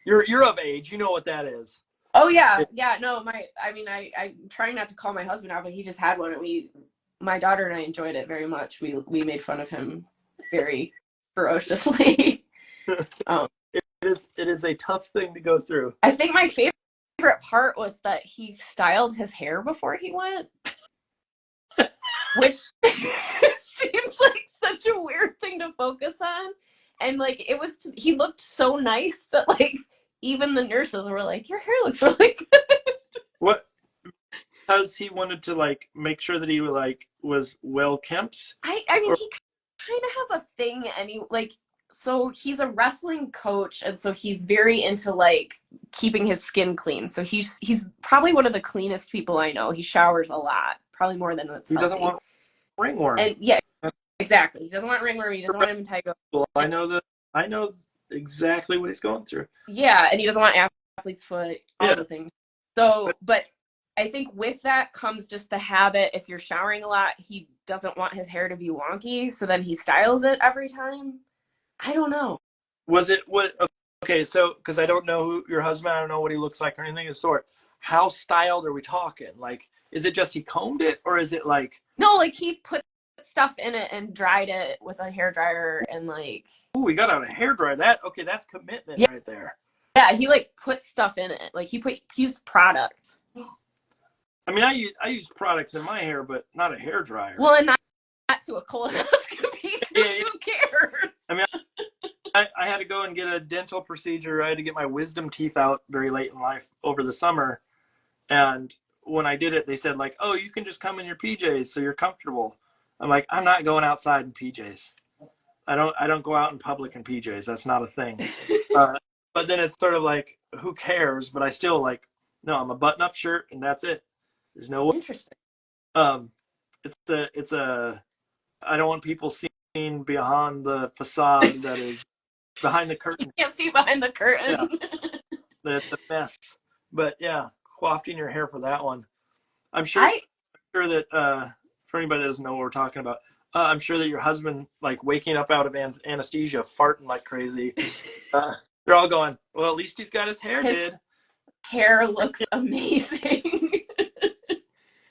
You're of age, you know what that is. Oh yeah, yeah. No, I'm trying not to call my husband out, but he just had one, and my daughter and I enjoyed it very much. We made fun of him very ferociously. It is a tough thing to go through. I think my favorite part was that he styled his hair before he went, which seems like such a weird thing to focus on. And like he looked so nice that like even the nurses were like, "Your hair looks really good." What? Because he wanted to like make sure that he was well kept. I mean, he kind of has a thing, and so he's a wrestling coach, and so he's very into like keeping his skin clean. So he's probably one of the cleanest people I know. He showers a lot, probably more than it's he healthy. Doesn't want ringworm. And yeah, Exactly. He doesn't want ringworm. He doesn't want impetigo. Well, I know exactly what he's going through. Yeah, and he doesn't want athlete's foot, all Yeah. the things. So, but I think with that comes just the habit. If you're showering a lot, he doesn't want his hair to be wonky, so then he styles it every time. I don't know. Was it what? Okay, so because I don't know who your husband, I don't know what he looks like or anything of the sort. How styled are we talking? Like, is it just he combed it, or is it like? No, like he put stuff in it and dried it with a hair dryer and like. Ooh, we got out a hair dryer. That's commitment Yeah, right there. yeah, he like put stuff in it. Like he used products. I mean, I use products in my hair, but not a hair dryer. Well, and not to a colonoscopy. Yeah, yeah. Who cares? I mean, I had to go and get a dental procedure. I had to get my wisdom teeth out very late in life over the summer. And when I did it, they said like, "Oh, you can just come in your PJs so you're comfortable." I'm like, "I'm not going outside in PJs. I don't go out in public in PJs. That's not a thing." But then it's sort of like, who cares? But I still like, no, I'm a button-up shirt and that's it. There's no way. Interesting. Um, it's a. I don't want people seeing beyond the facade that is behind the curtain. You can't see behind the curtain. Yeah. The mess. But yeah, coiffing your hair for that one. I'm sure that for anybody that doesn't know what we're talking about, I'm sure that your husband, like waking up out of anesthesia, farting like crazy. They're all going, well, at least he's got his hair did. Hair looks amazing.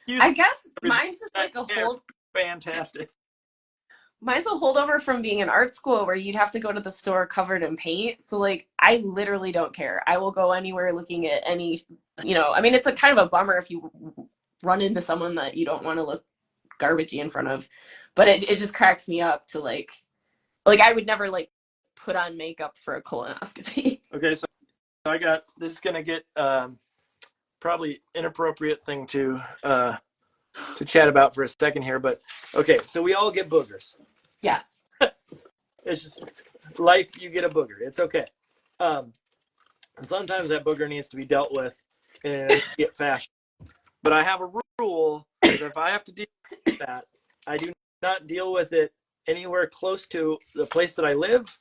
I guess mine's just like a hold. Fantastic. Mine's a holdover from being in art school where you'd have to go to the store covered in paint. So like I literally don't care. I will go anywhere looking at any, I mean, it's a kind of a bummer if you run into someone that you don't want to look garbagey in front of, but it just cracks me up to like I would never like put on makeup for a colonoscopy. Okay, so I got this is gonna get probably inappropriate thing to chat about for a second here, but okay, so we all get boogers. Yes. It's just life. You get a booger. It's okay. Sometimes that booger needs to be dealt with in an immediate fashion. But I have a rule that if I have to deal with that, I do not deal with it anywhere close to the place that I live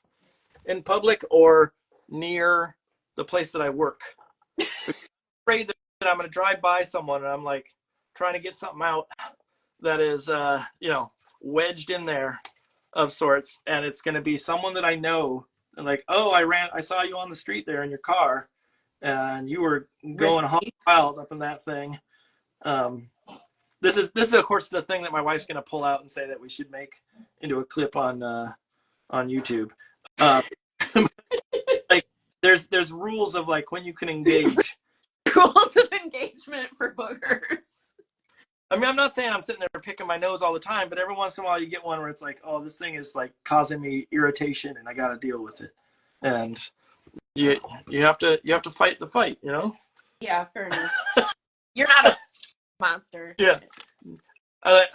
in public or near the place that I work. I'm afraid that I'm going to drive by someone and I'm like trying to get something out that is, wedged in there of sorts, and it's going to be someone that I know, and like, oh, I saw you on the street there in your car, and you were going hog wild up in that thing. This is of course the thing that my wife's going to pull out and say that we should make into a clip on YouTube. Like there's rules of like when you can engage. Rules of engagement for boogers. I mean, I'm not saying I'm sitting there picking my nose all the time, but every once in a while you get one where it's like, oh, this thing is like causing me irritation and I got to deal with it. And you have to fight the fight, Yeah, fair enough. You're not a monster. Yeah. I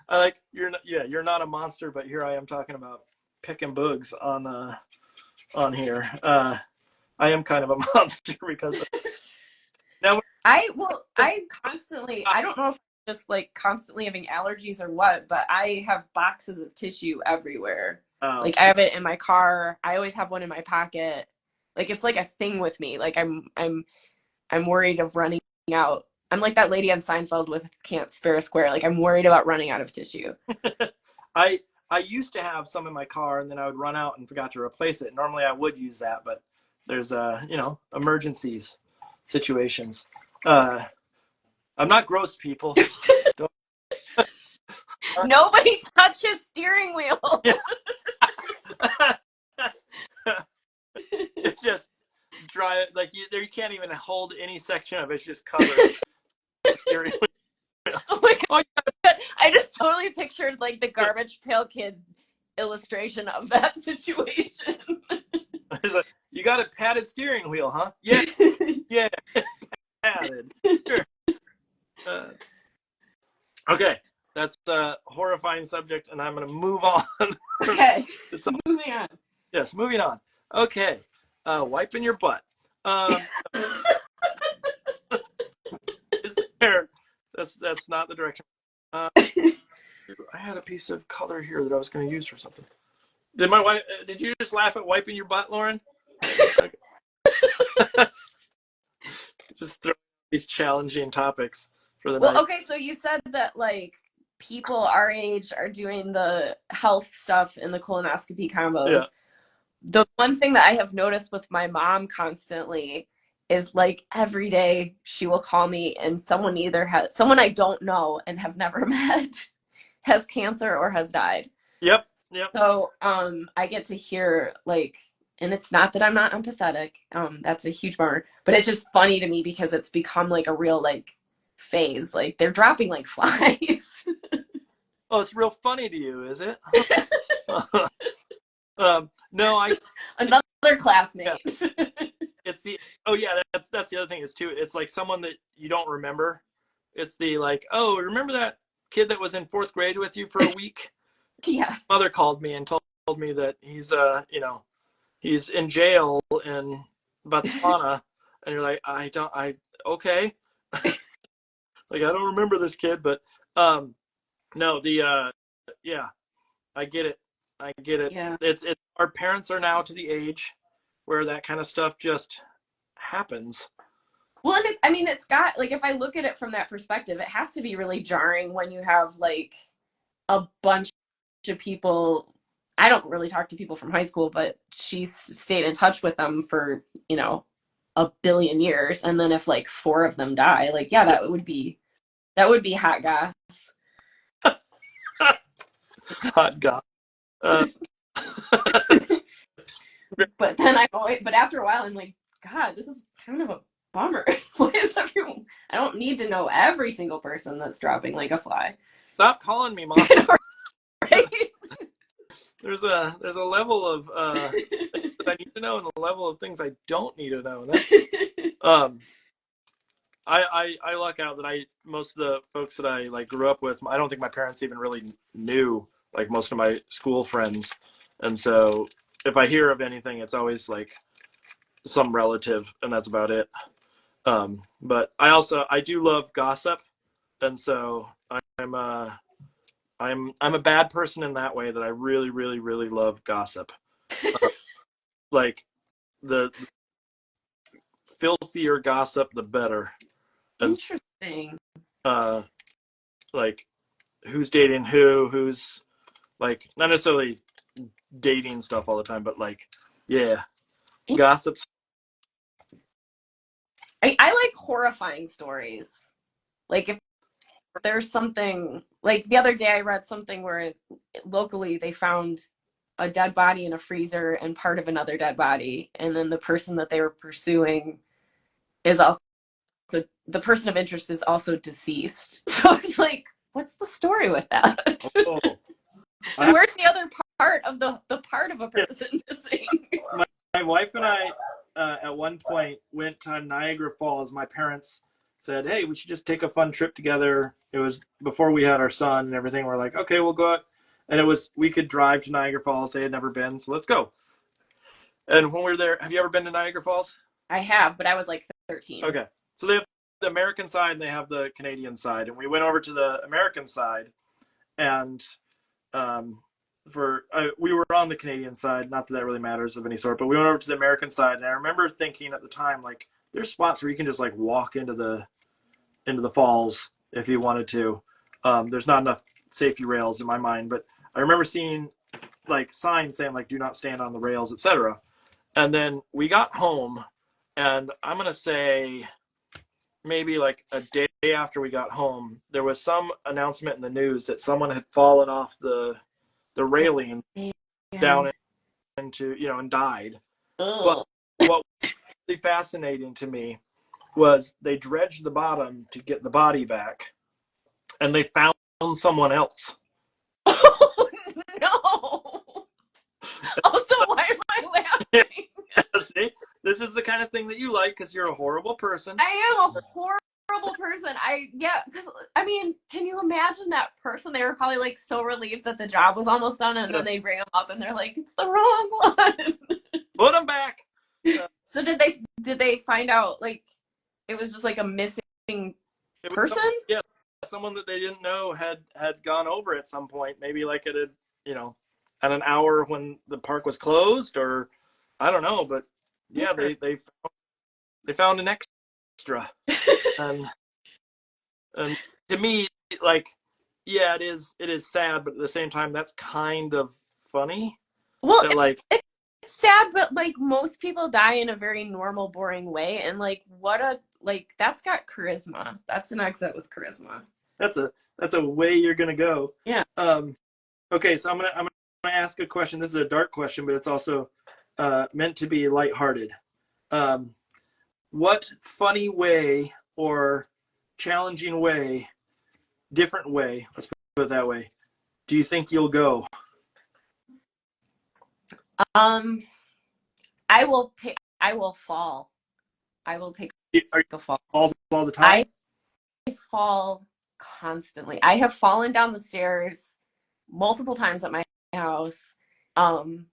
like you're not a monster, but here I am talking about picking bugs on here. I am kind of a monster because of now I constantly, I don't know if just like constantly having allergies or what, but I have boxes of tissue everywhere. Like I have it in my car. I always have one in my pocket. Like it's like a thing with me. Like I'm worried of running out. I'm like that lady on Seinfeld with can't spare a square. Like I'm worried about running out of tissue. I used to have some in my car and then I would run out and forgot to replace it. Normally I would use that, but there's emergencies, situations. I'm not gross, people. Nobody touches steering wheel. It's just dry. Like you can't even hold any section of it. It's just covered. Oh my god! I just totally pictured like the Garbage Pail Kid illustration of that situation. It's like, you got a padded steering wheel, huh? Yeah, yeah, padded. Sure. Okay, that's a horrifying subject, and I'm going to move on. Okay, moving on. Yes, moving on. Okay, wiping your butt. Is there? That's not the direction. I had a piece of color here that I was going to use for something. Did my wife? Did you just laugh at wiping your butt, Lauren? Okay. Just throw these challenging topics for the Well, night. okay, so you said that like people our age are doing the health stuff in the colonoscopy Yeah. combos. The one thing that I have noticed with my mom constantly is like every day she will call me and someone I don't know and have never met has cancer or has died. Yep. Yep. So I get to hear like, and it's not that I'm not empathetic. That's a huge bummer, but it's just funny to me because it's become like a real like phase. Like they're dropping like flies. Oh, it's real funny to you, is it? No, Another classmate. yeah, it's the oh yeah, that's the other thing is too. It's like someone that you don't remember. It's the like, oh, remember that kid that was in fourth grade with you for a week? Yeah. Mother called me and told me that he's he's in jail in Botswana, and you're like, okay, like I don't remember this kid, but no, yeah, I get it. I get it. Yeah. It's our parents are now to the age where that kind of stuff just happens. Well, and I mean, it's got like if I look at it from that perspective, it has to be really jarring when you have like a bunch of people. I don't really talk to people from high school, but she's stayed in touch with them for, a billion years. And then if like four of them die, like, yeah, that would be hot gas. Hot God. Uh, But but after a while, I'm like, God, this is kind of a bummer. Why is everyone, I don't need to know every single person that's dropping like a fly. Stop calling me mom. Right? There's a level of things that I need to know and a level of things I don't need to know. Um, I luck out that most of the folks that I like grew up with, I don't think my parents even really knew like most of my school friends, and so if I hear of anything, it's always like some relative, and that's about it. But I do love gossip, and so I'm a bad person in that way that I really really really love gossip. Like the filthier gossip, the better. And Interesting. uh, like who's dating who's like not necessarily dating stuff all the time, but like yeah, gossips. I like horrifying stories. Like if there's something like the other day I read something where locally they found a dead body in a freezer and part of another dead body, and then the person that they were pursuing is also the person of interest is also deceased. So it's like, what's the story with that? Oh, And where's the other part of the part of a person missing? my wife and I at one point went to Niagara Falls. My parents said, "Hey, we should just take a fun trip together." It was before we had our son and everything. We're like, "Okay, we'll go out." And it was we could drive to Niagara Falls. They had never been, so let's go. And when we were there, have you ever been to Niagara Falls? I have, but I was like 13. Okay, so they have the American side and they have the Canadian side, and we went over to the American side, and um, we were on the Canadian side. Not that that really matters of any sort, but we went over to the American side, and I remember thinking at the time, like, there's spots where you can just like walk into the falls if you wanted to. There's not enough safety rails in my mind, but I remember seeing like signs saying like, "Do not stand on the rails," etc. And then we got home, and I'm gonna say maybe like a day after we got home, there was some announcement in the news that someone had fallen off the railing down into and died. But Ugh. what was really fascinating to me was they dredged the bottom to get the body back, and they found someone else. Oh no! Also, why am I laughing? See, this is the kind of thing that you like because you're a horrible person. I am a horrible person. Because I mean, can you imagine that person? They were probably like so relieved that the job was almost done, and then they bring them up, and they're like, "It's the wrong one." Put them back. So did they find out like it was just like a missing person? Yeah, someone that they didn't know had gone over at some point, maybe like at a, at an hour when the park was closed, or I don't know, but yeah, they found an extra, and and to me, like, yeah, it is sad, but at the same time, that's kind of funny. Well, That like it's sad, but like most people die in a very normal, boring way, and like that's got charisma. That's an exit with charisma. that's a way you're gonna go. Yeah. Okay, so I'm gonna ask a question. This is a dark question, but it's also meant to be lighthearted. Um, what funny way or challenging way, different way, let's put it that way, do you think you'll go? Um, I will take. I will fall. I will take Are you a fall. falls all the I time? fall constantly. I have fallen down the stairs multiple times at my house. Um,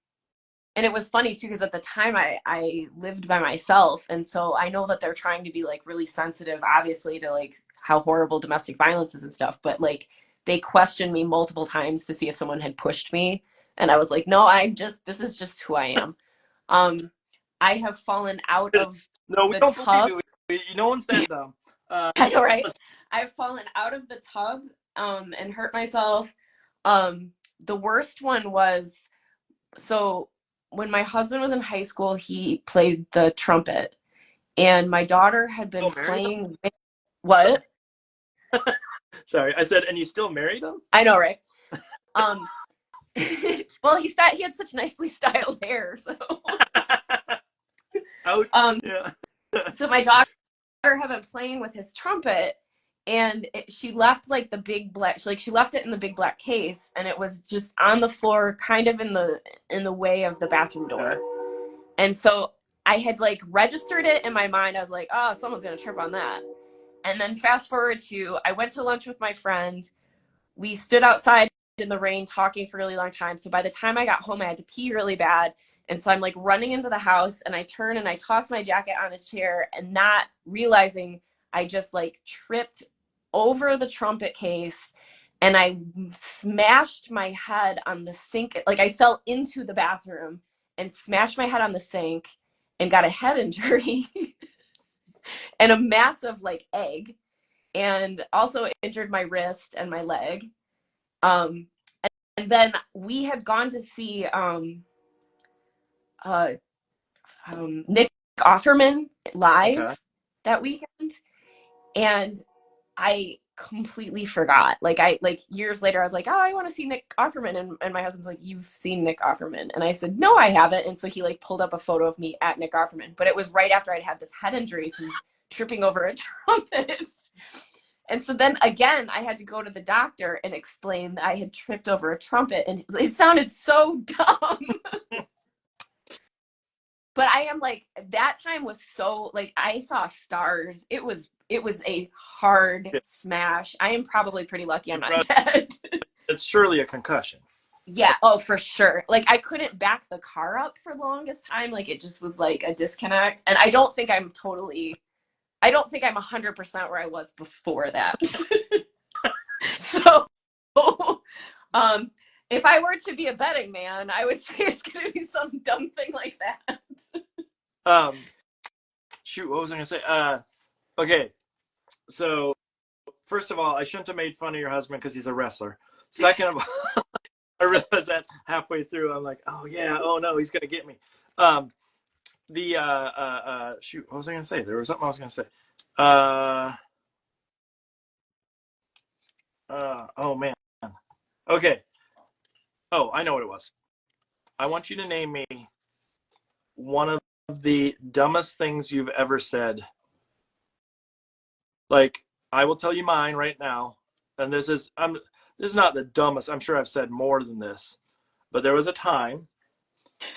and it was funny too because at the time I lived by myself, and so I know that they're trying to be like really sensitive, obviously, to like how horrible domestic violence is and stuff. But like they questioned me multiple times to see if someone had pushed me, and I was like, no, this is just who I am. Um, I have fallen out of No, we the don't believe tub. you. No one's that dumb. I know, right? I've fallen out of the tub and hurt myself. The worst one was so when my husband was in high school, he played the trumpet, and my daughter had been Still married playing with what? him? Sorry, I said, and you still married him? I know, right? Um, well, he had such nicely styled hair, so Ouch. um, Yeah. so my daughter had been playing with his trumpet, and she left like the big black she left it in the big black case, and it was just on the floor kind of in the way of the bathroom door. And so I had like registered it in my mind. I was like, oh, someone's gonna trip on that. And then fast forward to I went to lunch with my friend. We stood outside in the rain talking for a really long time. So by the time I got home, I had to pee really bad. And so I'm like running into the house, and I turn and I toss my jacket on a chair, and not realizing I just like tripped over the trumpet case, and I smashed my head on the sink. Like I fell into the bathroom and smashed my head on the sink and got a head injury and a massive like egg, and also injured my wrist and my leg. Um, and then we had gone to see uh, Nick Offerman live Okay. that weekend, and I completely forgot. Like years later, I was like, oh, I want to see Nick Offerman, and my husband's like, you've seen Nick Offerman, and I said, no, I haven't. And so he like pulled up a photo of me at Nick Offerman, but it was right after I'd had this head injury from tripping over a trumpet. And so then again, I had to go to the doctor and explain that I had tripped over a trumpet, and it sounded so dumb. But I am like, that time was so like I saw stars. It was a hard Yeah. smash. I am probably pretty lucky I'm not Probably, dead. it's surely a concussion. Yeah, oh for sure. Like I couldn't back the car up for the longest time. Like it just was like a disconnect. And I don't think I'm 100% where I was before that. So um if I were to be a betting man, I would say it's gonna be some dumb thing like that. Um, Shoot, what was I gonna say? Okay, so first of all, I shouldn't have made fun of your husband because he's a wrestler. Second of all, I realized that halfway through, I'm like, oh yeah, oh no, he's gonna get me. Um, Shoot, what was I gonna say? There was something I was gonna say. Uh, oh man. Okay. Oh, I know what it was. I want you to name me one of the dumbest things you've ever said. Like, I will tell you mine right now, and this is not the dumbest. I'm sure I've said more than this, but there was a time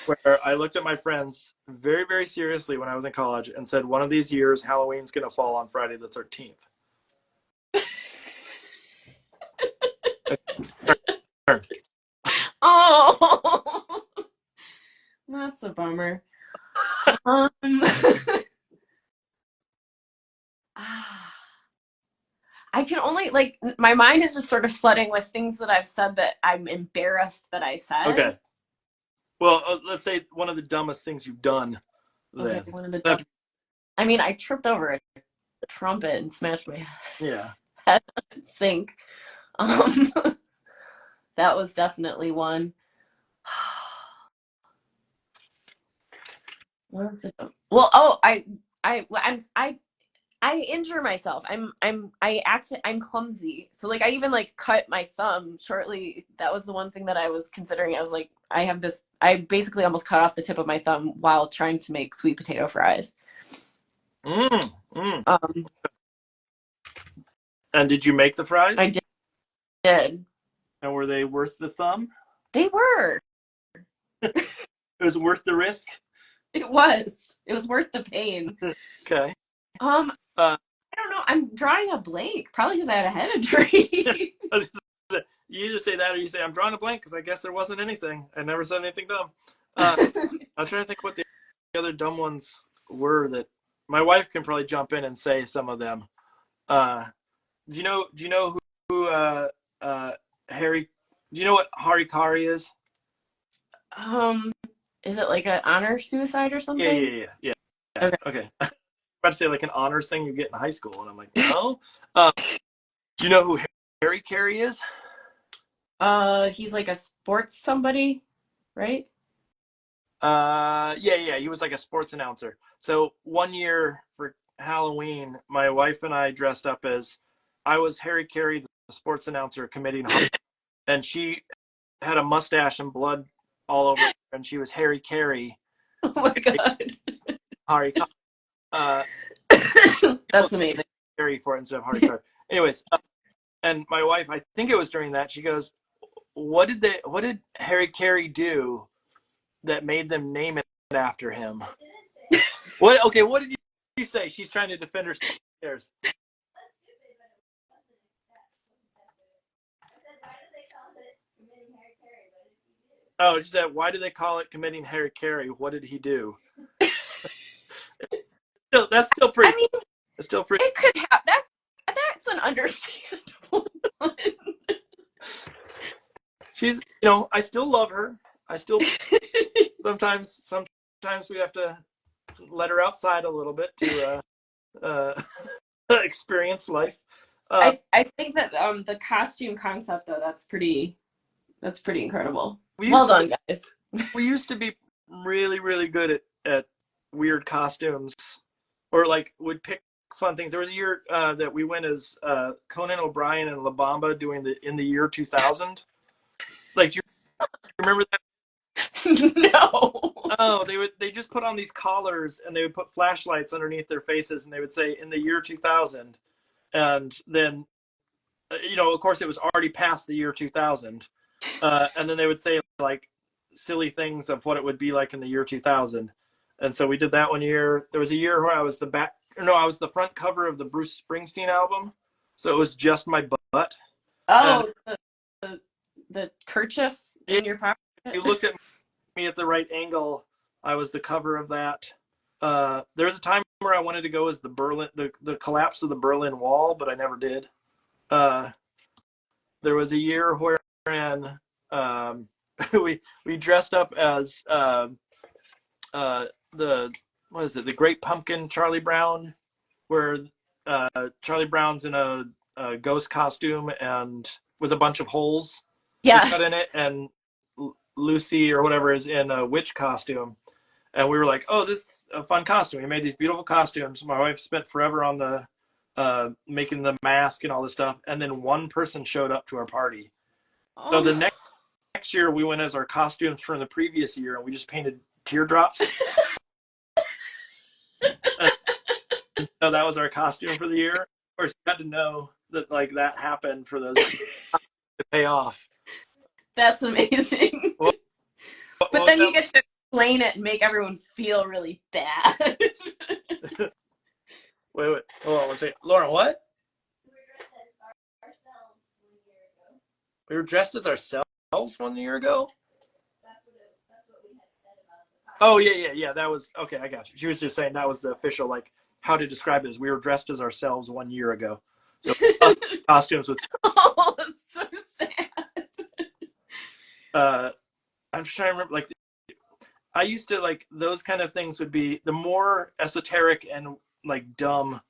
where I looked at my friends very, very seriously when I was in college and said, one of these years, Halloween's going to fall on Friday the 13th. Oh, that's a bummer. I can only like my mind is just sort of flooding with things that I've said that I'm embarrassed that I said. Okay. Well, let's say one of the dumbest things you've done. Okay, Then. one of the I mean, I tripped over a trumpet and smashed my Yeah. head on the sink. Um, that was definitely one. Well, oh, I injure myself. I'm clumsy. So like I even like cut my thumb shortly. That was the one thing that I was considering. I was like, I basically almost cut off the tip of my thumb while trying to make sweet potato fries. Um, and did you make the fries? I did. And were they worth the thumb? They were. It was worth the risk? It was. It was worth the pain. Okay. I don't know. I'm drawing a blank. Probably because I had a head injury. You either say that or you say, I'm drawing a blank because I guess there wasn't anything. I never said anything dumb. I'm trying to think what the other dumb ones were that my wife can probably jump in and say some of them. Do you know who Harry, do you know what harikari is? Is it like an honor suicide or something? Yeah. Okay. About to say like an honors thing you get in high school, and I'm like, no. Do you know who Harry Carey is? He's like a sports somebody, right? Yeah. He was like a sports announcer. So one year for Halloween, my wife and I dressed up as I was Harry Carey, the sports announcer committing homicide, and she had a mustache and blood all over her, and she was Harry Carey. Oh my god. Harry. That's amazing. Harry for it instead of Harry. Anyways, and my wife, I think it was during that, she goes, what did Harry Carey do that made them name it after him? What did you say? She's trying to defend herself. Oh, she said, why do they call it committing Harry Carey? What did he do? That's still pretty. I mean, it's still pretty. It could have that. That's an understandable one. She's, I still love her. I still sometimes we have to let her outside a little bit to experience life. I think that the costume concept though, that's pretty incredible. Well done, guys. We used to be really, really good at weird costumes, or like would pick fun things. There was a year that we went as Conan O'Brien and La Bamba doing in the year 2000. Like, do you remember that? No. Oh, they just put on these collars and they would put flashlights underneath their faces and they would say in the year 2000, and then of course it was already past the year 2000, and then they would say like silly things of what it would be like in the year 2000. And so we did that one year. There was a year where I was the front cover of the Bruce Springsteen album, so it was just my butt. Oh, the kerchief in your pocket. You looked at me at the right angle. I was the cover of that. There was a time where I wanted to go as the collapse of the Berlin Wall, but I never did. There was a year wherein we dressed up as the Great Pumpkin, Charlie Brown, where Charlie Brown's in a ghost costume and with a bunch of holes cut in it, and Lucy or whatever is in a witch costume. And we were like, oh, this is a fun costume. We made these beautiful costumes. My wife spent forever on the making the mask and all this stuff. And then one person showed up to our party. Oh. So the next year we went as our costumes from the previous year, and we just painted teardrops. So that was our costume for the year. Of course, you had to know that like that happened for those to pay off. That's amazing. But then you get to explain it and make everyone feel really bad. Wait. Hold on one second. Lauren, what? We were dressed as ourselves 1 year ago? Oh, yeah. That was, okay, I got you. She was just saying that was the official, like, how to describe this. We were dressed as ourselves 1 year ago. So costumes with. Oh, it's so sad. I'm just trying to remember. Like, I used to like those kind of things would be the more esoteric and like dumb,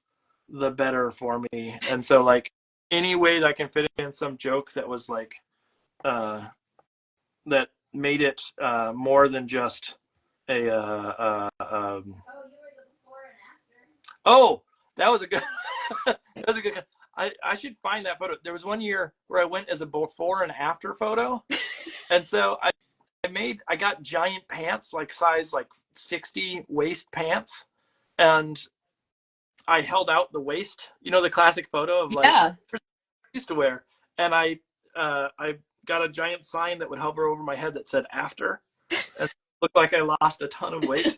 the better for me. And so like any way that I can fit in some joke that was like that made it more than just a oh, that was a good that was a good. I should find that photo. There was one year where I went as a before and after photo, and so I got giant pants, like size like 60 waist pants, and I held out the waist. You know the classic photo of like Yeah. I used to wear, and I got a giant sign that would hover over my head that said after, and it looked like I lost a ton of weight.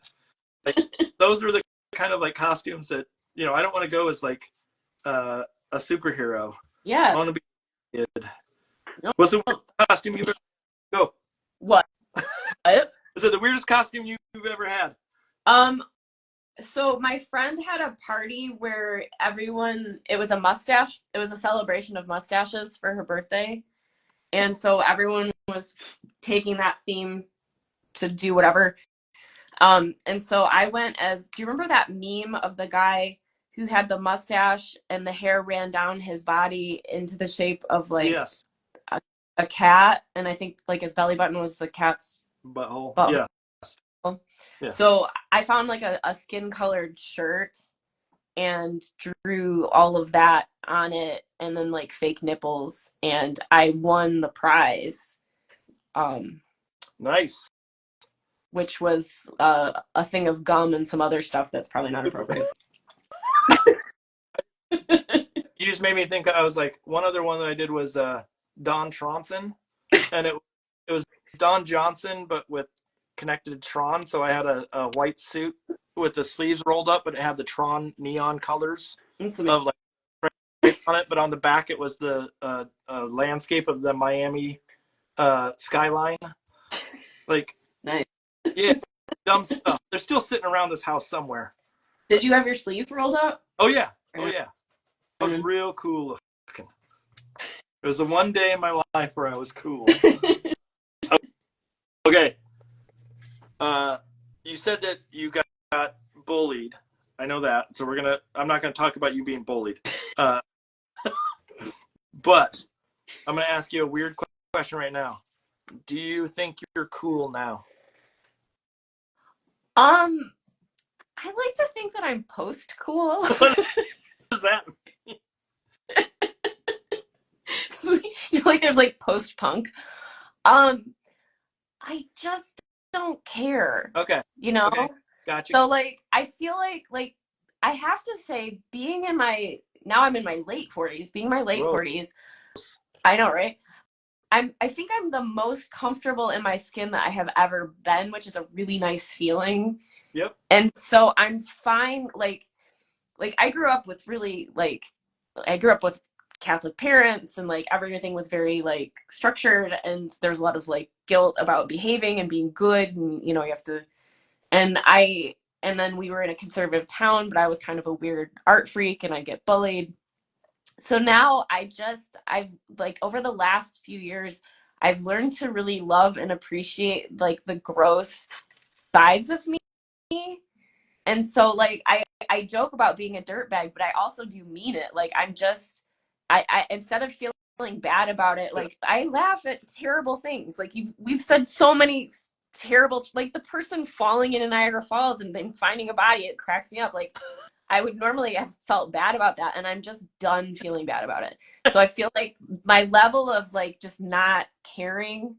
Like, those were the kind of like costumes that I don't want to go as like a superhero. I Yeah. want to be a kid. No. What's the weirdest costume you've ever go? What? Is it the weirdest costume you've ever had? So my friend had a party where it was a mustache. It was a celebration of mustaches for her birthday. And so everyone was taking that theme to do whatever. And so I went do you remember that meme of the guy who had the mustache and the hair ran down his body into the shape of like Yes. a cat? And I think like his belly button was the cat's butthole. butthole. Yeah. So I found like a skin colored shirt and drew all of that on it and then like fake nipples, and I won the prize. Nice. Which was a thing of gum and some other stuff that's probably not appropriate. You just made me think. I was like, one other one that I did was Don Tronson, and it was Don Johnson, but with connected Tron. So I had a white suit with the sleeves rolled up, and it had the Tron neon colors of like on it. But on the back, it was the landscape of the Miami skyline. Like, nice. Yeah, dumb stuff. They're still sitting around this house somewhere. Did you have your sleeves rolled up? Oh yeah. It was real cool looking. It was the one day in my life where I was cool. Okay. You said that you got bullied. I know that. So I'm not gonna talk about you being bullied. But I'm gonna ask you a weird question right now. Do you think you're cool now? I like to think that I'm post cool. What does that mean? Like there's like post punk. I just don't care. Okay. Okay. Gotcha. So like I feel like I have to say now I'm in my late 40s, being my late 40s. I know, right? I think I'm the most comfortable in my skin that I have ever been, which is a really nice feeling. Yep. And so I'm fine. Like I grew up with Catholic parents, and like everything was very like structured, and there's a lot of like guilt about behaving and being good, and you have to. And then we were in a conservative town, but I was kind of a weird art freak, and I'd get bullied. So now I've like over the last few years, I've learned to really love and appreciate like the gross sides of me. And so like I joke about being a dirtbag, but I also do mean it. Like I instead of feeling bad about it, like I laugh at terrible things. Like we've said so many terrible, like the person falling into Niagara Falls and then finding a body, it cracks me up. Like I would normally have felt bad about that, and I'm just done feeling bad about it. So I feel like my level of like just not caring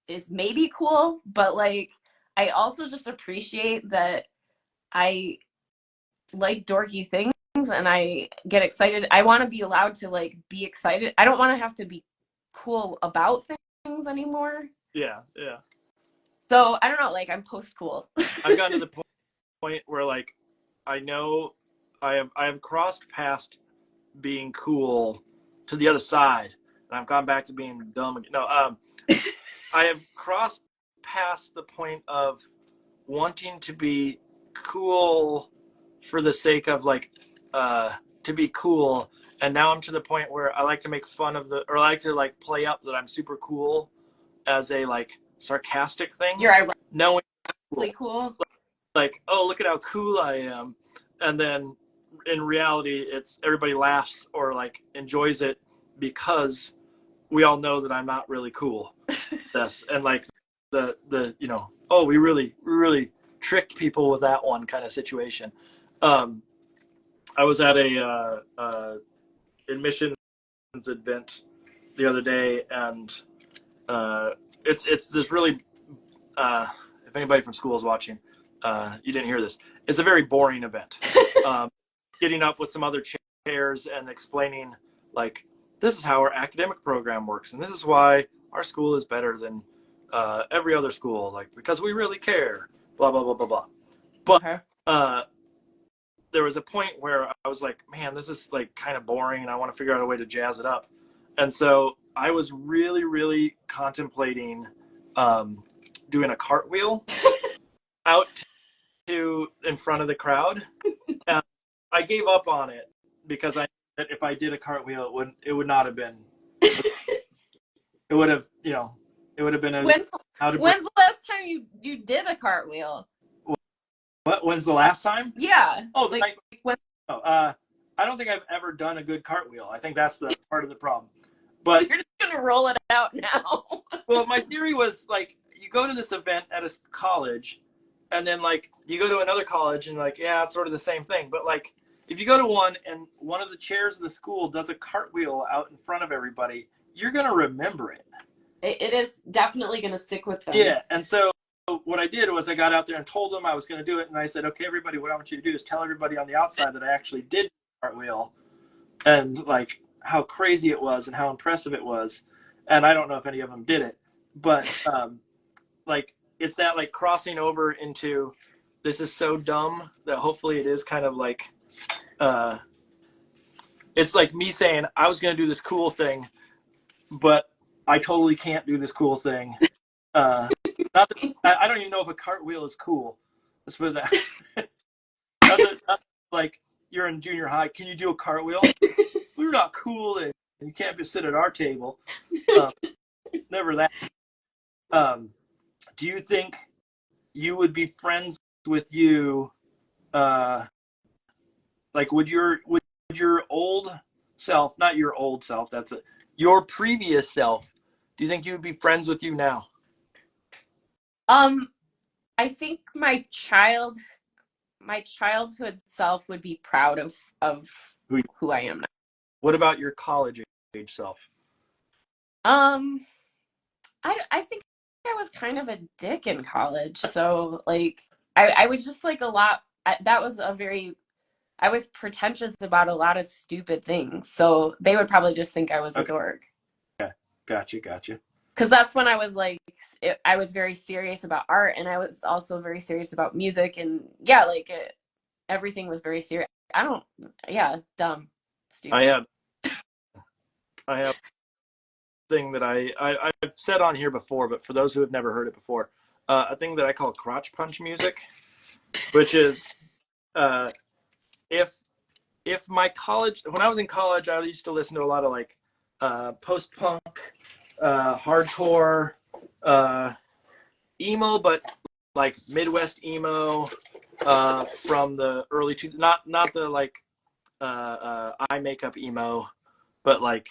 is maybe cool, but like I also just appreciate that I like dorky things and I get excited. I want to be allowed to like be excited. I don't want to have to be cool about things anymore. Yeah. So I don't know, like I'm post cool. I've gotten to the point where like I know I have crossed past being cool to the other side, and I've gone back to being dumb again. No, I have crossed past the point of wanting to be cool for the sake of like to be cool, and now I'm to the point where I like to make fun of or I like to like play up that I'm super cool as a like sarcastic thing. You're knowing cool. Like, oh, look at how cool I am, and then in reality, it's everybody laughs or like enjoys it because we all know that I'm not really cool. This and like the oh, we really tricked people with that one kind of situation. I was at a admissions event the other day, and it's this really if anybody from school is watching, you didn't hear this. It's a very boring event. Getting up with some other chairs and explaining like, this is how our academic program works, and this is why our school is better than every other school, like because we really care, blah blah blah blah blah. But there was a point where I was like, man, this is like kind of boring, and I want to figure out a way to jazz it up. And so I was really contemplating doing a cartwheel out to in front of the crowd. And I gave up on it because I that if I did a cartwheel, it would not have been. It would have, it would have been a. When's the last time you did a cartwheel? What? When's the last time? Yeah. Oh, like when? Oh, I don't think I've ever done a good cartwheel. I think that's the part of the problem. But you're just gonna roll it out now. Well, my theory was like, you go to this event at a college, and then like you go to another college, and like, yeah, it's sort of the same thing. But like, if you go to one and one of the chairs of the school does a cartwheel out in front of everybody, you're gonna remember it. It is definitely gonna stick with them. Yeah, and so what I did was I got out there and told them I was going to do it, and I said, okay, everybody, what I want you to do is tell everybody on the outside that I actually did a cartwheel, and like how crazy it was and how impressive it was. And I don't know if any of them did it, but like it's that like crossing over into this is so dumb that hopefully it is kind of like it's like me saying I was going to do this cool thing, but I totally can't do this cool thing. Not that, I don't even know if a cartwheel is cool. Let's put it that. not like you're in junior high. Can you do a cartwheel? We're not cool, and you can't just sit at our table. Never that. Do you think you would be friends with you? Like, would your old self, not your old self, that's it, your previous self, do you think you would be friends with you now? I think my childhood self would be proud of who I am now. What about your college age self? I think I was kind of a dick in college. So like I was just like I was pretentious about a lot of stupid things. So they would probably just think I was a dork. Yeah, gotcha. Because that's when I was like, I was very serious about art, and I was also very serious about music, and yeah, like everything was very serious. Dumb, stupid. I have a thing that I've said on here before, but for those who have never heard it before, a thing that I call crotch punch music, which is if my college, when I was in college, I used to listen to a lot of like post-punk, hardcore, emo, but like Midwest emo from the early not the like eye makeup emo, but like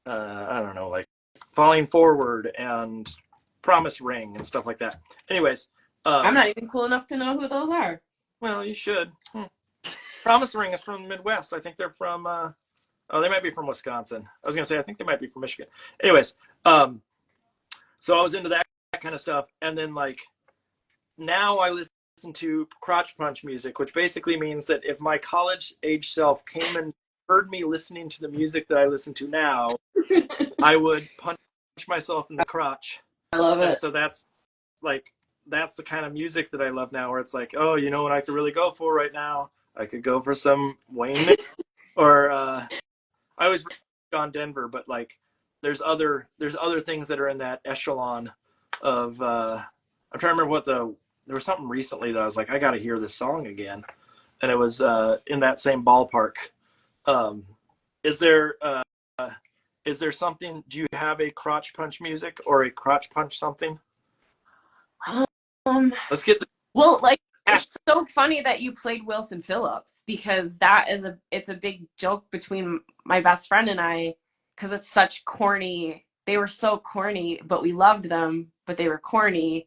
I don't know, like Falling Forward and Promise Ring and stuff like that. Anyways, I'm not even cool enough to know who those are. Well, you should. Promise Ring is from the Midwest. I think they're from they might be from Wisconsin. I was gonna say I think they might be from Michigan. Anyways, so I was into that kind of stuff, and then like now I listen to crotch punch music, which basically means that if my college age self came and heard me listening to the music that I listen to now, I would punch myself in the crotch. I love it. And so that's the kind of music that I love now, where it's like, oh, you know what I could really go for right now? I could go for some Wayne or I always on Denver, but like there's other things that are in that echelon of I'm trying to remember there was something recently that I was like, I got to hear this song again, and it was in that same ballpark. Um, is there is there something? Do you have a crotch punch music or a crotch punch something? Um, Let's get the well, like it's so funny that you played Wilson Phillips because it's a big joke between my best friend and I because it's such corny. They were so corny, but we loved them, but they were corny.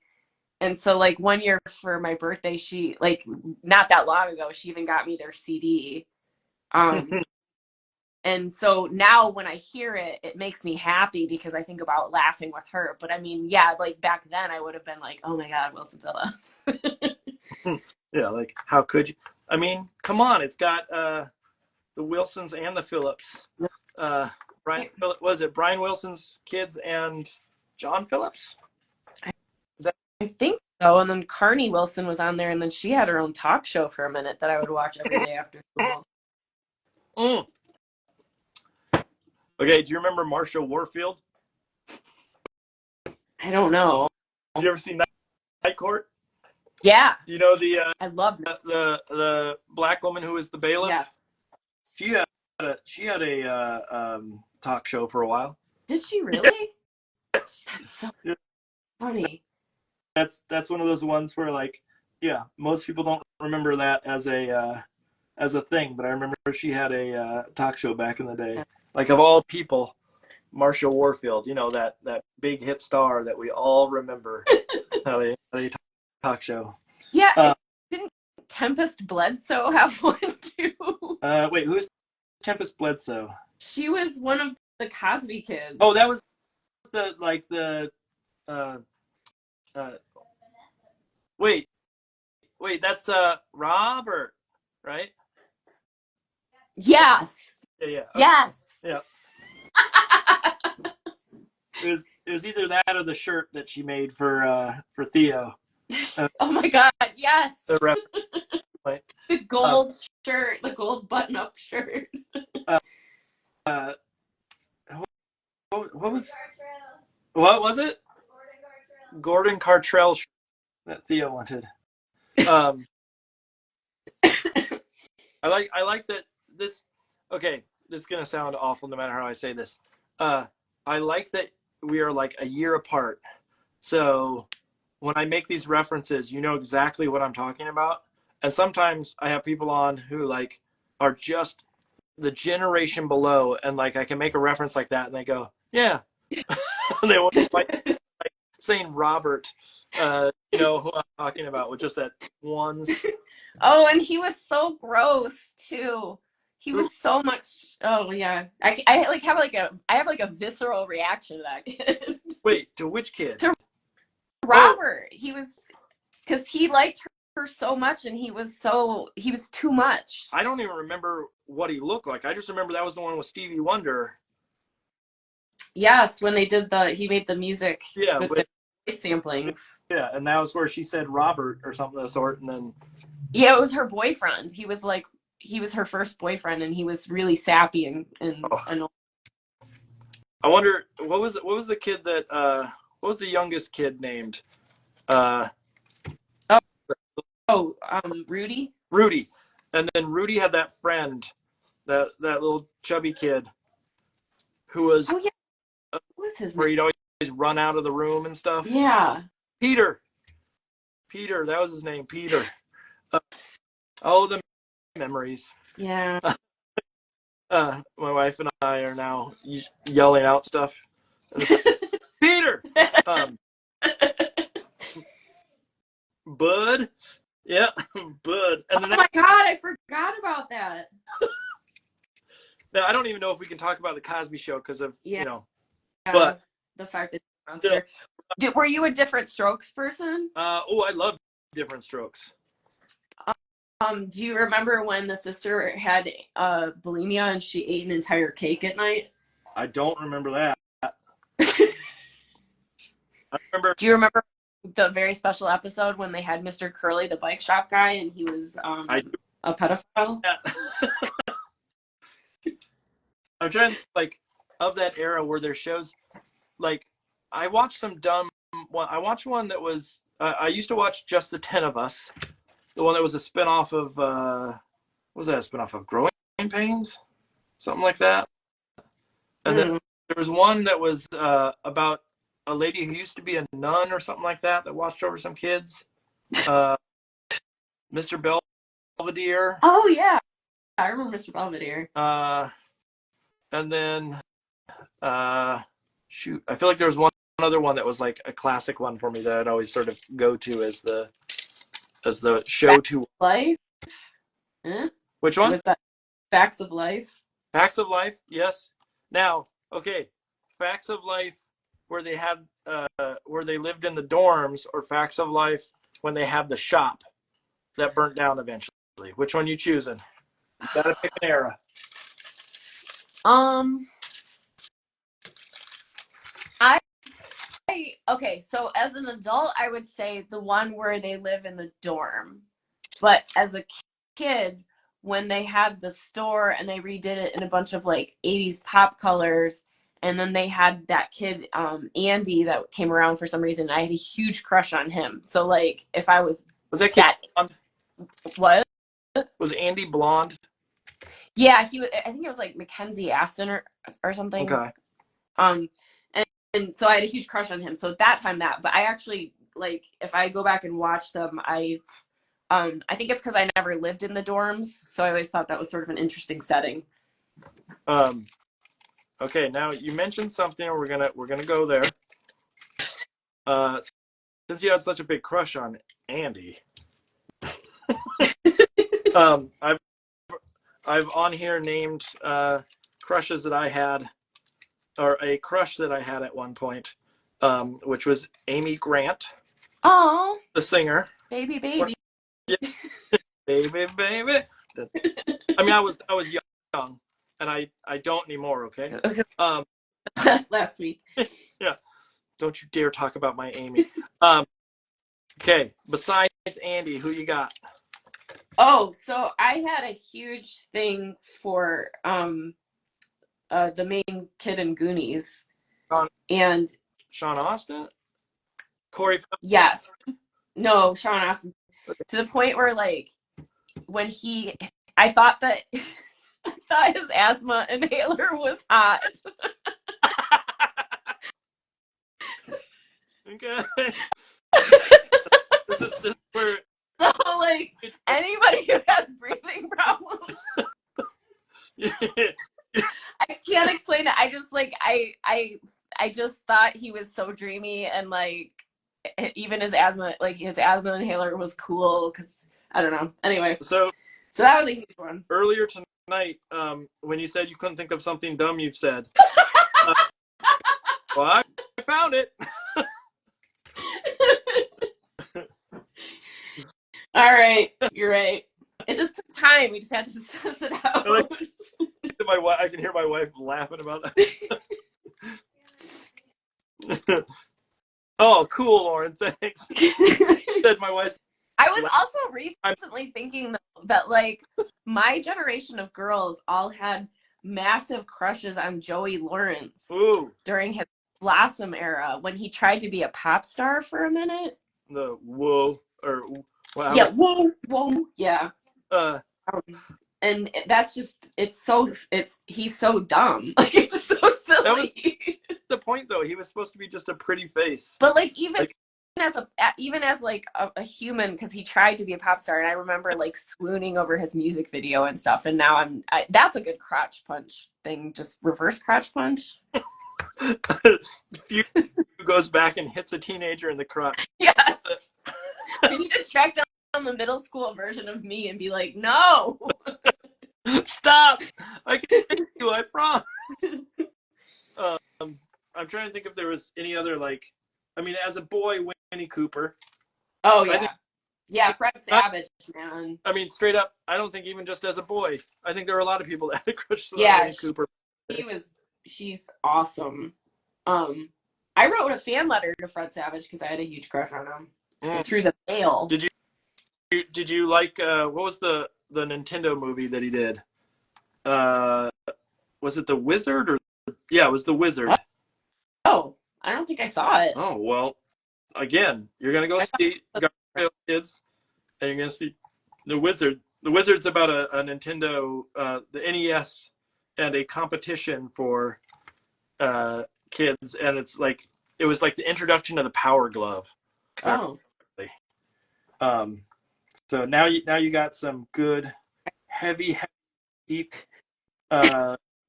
And so like one year for my birthday, she like not that long ago, she even got me their CD. Um, and so now when I hear it, it makes me happy because I think about laughing with her. But I mean, yeah, like back then I would have been like, oh my God, Wilson Phillips. Yeah, like how could you? I mean, come on, it's got the Wilsons and the Phillips. Brian was it Brian Wilson's kids and John Phillips? Is that I think so. And then Carney Wilson was on there, and then she had her own talk show for a minute that I would watch every day after school. mm. Okay, do you remember Marsha Warfield? I don't know. Did you ever see Night Court? Yeah. You know I love the black woman who was the bailiff? Yes. She had a talk show for a while. Did she really? Yes. That's so funny. That's one of those ones where like, yeah, most people don't remember that as a thing, but I remember she had a talk show back in the day. Like of all people, Marsha Warfield, you know, that big hit star that we all remember. how they talk show. Yeah, didn't Tempest Bledsoe have one too? Wait, who's Tempest Bledsoe? She was one of the Cosby kids. Oh, that was wait, that's Robert, right? Yes. Yeah. Yes. Yeah. It was either that or the shirt that she made for Theo. Oh my God! Yes. Right. The gold shirt, the gold button-up shirt. What was it? Gordon Gartrell shirt that Theo wanted. I like that this. Okay, this is gonna sound awful no matter how I say this. I like that we are like a year apart. So when I make these references, you know exactly what I'm talking about. And sometimes I have people on who like are just the generation below, and like I can make a reference like that, and they go, "Yeah," they won't like saying Robert. You know who I'm talking about with just that one. Oh, and he was so gross too. He was so much. Oh yeah, I like have like a visceral reaction to that kid. Wait, to which kid? To Robert. He was because he liked her so much, and he was too much. I don't even remember what he looked like. I just remember that was the one with Stevie Wonder. Yes, when they did he made the music. Yeah, with the voice samplings. Yeah, and that was where she said Robert or something of the sort, and then. Yeah, it was her boyfriend. He was her first boyfriend, and he was really sappy and I wonder what was the kid that what was the youngest kid named? Rudy. Rudy, and then Rudy had that friend, that little chubby kid, who was. Oh yeah, what was his name? Where he'd always run out of the room and stuff. Yeah. Peter, that was his name, Peter. Oh, the memories. Yeah. My wife and I are now yelling out stuff. Peter! Bud? Yeah, Bud. And oh my God, I forgot about that. Now, I don't even know if we can talk about the Cosby Show because of, you know. But the fact that you're a monster. Were you a Different Strokes person? I love Different Strokes. Do you remember when the sister had bulimia and she ate an entire cake at night? I don't remember that. I remember. Do you remember the very special episode when they had Mr. Curly, the bike shop guy, and he was a pedophile? Yeah. I'm trying to like of that era where there's shows like I watched some dumb one. I watched one that was I used to watch Just the 10 of Us. The one that was a spinoff of, what was that a spinoff of? Growing Pains? something like that. And then there was one that was about a lady who used to be a nun or something like that watched over some kids. Mr. Belvedere. Oh yeah, I remember Mr. Belvedere. And then shoot, I feel like there was one other one that was like a classic one for me that I'd always sort of go to as the show to Life. Eh? Which one? Was that Facts of Life? Facts of Life, yes. Now, okay, Facts of Life where they had where they lived in the dorms, or Facts of Life when they had the shop that burnt down eventually. Which one you choosing? You gotta pick an era. Okay, so as an adult, I would say the one where they live in the dorm. But as a kid, when they had the store and they redid it in a bunch of like 80s pop colors, and then they had that kid, Andy, that came around for some reason, I had a huge crush on him. So like if I was that kid blonde? What? Was Andy blonde? Yeah, I think it was like Mackenzie Aston or something. Okay. And so I had a huge crush on him. So at that time but I actually, like, if I go back and watch them, I think it's because I never lived in the dorms, so I always thought that was sort of an interesting setting. Okay, now you mentioned something, we're gonna go there. Since you had such a big crush on Andy, I've on here named crushes that I had, or a crush that I had at one point, which was Amy Grant. Oh, the singer. Baby. Yeah. Baby. I mean, I was young, and I don't anymore. Okay. Last week. Yeah. Don't you dare talk about my Amy. Okay. Besides Andy, who you got? Oh, so I had a huge thing for the main kid in Goonies. And Sean Austin? Corey? Yes. No, Sean Austin. Okay. To the point where, like, when I thought his asthma inhaler was hot. Okay. This is where... So, like, anybody who has breathing problems, I can't explain it. I just, like, I just thought he was so dreamy, and, like, even his asthma inhaler was cool, because, I don't know. Anyway. So that was a huge one. Earlier tonight, when you said you couldn't think of something dumb you've said, well, I found it. All right, you're right. It just took time. We just had to suss it out. I can hear my wife laughing about that. Oh, cool, Lauren. Thanks. Said my wife. I was also recently thinking that, like, my generation of girls all had massive crushes on Joey Lawrence. Ooh. During his Blossom era, when he tried to be a pop star for a minute. The whoa, or wow. Yeah, whoa, yeah. And that's just, he's so dumb. Like, it's so silly. That was the point, though. He was supposed to be just a pretty face. But, like, even as a human, because he tried to be a pop star, and I remember, like, swooning over his music video and stuff, and now that's a good crotch punch thing, just reverse crotch punch. Few goes back and hits a teenager in the crotch. Yes. We need to track down the middle school version of me and be like, no. Stop. I can hit you, I promise. I'm trying to think if there was any other, like, I mean, as a boy, Winnie Cooper. Oh, yeah. Fred Savage, man. I mean, straight up, I don't think even just as a boy. I think there were a lot of people that had crushes on Winnie Cooper. She's awesome. I wrote a fan letter to Fred Savage because I had a huge crush on him through the mail. Did you like what was the Nintendo movie that he did? Was it The Wizard or? Yeah, it was The Wizard. Oh, I don't think I saw it. Oh well, again, you're gonna go see Garfield Kids, and you're gonna see The Wizard. The Wizard's about a Nintendo, the NES and a competition for kids, and it was like the introduction of the Power Glove. Oh. Um, so now you got some good heavy, deep,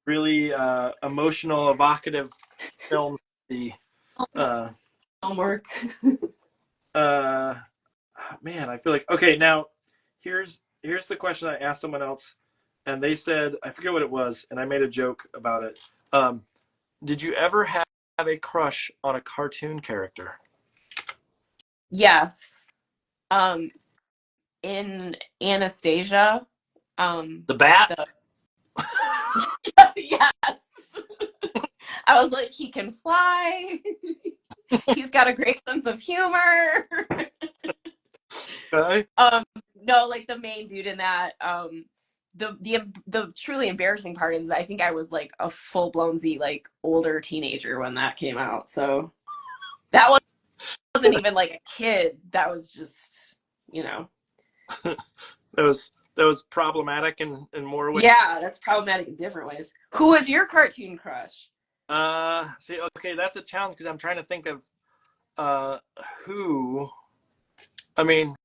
really emotional, evocative films. The Homework. Man, I feel like okay. Now here's the question I asked someone else, and they said I forget what it was, and I made a joke about it. Did you ever have a crush on a cartoon character? Yes. In Anastasia, The bat? the yes. I was like, he can fly. He's got a great sense of humor. Okay. No, like the main dude in that. The truly embarrassing part is I think I was like a full blown Z like older teenager when that came out. So that wasn't even like a kid. That was just, you know. That was problematic in more ways. Yeah, that's problematic in different ways. Who was your cartoon crush? See, okay, that's a challenge because I'm trying to think of who. I mean,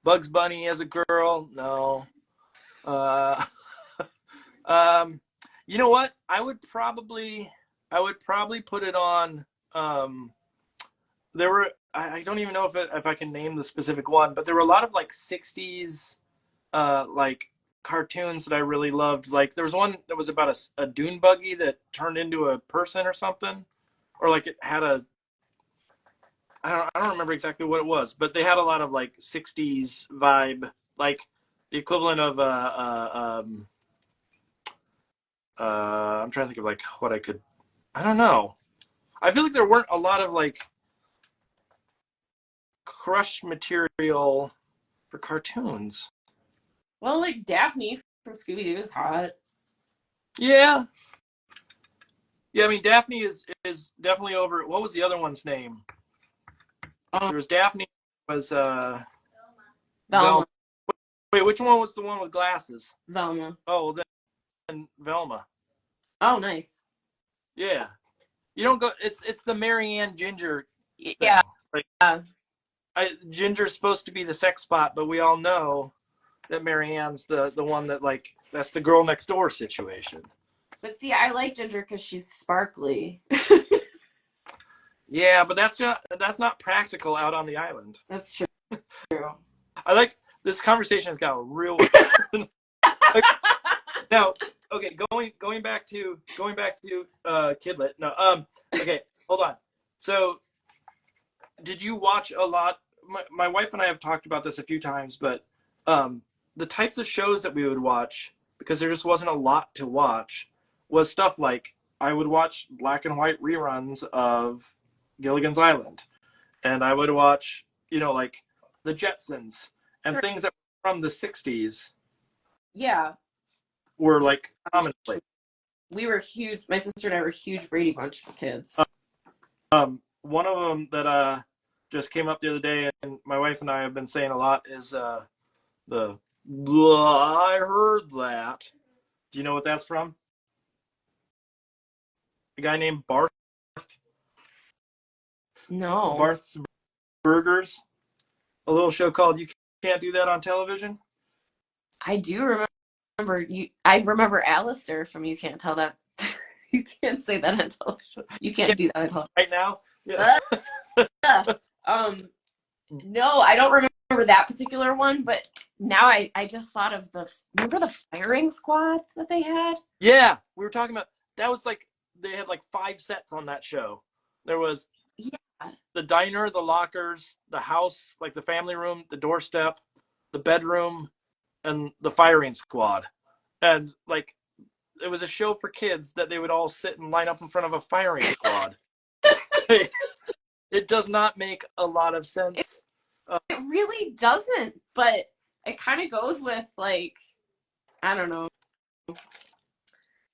Bugs Bunny as a girl, no. Uh, you know what? I would probably put it on. There were I don't even know if I can name the specific one, but there were a lot of like '60s like cartoons that I really loved. Like there was one that was about a dune buggy that turned into a person or something, or like it had a I don't remember exactly what it was, but they had a lot of like '60s vibe, like the equivalent of I'm trying to think of like what I could. I don't know. I feel like there weren't a lot of like crush material for cartoons. Well, like Daphne from Scooby Doo is hot. Yeah, yeah. I mean, Daphne is definitely over. What was the other one's name? Um, There was Daphne. Was Velma. Velma? Wait, which one was the one with glasses? Velma. Oh, well, then Velma. Oh, nice. Yeah. You don't go. It's the Marianne Ginger thing. Yeah. Like Ginger's supposed to be the sex spot, but we all know that Marianne's the one that like that's the girl next door situation. But see, I like Ginger because she's sparkly. Yeah, but that's not practical out on the island. That's true. I like this conversation has got real. Like, now, okay, going back to Kidlet. No, okay, hold on. So, did you watch a lot? My wife and I have talked about this a few times, but the types of shows that we would watch because there just wasn't a lot to watch was stuff like I would watch black and white reruns of Gilligan's Island, and I would watch like the Jetsons and things that were from the '60s Yeah. were like commonplace. We were huge. My sister and I were huge Brady Bunch kids. One of them that just came up the other day, and my wife and I have been saying a lot is the I heard that. Do you know what that's from? A guy named Barth. No. Barth's Burgers. A little show called You Can't Do That on Television. I do remember you. I remember Alistair from You Can't Tell That. You can't say that on television. You can't do that on television. Right now? Yeah. No, I don't remember that particular one, but now I just thought of remember the firing squad that they had? Yeah, we were talking about that was like they had like 5 sets on that show. There was the diner, the lockers, the house, like the family room, the doorstep, the bedroom, and the firing squad. And like it was a show for kids that they would all sit and line up in front of a firing squad. It does not make a lot of sense. It really doesn't, but it kind of goes with like, I don't know.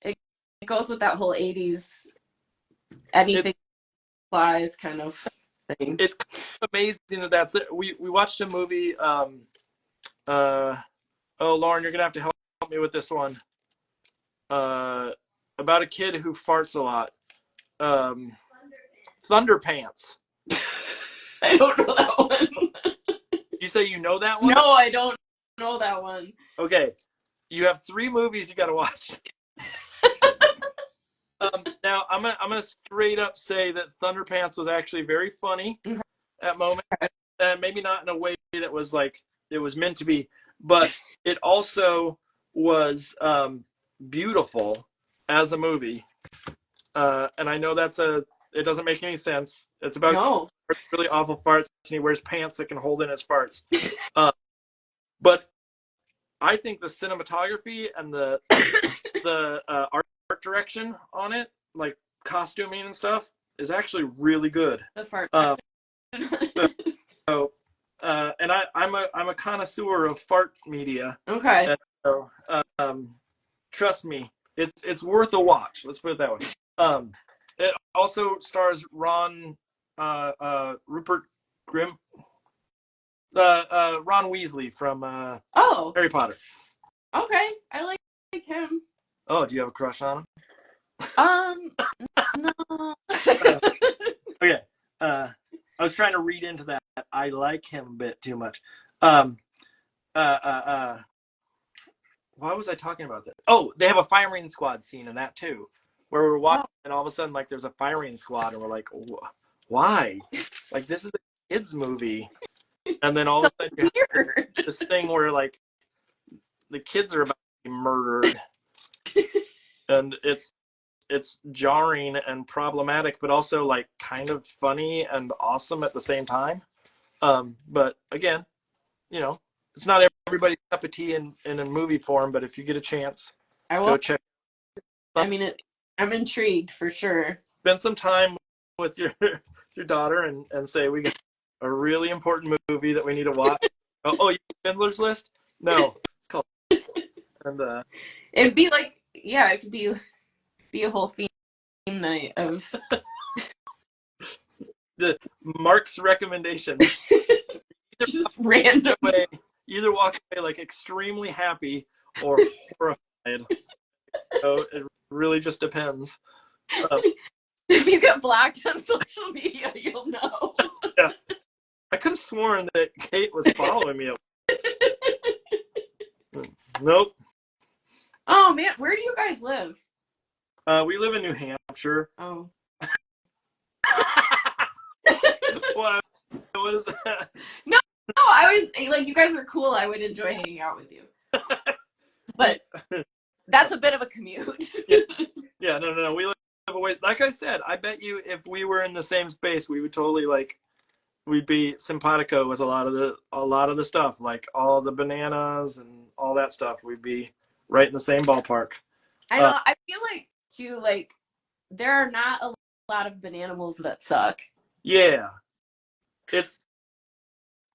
It goes with that whole 80s anything flies kind of thing. It's amazing that that's it. We watched a movie. Oh, Lauren, you're gonna have to help me with this one. about a kid who farts a lot. Um, Thunderpants. I don't know that one. You say you know that one? No, I don't know that one. Okay. You have 3 movies you got to watch. Now I'm gonna straight up say that Thunderpants was actually very funny at moment, maybe not in a way that was like it was meant to be, but it also was beautiful as a movie. And I know it doesn't make any sense. It's about really awful farts, and he wears pants that can hold in his farts. But I think the cinematography and the art direction on it, like costuming and stuff, is actually really good. The fart. So, and I'm a connoisseur of fart media. Okay. And so, trust me, it's worth a watch. Let's put it that way. It also stars Rupert Grim, Ron Weasley from Harry Potter. Okay, I like him. Oh, do you have a crush on him? No. Okay. I was trying to read into that. I like him a bit too much. Why was I talking about that? Oh, they have a firing squad scene in that too, where we're watching and all of a sudden like there's a firing squad and we're like, why? Like this is a kids movie, and then all of a sudden you have this thing where like the kids are about to be murdered, and it's jarring and problematic, but also like kind of funny and awesome at the same time. But again, you know, it's not everybody's cup of tea in a movie form, but if you get a chance, go check. I mean, I'm intrigued for sure. Spend some time with your daughter and say we got a really important movie that we need to watch. Oh, you Schindler's List? No, it's called. And it'd be like, yeah, it could be a whole theme night of the Mark's recommendation. Just random. Either walk away like extremely happy or horrified. So it really just depends. If you get blocked on social media, you'll know. Yeah. I could have sworn that Kate was following me. Nope. Oh man, where do you guys live? We live in New Hampshire. Oh. What is that? No, I was like, you guys are cool. I would enjoy hanging out with you. But that's a bit of a commute. Yeah, no. We live away. Like I said, I bet you if we were in the same space, we would totally we'd be simpatico with a lot of the stuff, like all the bananas and all that stuff. We'd be right in the same ballpark. I know. I feel like too, like there are not a lot of bananimals that suck. Yeah,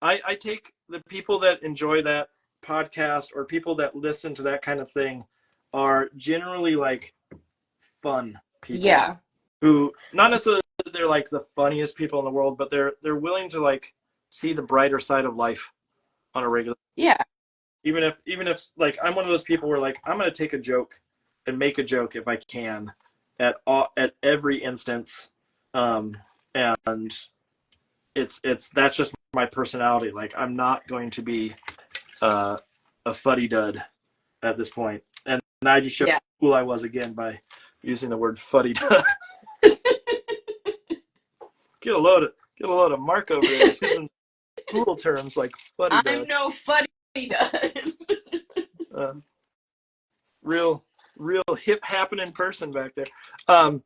I take the people that enjoy that podcast or people that listen to that kind of thing are generally like fun people. Yeah. Who not necessarily they're like the funniest people in the world, but they're willing to like see the brighter side of life on a regular. Yeah. Even if like I'm one of those people where like I'm gonna take a joke and make a joke if I can at every instance, and it's that's just my personality. Like I'm not going to be a fuddy dud at this point, and I just showed how cool I was again by using the word fuddy dud. Get a load of Mark over there using cool terms like fuddy dud. I'm no fuddy dud. Real hip happening person back there. I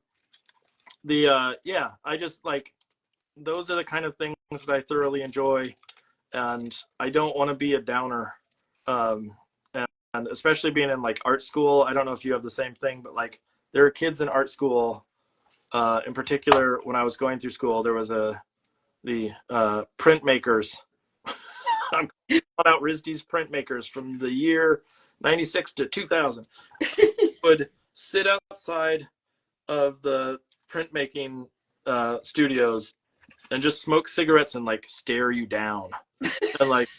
just like those are the kind of things that I thoroughly enjoy, and I don't want to be a downer. And especially being in like art school, I don't know if you have the same thing, but like there are kids in art school. In particular, when I was going through school, there was the printmakers. I'm calling out RISD's printmakers from the year 96 to 2000 would sit outside of the printmaking studios and just smoke cigarettes and like stare you down and like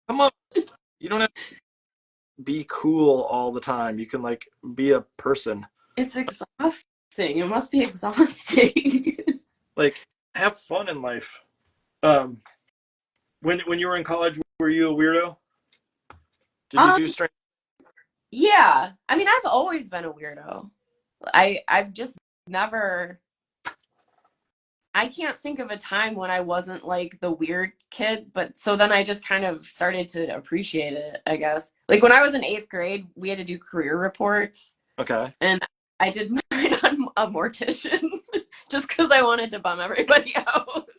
come on, you don't have be cool all the time. You can like be a person. It's exhausting. It must be exhausting. Like have fun in life. Um, when you were in college, were you a weirdo? Did you um, do strange? yeah. I mean, I've always been a weirdo. I've just never I can't think of a time when I wasn't like the weird kid, but so then I just kind of started to appreciate it, I guess. Like when I was in eighth grade, we had to do career reports, Okay. and I did mine on a mortician just because I wanted to bum everybody out.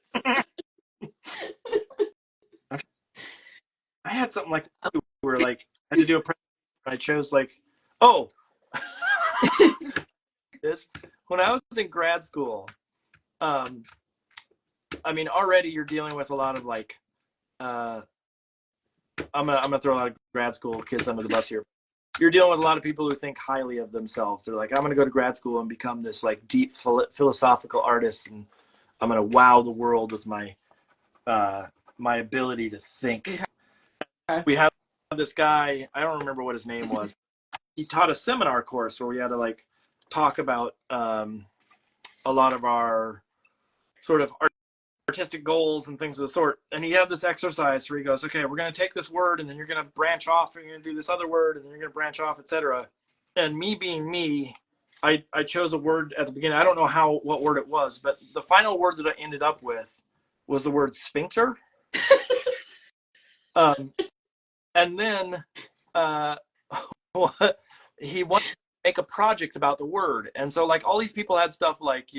I had something like that where like I had to do a presentation. I chose like, oh, this when I was in grad school. Um, I mean, already you're dealing with a lot of like, uh, I'm gonna throw a lot of grad school kids under the bus here. You're dealing with a lot of people who think highly of themselves. They're like, I'm gonna go to grad school and become this like deep philosophical artist, and I'm gonna wow the world with my ability to think. Okay. We had this guy. I don't remember what his name was. He taught a seminar course where we had to like talk about a lot of our sort of artistic goals and things of the sort. And he had this exercise where he goes, okay, we're going to take this word and then you're going to branch off and you're going to do this other word and then you're going to branch off, etc. And me being me, I chose a word at the beginning. I don't know what word it was, but the final word that I ended up with was the word sphincter. Um, and then uh, he wanted to make a project about the word. And so like all these people had stuff like,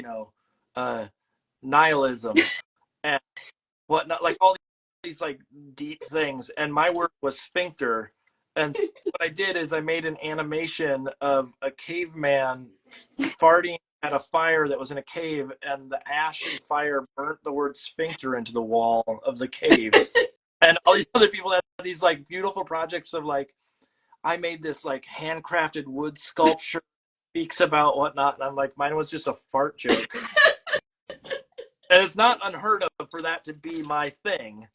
nihilism and whatnot, like all these like deep things. And my word was sphincter. And so what I did is I made an animation of a caveman farting at a fire that was in a cave, and the ash and fire burnt the word sphincter into the wall of the cave. And all these other people had these like beautiful projects of like, I made this like handcrafted wood sculpture speaks about whatnot, and I'm like, mine was just a fart joke. And it's not unheard of for that to be my thing.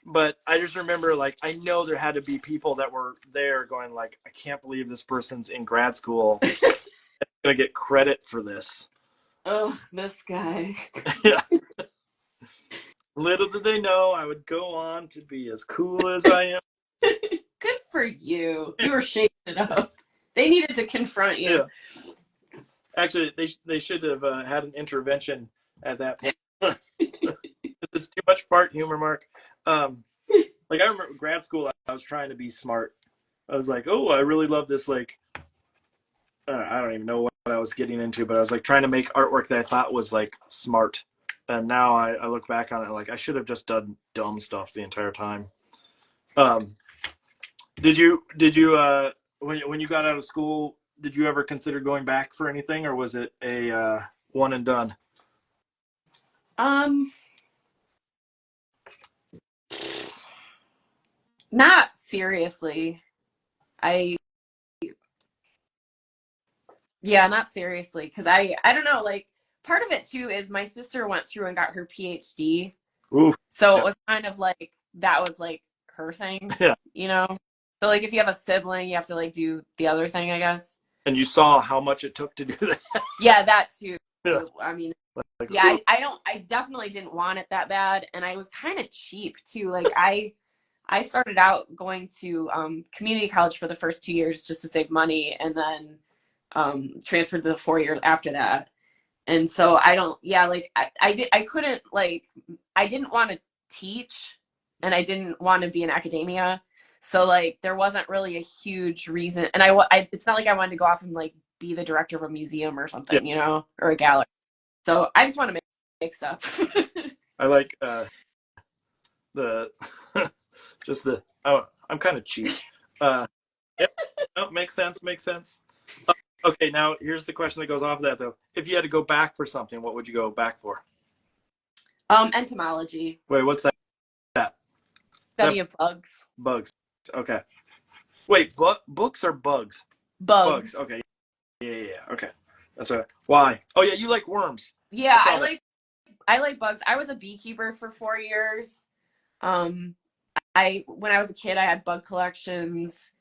But I just remember, like, I know there had to be people that were there going, like, I can't believe this person's in grad school. I'm going to get credit for this. Oh, this guy. Yeah. Little did they know I would go on to be as cool as I am. Good for you. You were shaking it up. They needed to confront you. Yeah. Actually, they should have had an intervention at that point. It's too much fart humor, Mark. Like I remember grad school, I was trying to be smart. I was like, oh, I really love this. Like, I don't even know what I was getting into, but I was like trying to make artwork that I thought was like smart. And now I look back on it like I should have just done dumb stuff the entire time. Um, did you when you got out of school, did you ever consider going back for anything, or was it a one and done? Um, Not seriously. I Yeah, not seriously, because I don't know, like part of it too is my sister went through and got her PhD. Ooh, So it yeah, was kind of like that was like her thing, yeah. you know? So like if you have a sibling, you have to like do the other thing, I guess. And you saw how much it took to do that. Yeah, that too. Yeah, I mean, like yeah, ooh, I definitely didn't want it that bad, and I was kind of cheap too. Like I started out going to community college for the first 2 years just to save money, and then transferred to the 4 years after that. And so I don't, yeah, like I couldn't like, I didn't want to teach and I didn't want to be in academia. So like there wasn't really a huge reason. And it's not like I wanted to go off and like be the director of a museum or yeah. something, you know, or a gallery. So I just want to make stuff. I like the just the oh, I'm kind of cheap. Yep, no, makes sense, makes sense. Okay, now here's the question that goes off of that though. If you had to go back for something, what would you go back for? Entomology, Wait, what's that? Is that study of bugs. bugs? Okay. Wait, books or bugs? Bugs. Bugs. Okay. Yeah, yeah, yeah. Okay. That's right. Why? Oh yeah, you like worms. I Yeah, saw that. I like bugs. I was a beekeeper for 4 years. Um, I when I was a kid, I had bug collections.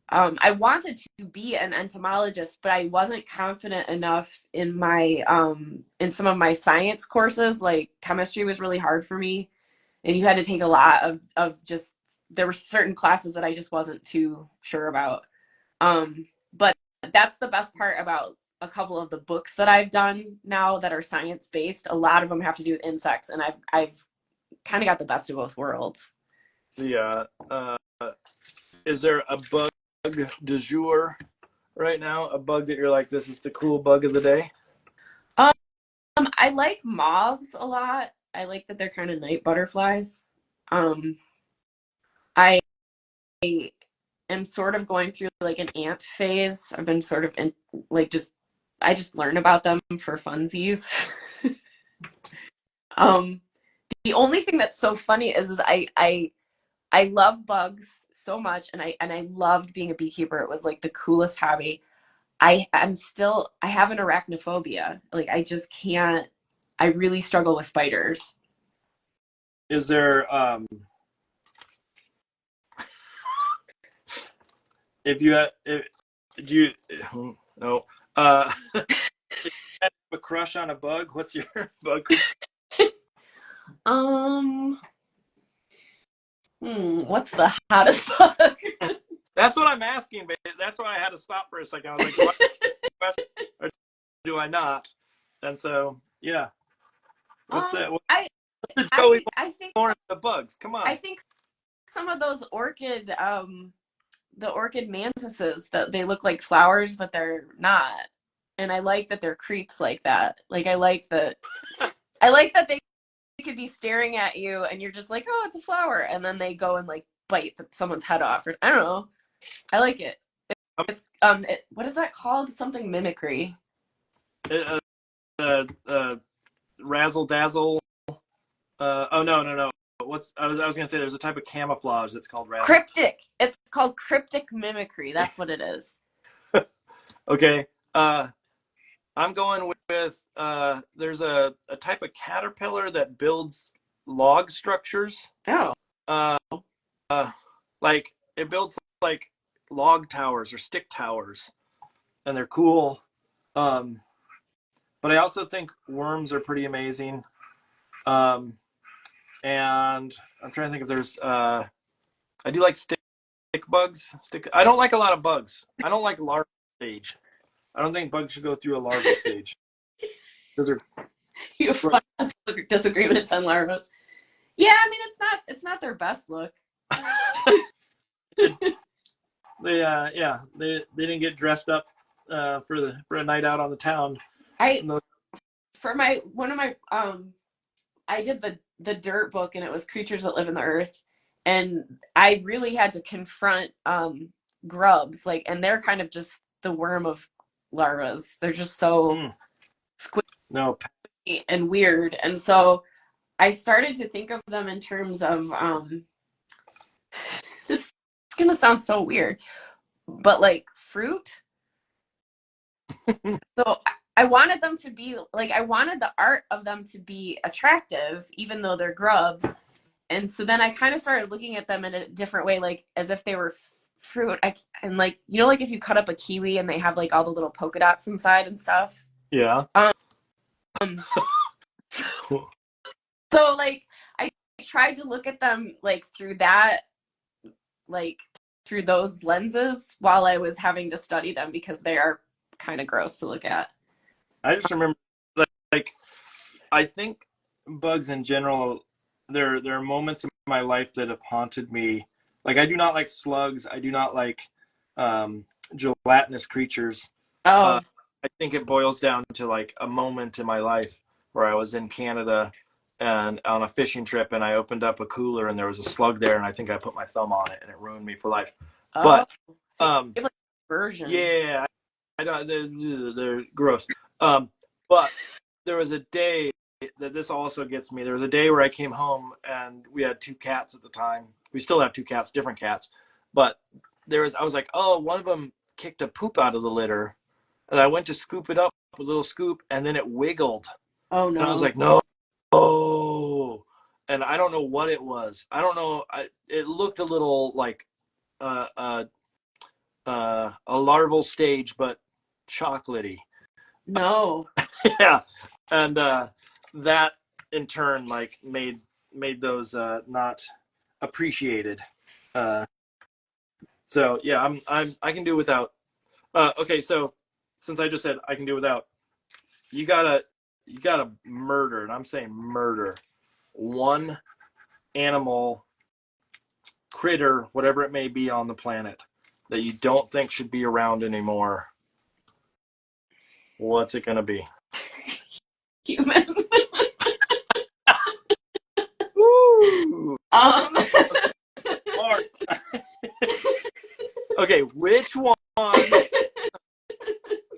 I wanted to be an entomologist, but I wasn't confident enough in my in some of my science courses. Like chemistry was really hard for me, and you had to take a lot of just there were certain classes that I just wasn't too sure about. But that's the best part about a couple of the books that I've done now that are science based. A lot of them have to do with insects, and I've kind of got the best of both worlds. Yeah. Is there a bug du jour right now? A bug that you're like, this is the cool bug of the day? Um, I like moths a lot. I like that they're kind of night butterflies. Um, I am sort of going through like an ant phase. I've been sort of in like just I just learn about them for funsies. um, the only thing that's so funny is I love bugs so much, and I loved being a beekeeper. It was like the coolest hobby. I have an arachnophobia. Like I just can't. I really struggle with spiders. Is there if you if do you no if you have a crush on a bug, what's your bug? Um, what's the hottest bug? That's what I'm asking, but that's why I had to stop for a second. I was like, do I or do I not? And so, yeah. What's that? What's the Joey I think Lawrence the bugs? Come I on. think some of those the orchid mantises that they look like flowers, but they're not. And I like that they're creeps like that. Like I like that they could be staring at you and you're just like, oh, it's a flower, and then they go and like bite someone's head off. Or I don't know. I like it. What is that called? Something mimicry. Uh, Razzle dazzle. Oh no. I was gonna say there's a type of camouflage that's called razzle. Cryptic. It's called cryptic mimicry. That's what it is. Okay. I'm going with there's a type of caterpillar that builds log structures. Oh. Uh, like it builds like log towers or stick towers, and they're cool. But I also think worms are pretty amazing. And I'm trying to think if there's I do like stick bugs. I don't like a lot of bugs. I don't like larva stage. I don't think bugs should go through a larva stage. Those are You have fun disagreements on larvas. Yeah, I mean it's not their best look. they didn't get dressed up for a night out on the town. For my one of my I did the dirt book, and it was creatures that live in the earth, and I really had to confront grubs, like, and they're kind of just the worm of larvas. They're just so no and weird, and so I started to think of them in terms of this is gonna sound so weird, but like fruit. So I wanted them to be like, I wanted the art of them to be attractive, even though they're grubs. And so then I kind of started looking at them in a different way, like as if they were fruit. And like, you know, like if you cut up a kiwi and they have like all the little polka dots inside and stuff. Yeah. So like I tried to look at them like through that, like through those lenses while I was having to study them, because they are kind of gross to look at. I just remember, like I think bugs in general, there are moments in my life that have haunted me. Like I do not like slugs. I do not like gelatinous creatures. Oh. I think it boils down to like a moment in my life where I was in Canada and on a fishing trip, and I opened up a cooler and there was a slug there, and I think I put my thumb on it and it ruined me for life. Oh, but so like version. Yeah, I don't. They're gross. But there was a day that this also gets me. There was a day where I came home and we had two cats at the time. We still have two cats, different cats. But I was like, oh, one of them kicked a poop out of the litter. And I went to scoop it up with a little scoop, and then it wiggled. Oh, no. And I was like, no. Oh. And I don't know what it was. I don't know. It looked a little like a larval stage, but chocolatey. No. Yeah, and that in turn like made those not appreciated. Uh, so yeah, I can do without. Okay, so since I just said I can do without, you gotta murder, and I'm saying murder one animal, critter, whatever it may be on the planet that you don't think should be around anymore. What's it gonna be? Human. Woo! Um. Okay, which one?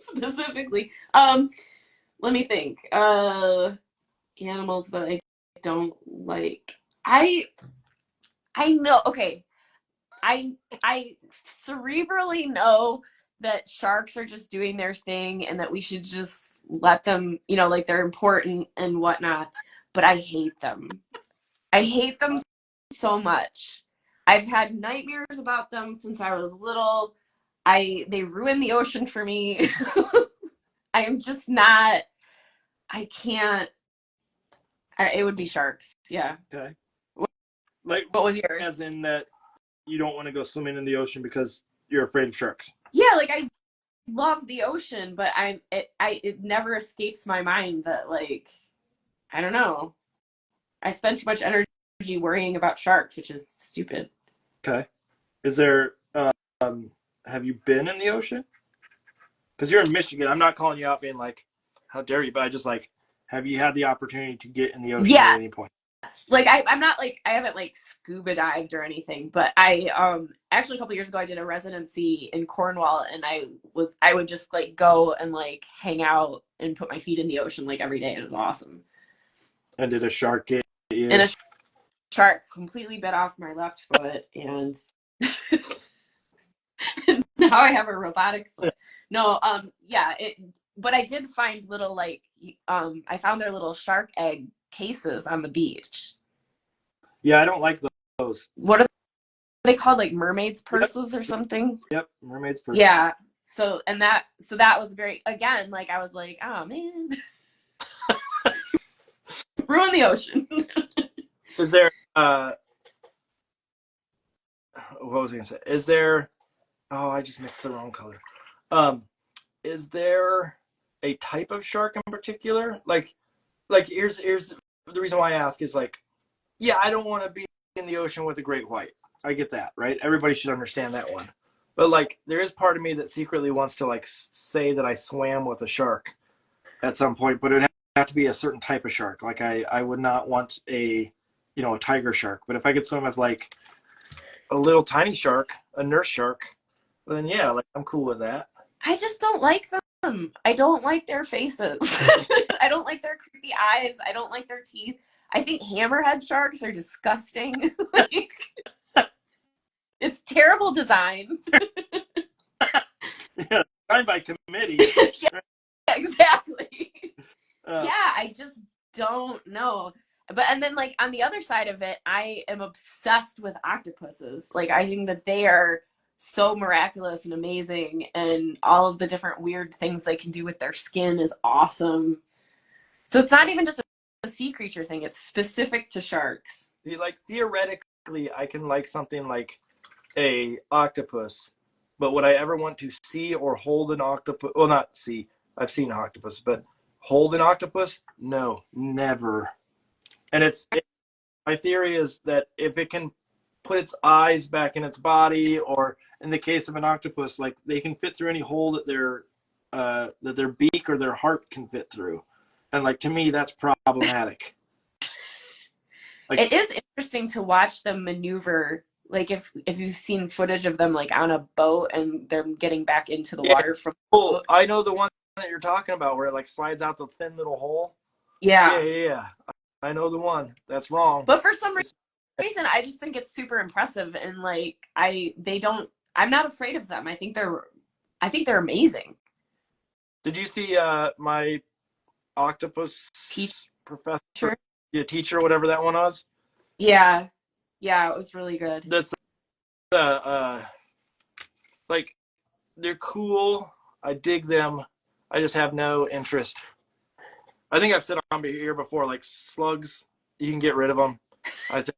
Specifically. Let me think. Animals that I don't like. I know. Okay. I cerebrally know that sharks are just doing their thing and that we should just let them, like they're important and whatnot. But I hate them. I hate them so much. I've had nightmares about them since I was little. They ruin the ocean for me. I am just not. I can't. It would be sharks. Yeah. Okay. Like, what was yours? As in that you don't want to go swimming in the ocean because you're afraid of sharks. Yeah, like I love the ocean, but it never escapes my mind that like I don't know. I spend too much energy worrying about sharks, which is stupid. Okay. Is there have you been in the ocean? Because you're in Michigan. I'm not calling you out being like, how dare you, but I just like, have you had the opportunity to get in the ocean at any point? Like I'm not like I haven't like scuba dived or anything, but I actually a couple years ago I did a residency in Cornwall and I would just like go and like hang out and put my feet in the ocean like every day and it was awesome. And did a shark get you? And a shark completely bit off my left foot and now I have a robotic foot. No, yeah, but I did find little like I found their little shark egg cases on the beach. Yeah, I don't like those. What are they called? Like mermaids purses or something? Yep, mermaids purses. Yeah. So that was very again like I was like, oh man, ruin the ocean. Is there what was I gonna say? Is there oh I just mixed the wrong color. Is there a type of shark in particular? Like here's the reason why I ask is like, yeah, I don't want to be in the ocean with a great white. I get that, right? Everybody should understand that one. But like, there is part of me that secretly wants to like say that I swam with a shark at some point, but it would have to be a certain type of shark. Like I would not want a tiger shark. But if I could swim with like a little tiny shark, a nurse shark, then yeah, like I'm cool with that. I just don't like them. I don't like their faces. I don't like their creepy eyes. I don't like their teeth. I think hammerhead sharks are disgusting. Like, it's terrible design. Yeah, designed by committee. Yeah, exactly. Yeah, I just don't know. And then like on the other side of it, I am obsessed with octopuses. Like I think that they are so miraculous and amazing and all of the different weird things they can do with their skin is awesome. So it's not even just a sea creature thing, it's specific to sharks. Like theoretically I can like something like a octopus, but would I ever want to see or hold an octopus? Well, not see. I've seen an octopus, but hold an octopus? No, never. And my theory is that if it can put its eyes back in its body, or in the case of an octopus, like they can fit through any hole that their beak or their heart can fit through, and like to me that's problematic. Like, it is interesting to watch them maneuver. Like if you've seen footage of them like on a boat and they're getting back into the water from the boat. I know the one that you're talking about where it like slides out the thin little hole. Yeah. I know the one. That's wrong. But for some reason, I just think it's super impressive, and like I'm not afraid of them. I think they're amazing. Did you see my octopus professor? Yeah, teacher, whatever that one was. Yeah, it was really good. That's like they're cool. I dig them. I just have no interest. I think I've said on here before, like slugs, you can get rid of them. I think.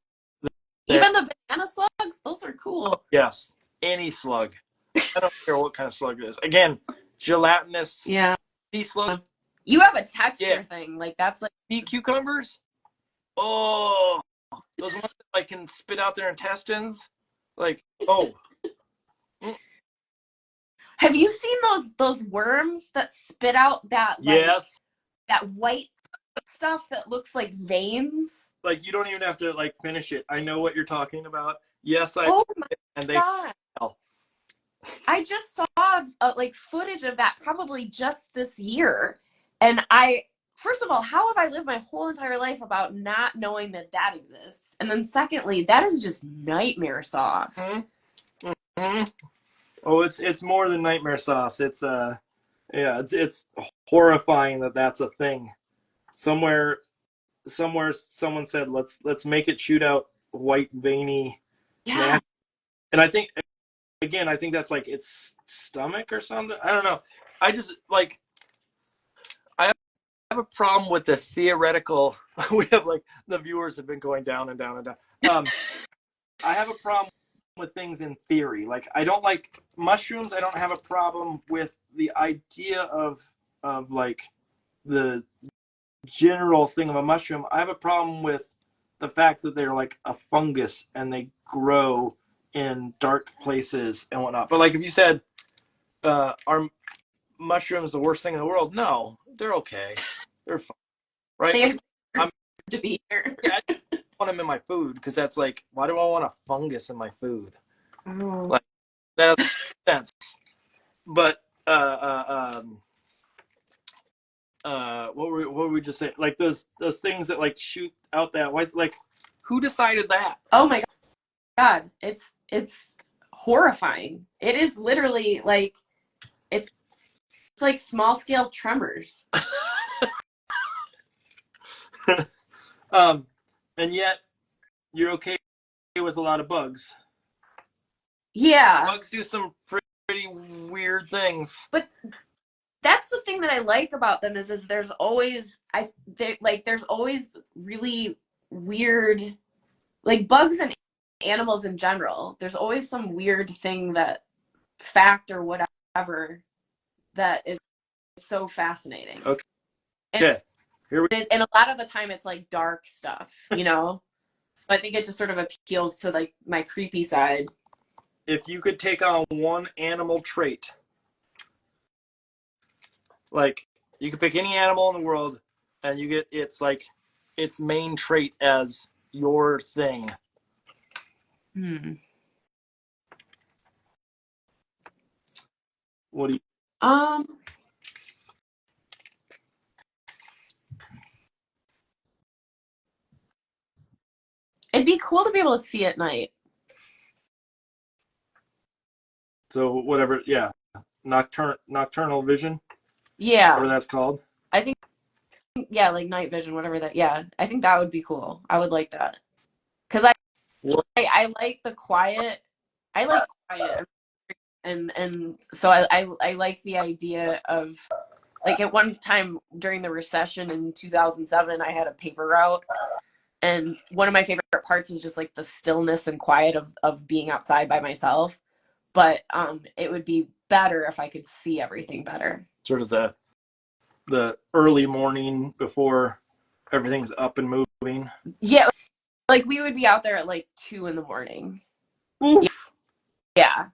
Even the banana slugs, those are cool. Yes, any slug. I don't care what kind of slug it is. Again, gelatinous. Yeah. Sea slugs. You have a texture thing, like that's like sea cucumbers. Oh, those ones that like can spit out their intestines. Like, oh. Have you seen those worms that spit out that Yes. that white stuff that looks like veins? Like you don't even have to like finish it. I know what you're talking about. Yes, Oh my and they God. I just saw like footage of that probably just this year, and first of all, how have I lived my whole entire life about not knowing that that exists? And then secondly, that is just nightmare sauce. Mm-hmm. Mm-hmm. Oh, it's more than nightmare sauce. It's it's horrifying that that's a thing. Somewhere someone said let's make it shoot out white veiny. Yeah. And I think again, I think that's like its stomach or something. I don't know. I just like I have a problem with the theoretical. We have like the viewers have been going down and down and down. I have a problem with things in theory. Like I don't like mushrooms. I don't have a problem with the idea of like the general thing of a mushroom. I have a problem with the fact that they're like a fungus and they grow in dark places and whatnot. But like if you said, are mushrooms the worst thing in the world? No, they're okay. They're fine, right? I'm to be here. Yeah, I don't want them in my food because that's like, why do I want a fungus in my food? Like that doesn't make sense. But what were we just saying? Like those things that like shoot out that white, like who decided that? Oh my God, it's horrifying. It is literally like it's like small scale tremors. And yet you're okay with a lot of bugs. Yeah, bugs do some pretty weird things. But that's the thing that I like about them is there's always there's always really weird, like bugs and animals in general. There's always some weird thing fact or whatever that is so fascinating. Okay. And a lot of the time it's like dark stuff, you know? So I think it just sort of appeals to like my creepy side. If you could take on one animal trait, like you could pick any animal in the world and you get its like its main trait as your thing. What do you It'd be cool to be able to see at night. So whatever, yeah. Nocturnal vision? Yeah. Whatever that's called. I think yeah, like night vision, whatever that. Yeah, I think that would be cool. I would like that. Cuz I like the quiet. I like quiet. And so I like the idea of like at one time during the recession in 2007 I had a paper route, and one of my favorite parts was just like the stillness and quiet of being outside by myself. But it would be better if I could see everything better. Sort of the early morning before everything's up and moving. Yeah, like we would be out there at like 2 a.m. Oof. Yeah.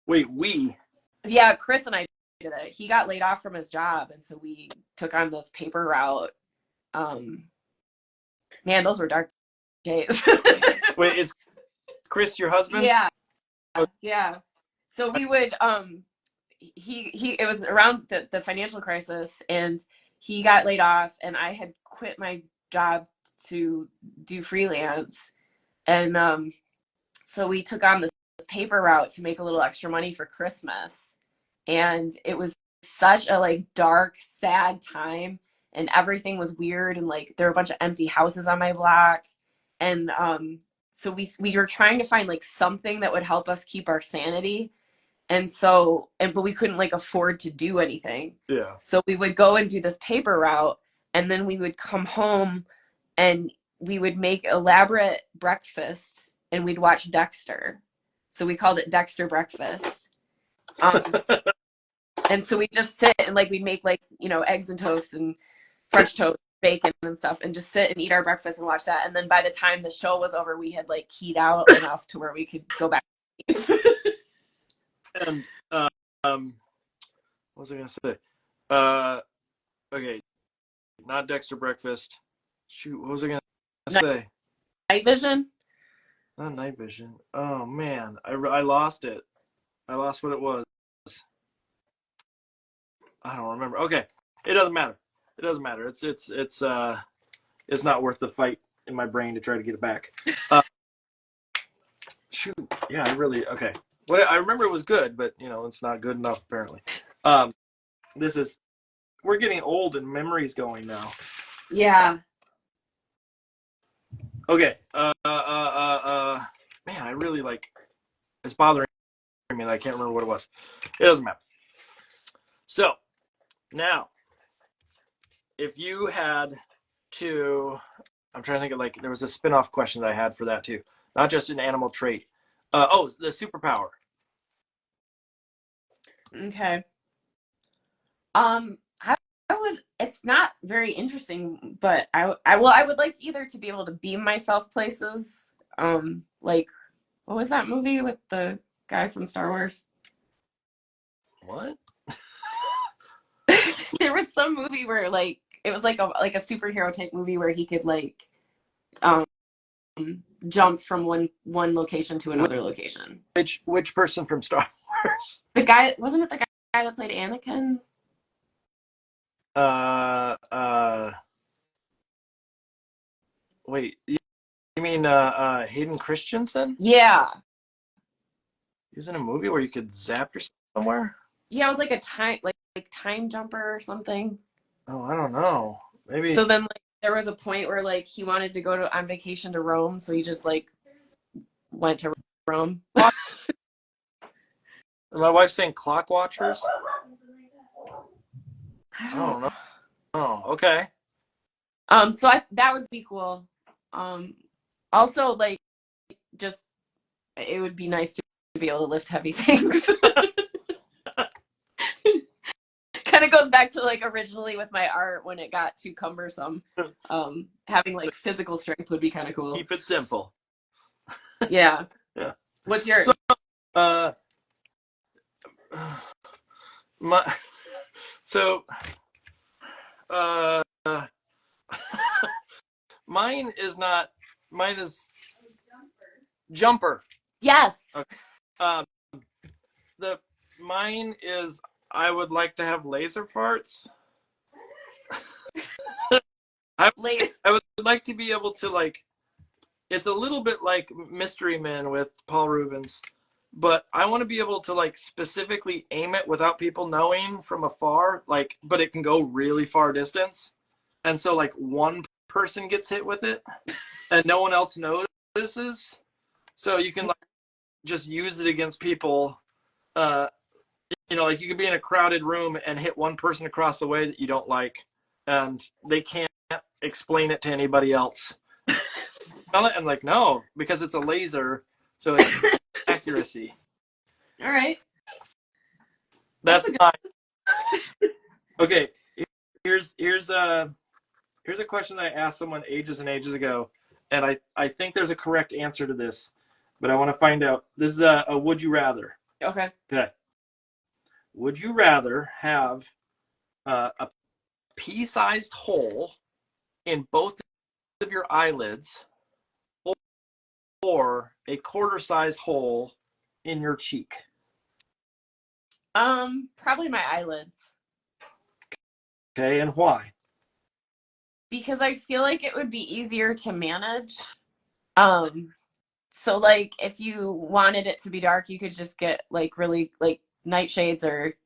Wait, we? Yeah, Chris and I did it. He got laid off from his job, and so we took on this paper route. Man, those were dark days. Wait, is Chris your husband? Yeah. Yeah. So we would it was around the financial crisis, and he got laid off and I had quit my job to do freelance, and so we took on this paper route to make a little extra money for Christmas, and it was such a like dark, sad time, and everything was weird, and like there were a bunch of empty houses on my block, and so we were trying to find like something that would help us keep our sanity. but we couldn't like afford to do anything. Yeah. So we would go and do this paper route, and then we would come home and we would make elaborate breakfasts and we'd watch Dexter. So we called it Dexter breakfast. And so we just sit and like we'd make like, eggs and toast and French toast, bacon and stuff, and just sit and eat our breakfast and watch that. And then by the time the show was over, we had like keyed out enough to where we could go back. And what was I gonna say? Okay, not Dexter breakfast. Shoot, what was I gonna say? Night vision. Not night vision. Oh man, I lost it. I lost what it was. I don't remember. Okay, it doesn't matter. It doesn't matter. It's not worth the fight in my brain to try to get it back. Shoot, yeah, okay. Well, I remember it was good, but it's not good enough apparently. We're getting old and memory's going now. Yeah. Okay. Man, I really it's bothering me that I can't remember what it was. It doesn't matter. So now, if you had to, I'm trying to think of there was a spin-off question that I had for that too. Not just an animal trait. The superpower. Okay. It's not very interesting, but I would like either to be able to beam myself places. Like, what was that movie with the guy from Star Wars? What? There was some movie where it was like a superhero type movie where he could jump from one location to another location. Which person from Star Wars? The guy, wasn't it the guy that played Anakin? Wait, you mean Hayden Christensen? Yeah. He was in a movie where you could zap yourself somewhere? Yeah, it was like a time jumper or something. Oh, I don't know. Maybe. So then there was a point where he wanted to go on vacation to Rome, so he just went to Rome. My wife's saying clock watchers. I don't know. Oh, okay. So that would be cool. Also just it would be nice to be able to lift heavy things. Kind of goes back to originally with my art when it got too cumbersome. Having physical strength would be kind of cool. Keep it simple. Yeah. Yeah. What's yours? Mine is jumper. Yes. Okay. Mine is I would like to have laser farts. I would like to be able to it's a little bit like Mystery Men with Paul Rubens, but I want to be able to specifically aim it without people knowing from afar, but it can go really far distance. And so one person gets hit with it and no one else notices. So you can just use it against people. You could be in a crowded room and hit one person across the way that you don't like, and they can't explain it to anybody else. And no, because it's a laser, so it's accuracy. All right. That's mine. Okay, here's a question that I asked someone ages and ages ago, and I think there's a correct answer to this, but I want to find out. This is a would you rather. Okay. Okay. Would you rather have a pea-sized hole in both of your eyelids or a quarter-sized hole in your cheek? Probably my eyelids. Okay, and why? Because I feel like it would be easier to manage. So if you wanted it to be dark, you could just get really nightshades or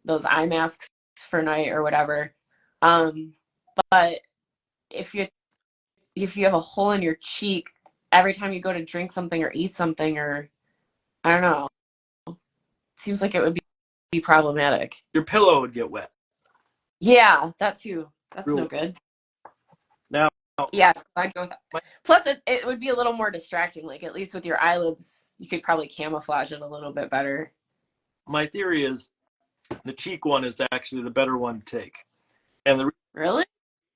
those eye masks for night or whatever. But if you have a hole in your cheek every time you go to drink something or eat something, or I don't know, seems like it would be problematic. Your pillow would get wet. Yeah, that too. That's Real no good. Now, Yes, I'd go with that. my, Plus, it would be a little more distracting. Like, at least with your eyelids, you could probably camouflage it a little bit better. my theory is the cheek one is actually the better one to take. And the reason Really?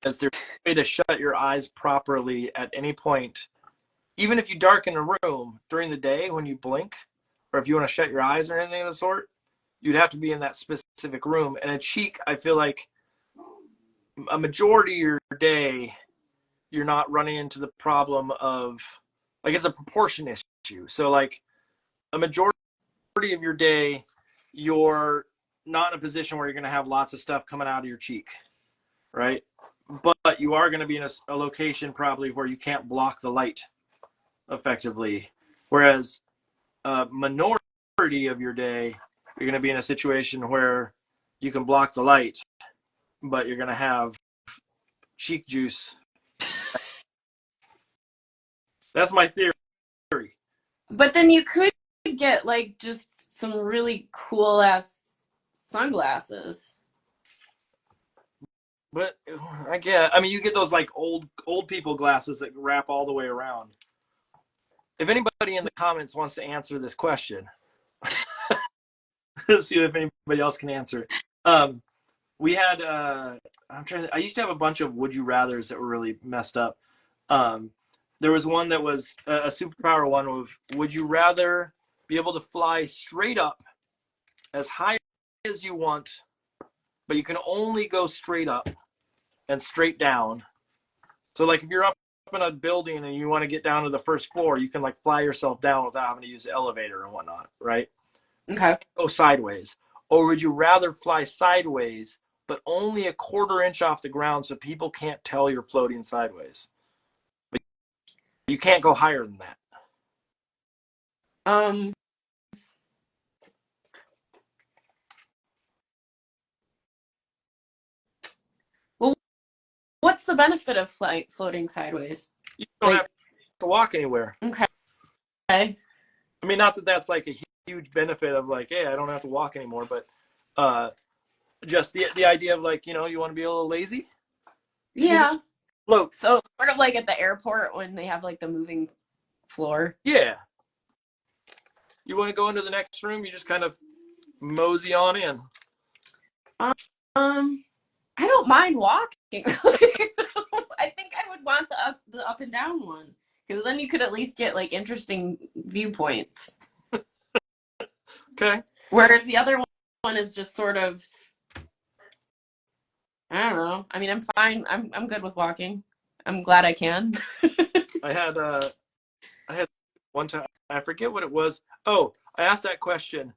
is there's a way to shut your eyes properly at any point. Even if you darken a room during the day when you blink, or if you want to shut your eyes or anything of the sort, you'd have to be in that specific room. And a cheek, I feel like a majority of your day, you're not running into the problem of, like, it's a proportion issue. So, like, a majority of your day, you're not in a position where you're going to have lots of stuff coming out of your cheek, right? But you are going to be in a location probably where you can't block the light effectively. Whereas a minority of your day, you're going to be in a situation where you can block the light, but you're going to have cheek juice. That's my theory. But then you could get like just some really cool ass sunglasses. But I mean, you get those like old people glasses that wrap all the way around. If anybody in the comments wants to answer this question, let's see if anybody else can answer. We had I used to have a bunch of would you rathers that were really messed up. There was one that was a superpower one of would you rather be able to fly straight up as high as you want, but you can only go straight up and straight down. So like if you're up in a building and you want to get down to the first floor, you can like fly yourself down without having to use the elevator and whatnot, right? Okay. Go sideways. Or would you rather fly sideways, but only a quarter inch off the ground so people can't tell you're floating sideways? But you can't go higher than that. Well, what's the benefit of floating sideways? You don't have to walk anywhere. Okay. I mean, not that that's like a huge benefit of like, hey, I don't have to walk anymore, but just the idea of like, you want to be a little lazy. Yeah. Float. So sort of like at the airport when they have like the moving floor. Yeah. You want to go into the next room, you just kind of mosey on in. I don't mind walking. I think I would want the up and down one because then you could at least get like interesting viewpoints. Okay. Whereas the other one is just sort of, I don't know. I mean, I'm fine. I'm good with walking. I'm glad I can. I had one time, I forget what it was. Oh, I asked that question,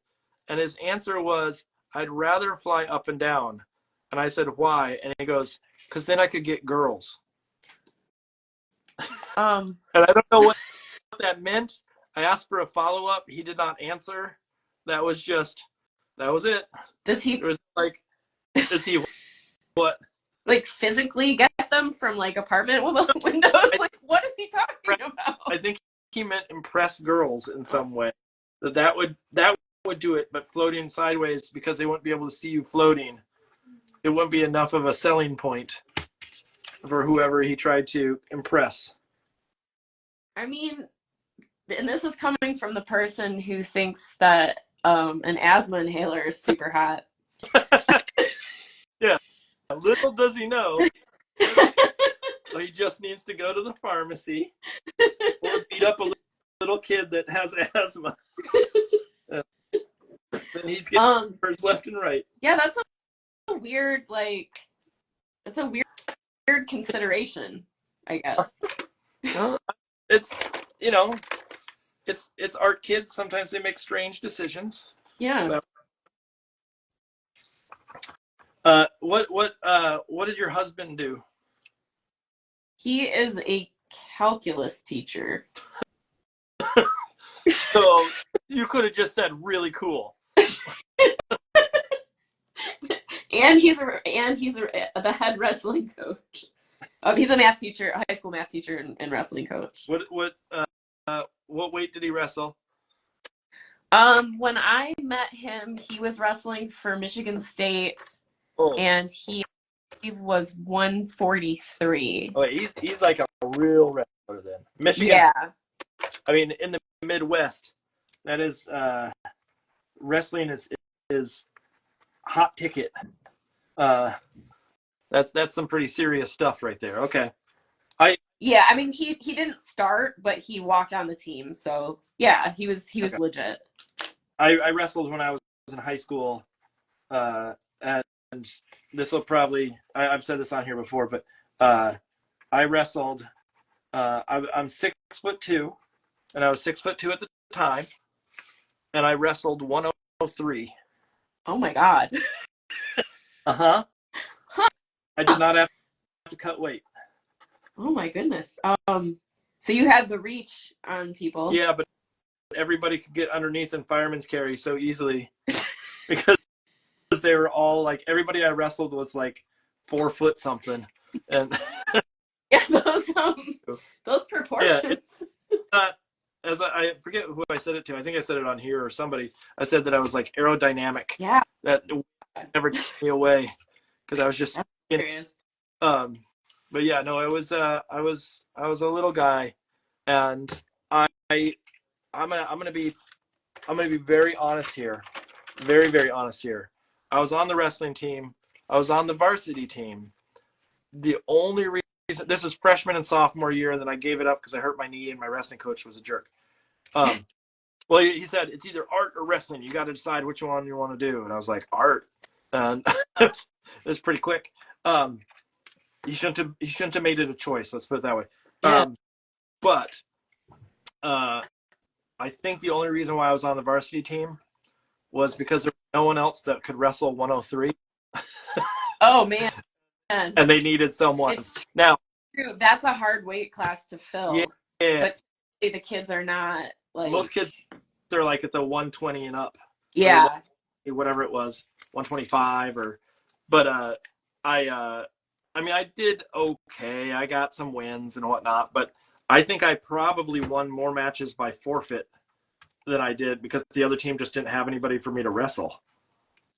and his answer was, I'd rather fly up and down. And I said, why? And he goes, because then I could get girls. And I don't know what that meant. I asked for a follow-up. He did not answer. That was it. Does he? It was like, does he what? Like physically get them from like apartment windows? Like, what is he talking about? I think he meant impress girls in some way. That would do it, but floating sideways because they wouldn't be able to see you floating. It wouldn't be enough of a selling point for whoever he tried to impress. I mean, and this is coming from the person who thinks that an asthma inhaler is super hot. Yeah. Little does he know. So he just needs to go to the pharmacy or beat up a little kid that has asthma. Then he's getting numbers left and right. Yeah, that's a weird, like, it's a weird consideration, I guess. It's, it's art kids. Sometimes they make strange decisions. Yeah. What does your husband do? He is a calculus teacher. So you could have just said really cool. and he's the head wrestling coach. He's a math teacher, a high school math teacher and wrestling coach. What weight did he wrestle? When I met him, he was wrestling for Michigan State, Oh, and he was 143. oh, he's like a real wrestler then. Michigan, Yeah. I mean, in the Midwest, that is wrestling is hot ticket. Uh, that's some pretty serious stuff right there. Okay, I Yeah, I mean he didn't start, but he walked on the team. So, yeah, he was okay. legit. I wrestled when I was in high school, and this will probably I've said this on here before, but I wrestled. I'm 6'2", and I was 6'2" at the time, and I wrestled 103. Oh my God. Uh-huh. Huh. I did not have to cut weight. Oh my goodness. So you had the reach on people. Yeah, but everybody could get underneath in fireman's carry so easily because they were all like everybody I wrestled was like 4 foot something, and Yeah, those yeah, proportions. it's not. As I forget who I said it to. I think I said it on here or somebody. I said that I was like aerodynamic. Yeah, That never took me away because I was just that's skinny. serious. Um, but yeah, no, it was I was a little guy, and I I'm gonna be very honest here, very very honest here. I was on the wrestling team. I was on the varsity team. The only reason this is freshman and sophomore year, and then I gave it up because I hurt my knee, and my wrestling coach was a jerk. Um, well, he said it's either art or wrestling. You got to decide which one you want to do, and I was like art, and it was pretty quick. Um, he shouldn't have made it a choice. Let's put it that way. Yeah. But I think the only reason why I was on the varsity team was because there was no one else that could wrestle 103, Oh man. and they needed someone. It's Now, true. That's a hard weight class to yeah, fill. But the kids are not like, most kids are like at the 120 and up, yeah. or whatever it was, 125 or. But I mean, I did okay. I got some wins and whatnot, but I think I probably won more matches by forfeit than I did because the other team just didn't have anybody for me to wrestle.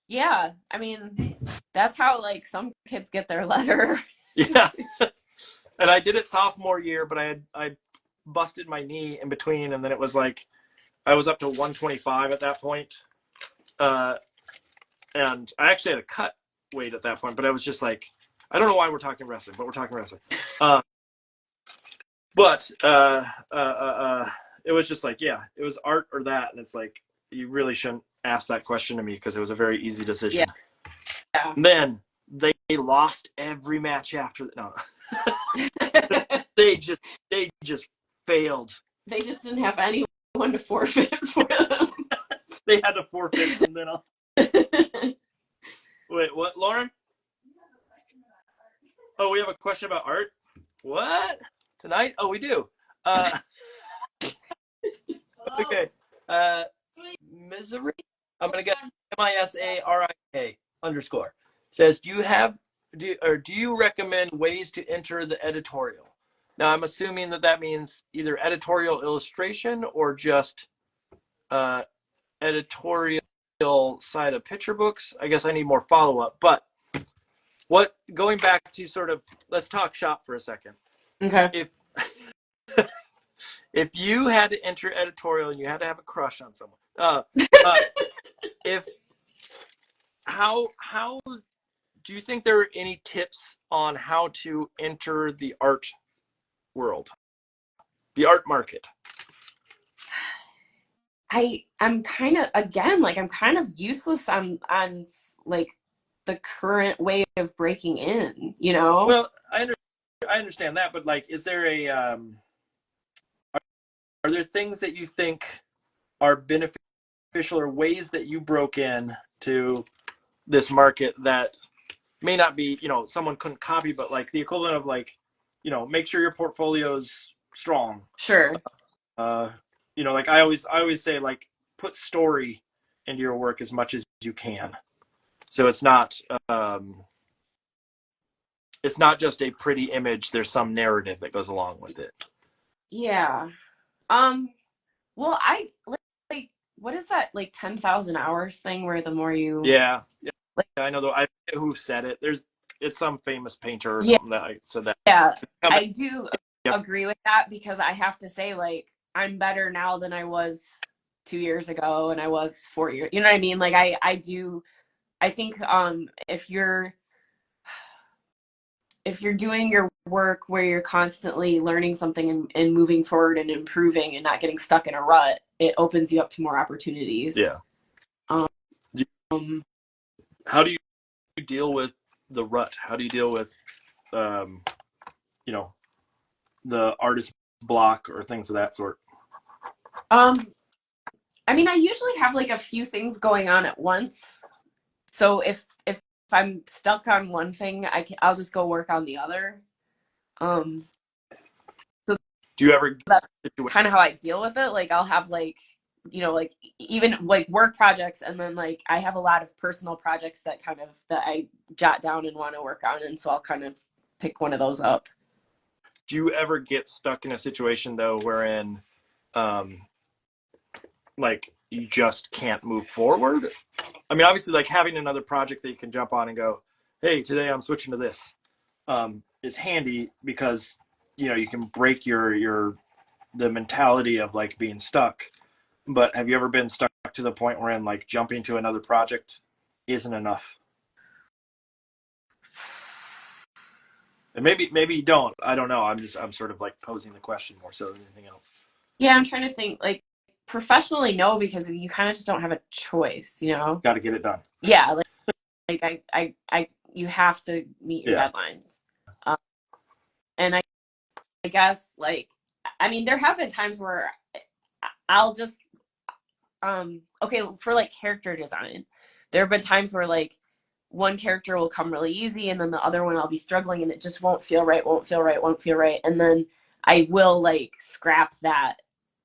Yeah. I mean, that's how like some kids get their letter. Yeah. And I did it sophomore year, but I busted my knee in between, and then it was like I was up to 125 at that point. And I actually had a cut weight at that point, but I was just like, I don't know why we're talking wrestling, but we're talking wrestling. But it was just like, yeah, it was art or that, and it's like you really shouldn't ask that question to me because it was a very easy decision. Yeah. And then they lost every match after that. No. they just failed. They just didn't have anyone to forfeit for them. They had to forfeit from then on. Wait, what, Lauren? Oh, we have a question about art? What? Tonight? Oh, we do. Okay. Misery? I'm going to get MISARIK _ says, do you recommend ways to enter the editorial? Now, I'm assuming that means either editorial illustration or just editorial side of picture books. I guess I need more follow-up. But going back to sort of, let's talk shop for a second. Okay. If you had to enter editorial and you had to have a crush on someone, how do you think there are any tips on how to enter the art world, the art market? I'm kind of, again, like I'm kind of useless on like the current way of breaking in, you know? Well, I understand that, but like, is there are there things that you think are beneficial or ways that you broke in to this market that may not be, someone couldn't copy, but like the equivalent of like, make sure your portfolio's strong. Sure. Like I always say, like, put story into your work as much as you can. So it's not just a pretty image. There's some narrative that goes along with it. Yeah. Well, I like what is that, like 10,000 hours thing where the more you Yeah, yeah, like, I know. Though I forget who said it. It's some famous painter or yeah, something that I said that. yeah, Come back- I do Yep. agree with that because I have to say, like, I'm better now than I was 2 years ago and I was 4 years. You know what I mean? Like, I do. I think if you're doing your work where you're constantly learning something and moving forward and improving and not getting stuck in a rut, it opens you up to more opportunities. Yeah. Um, How do you deal with the rut? How do you deal with, um, you know, the artist block or things of that sort? um, I mean, I usually have like a few things going on at once. So if I'm stuck on one thing, I'll just go work on the other. Um, so Do you ever that's situa- kind of how I deal with it. Like I'll have like, like even like work projects, and then like I have a lot of personal projects that that I jot down and want to work on, and so I'll kind of pick one of those up. do you ever get stuck in a situation though wherein, um, like you just can't move forward? I mean, obviously, like having another project that you can jump on and go, "Hey, today I'm switching to this," is handy because you can break the mentality of like being stuck. But have you ever been stuck to the point where in like jumping to another project isn't enough? And maybe you don't. I don't know. I'm sort of like posing the question more so than anything else. Yeah, I'm trying to think. Like professionally, no, because you kind of just don't have a choice. Got to get it done. Yeah, like you have to meet your Yeah. deadlines. Um, and I guess like I mean there have been times where I'll just okay, for like character design, there have been times where like one character will come really easy and then the other one I'll be struggling and it just won't feel right, won't feel right, won't feel right. And then I will like scrap that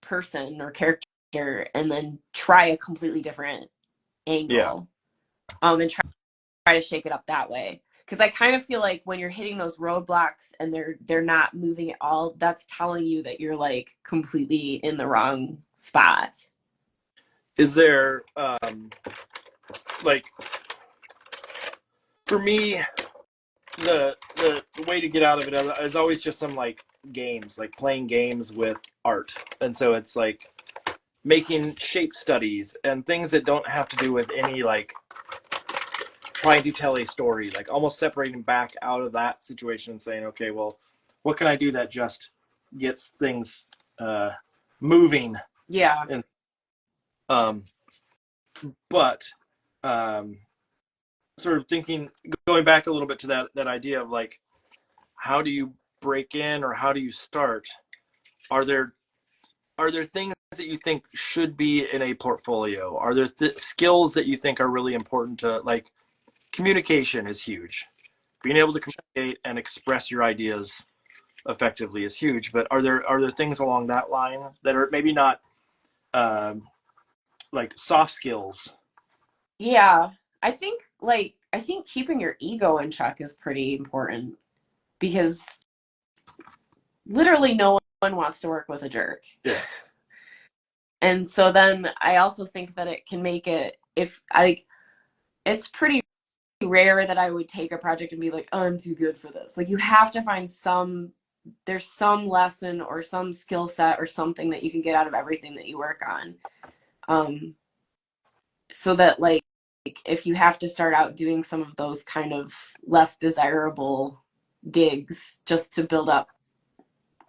person or character and then try a completely different Yeah. angle. And try to shake it up that way. Because I kind of feel like when you're hitting those roadblocks and they're not moving at all, that's telling you that you're like completely in the wrong spot. Is there like for me the way to get out of it is always just some like games, like playing games with art, and so it's like making shape studies and things that don't have to do with any like trying to tell a story, like almost separating back out of that situation and saying, okay, well, what can I do that just gets things moving? Yeah. And um, but um, sort of thinking, going back a little bit to that idea of like, how do you break in or how do you start? Are there things that you think should be in a portfolio? Are there skills that you think are really important to like? Communication is huge. Being able to communicate and express your ideas effectively is huge. But are there things along that line that are maybe not um, like soft skills? Yeah. I think keeping your ego in check is pretty important because literally no one wants to work with a jerk. Yeah. And so then I also think that it can make it if I it's pretty rare that I would take a project and be like, oh, I'm too good for this. Like you have to find there's some lesson or some skill set or something that you can get out of everything that you work on. Um, so that like if you have to start out doing some of those kind of less desirable gigs just to build up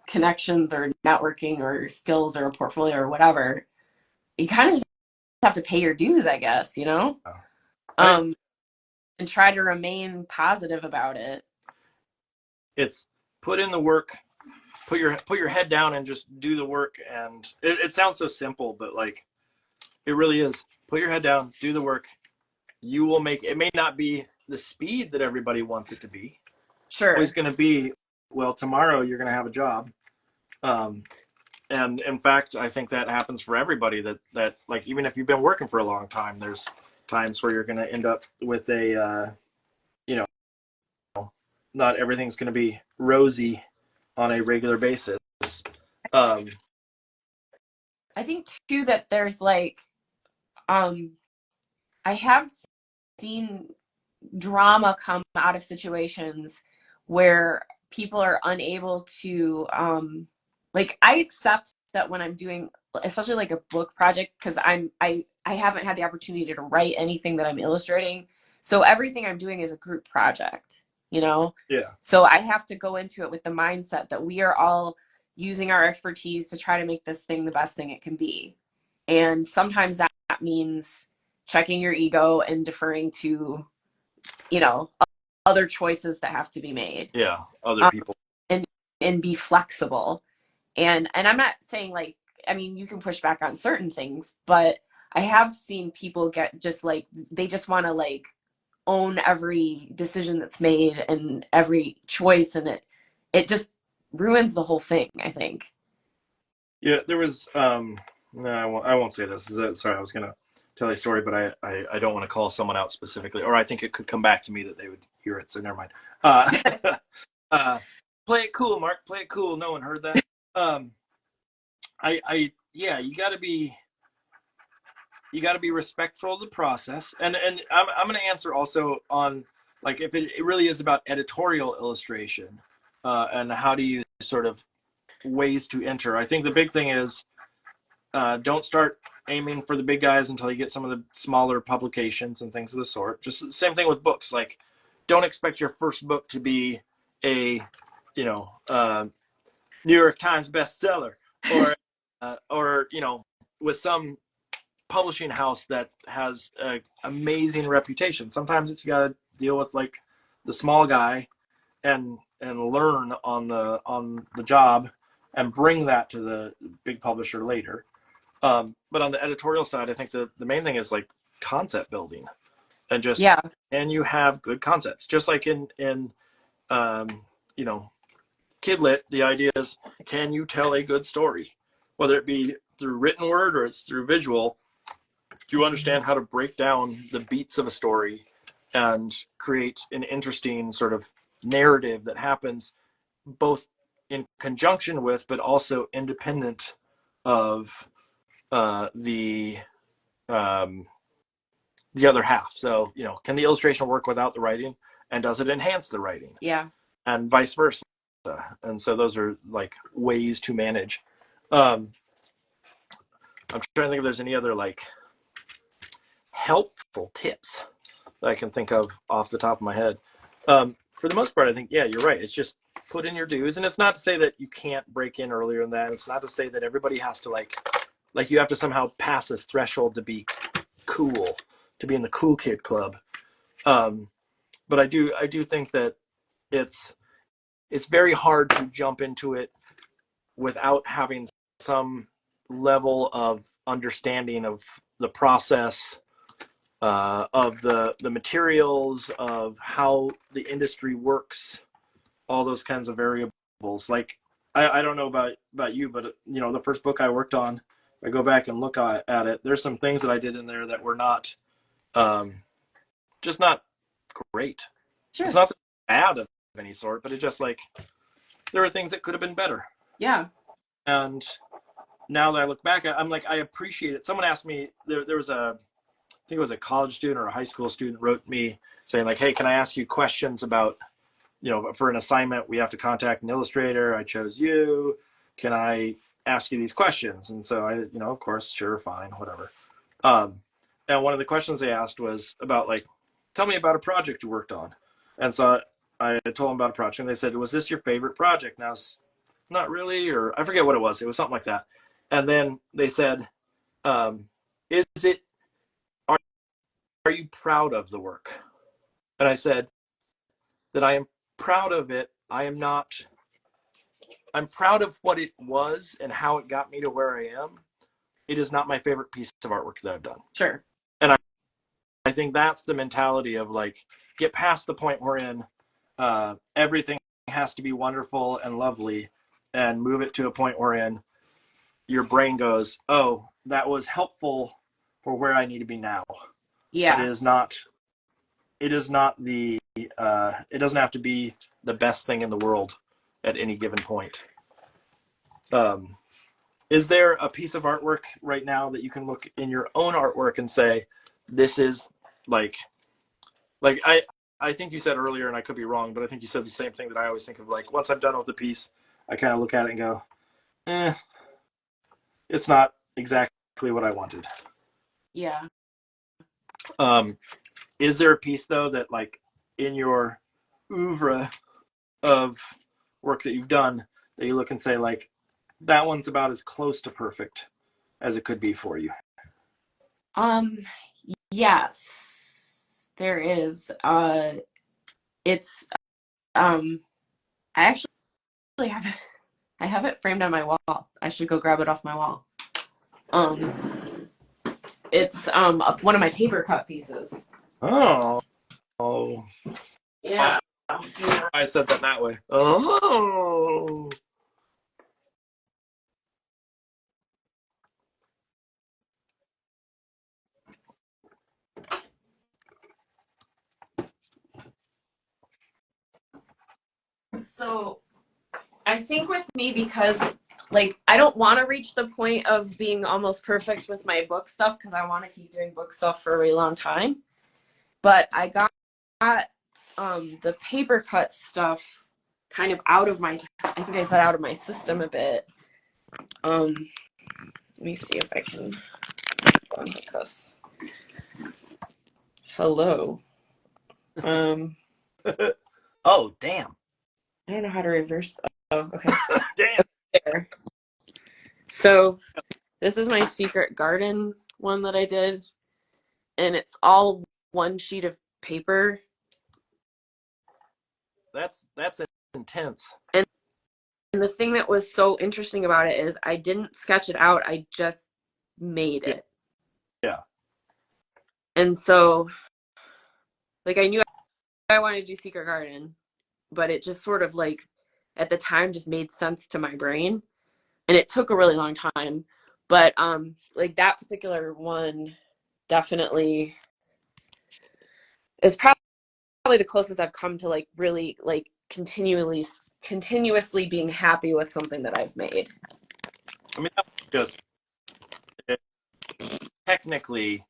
connections or networking or skills or a portfolio or whatever, you kind of just have to pay your dues, I guess. Oh. Um, and try to remain positive about it. It's put in the work, put your head down and just do the work. And it sounds so simple, but like it really is. Put your head down, do the work. You will make it. May not be the speed that everybody wants it to be. Sure. Always going to be, well, tomorrow you're going to have a job. And in fact, I think that happens for everybody that like, even if you've been working for a long time, there's times where you're going to end up with you know, not everything's going to be rosy on a regular basis. Um, I think too that there's like I have seen drama come out of situations where people are unable to like, I accept that when I'm doing especially like a book project, because I haven't had the opportunity to write anything that I'm illustrating, so everything I'm doing is a group project, you know. Yeah. So I have to go into it with the mindset that we are all using our expertise to try to make this thing the best thing it can be, and sometimes that means checking your ego and deferring to, you know, other choices that have to be made. Yeah. Other um, people. and be flexible. And I'm not saying like, I mean, you can push back on certain things, but I have seen people get just like, they just want to like own every decision that's made and every choice, and it just ruins the whole thing, I think. Yeah, there was no, I won't say this. Sorry, I was gonna tell a story, but I don't want to call someone out specifically, or I think it could come back to me that they would hear it, so never mind. Uh, play it cool, Mark. Play it cool. No one heard that. Um, yeah, you got to be respectful of the process, and I'm going to answer also on like if it really is about editorial illustration, and how do you sort of ways to enter. I think the big thing is don't start aiming for the big guys until you get some of the smaller publications and things of the sort. Just the same thing with books. Like, don't expect your first book to be a, you know, New York Times bestseller, or you know, with some publishing house that has an amazing reputation. Sometimes it's got to deal with like the small guy and learn on the job and bring that to the big publisher later. But on the editorial side, I think the main thing is like concept building and just, Yeah. and you have good concepts, just like in you know, kid lit. The idea is, can you tell a good story, whether it be through written word or it's through visual? Do you understand how to break down the beats of a story and create an interesting sort of narrative that happens both in conjunction with, but also independent of the other half? So, you know, can the illustration work without the writing, and does it enhance the writing, Yeah. and vice versa? And so those are like ways to manage. I'm trying to think if there's any other like helpful tips that I can think of off the top of my head. For the most part, I think, yeah, you're right. It's just put in your dues. And it's not to say that you can't break in earlier than that. It's not to say that everybody has to like you have to somehow pass this threshold to be cool, to be in the cool kid club. But I do think that it's very hard to jump into it without having some level of understanding of the process, of the materials, of how the industry works, all those kinds of variables. Like, I don't know about you, but you know, the first book I worked on, I go back and look at it, there's some things that I did in there that were not just not great. Sure. It's not bad of any sort, but it just like there were things that could have been better. Yeah. And now that I look back, I'm like, I appreciate it. Someone asked me, there was a, I think it was a college student or a high school student wrote me saying like, hey, can I ask you questions about, you know, for an assignment, we have to contact an illustrator. I chose you. Can I ask you these questions? And so I, you know, of course, sure, fine, whatever. And one of the questions they asked was about like, tell me about a project you worked on. And so I told them about a project, and they said, was this your favorite project? And I was, not really, or I forget what it was. It was something like that. And then they said, is it, are you proud of the work? And I said that I am proud of it. I am not, I'm proud of what it was and how it got me to where I am. It is not my favorite piece of artwork that I've done. Sure. And I think that's the mentality of like, get past the point we're in, everything has to be wonderful and lovely, and move it to a point wherein your brain goes, oh, that was helpful for where I need to be now. Yeah. But it is not the, it doesn't have to be the best thing in the world at any given point. Is there a piece of artwork right now that you can look in your own artwork and say, this is like I think you said earlier, and I could be wrong, but I think you said the same thing that I always think of. Like, once I'm done with the piece, I kind of look at it and go, it's not exactly what I wanted. Yeah. Is there a piece though that, like, in your oeuvre of work that you've done, that you look and say, like, that one's about as close to perfect as it could be for you? Yes, there is. It's I actually have it, I have it framed on my wall. I should go grab it off my wall. It's one of my paper cut pieces. Oh. Yeah. I said that way. Oh. So I think with me, because like I don't want to reach the point of being almost perfect with my book stuff, because I want to keep doing book stuff for a really long time. But I got the paper cut stuff kind of out of my, I think I said out of my system a bit. Let me see if I can unhook this. Hello. Oh, damn. I don't know how to reverse. Oh, okay. Damn. There. So this is my secret garden one that I did, and it's all one sheet of paper. That's intense. And the thing that was so interesting about it is I didn't sketch it out. I just made it. Yeah. And so, like, I knew I wanted to do secret garden, but it just sort of, like, at the time just made sense to my brain. And it took a really long time. But like that particular one definitely is probably the closest I've come to, like, really, like, continuously being happy with something that I've made. I mean, that was just technically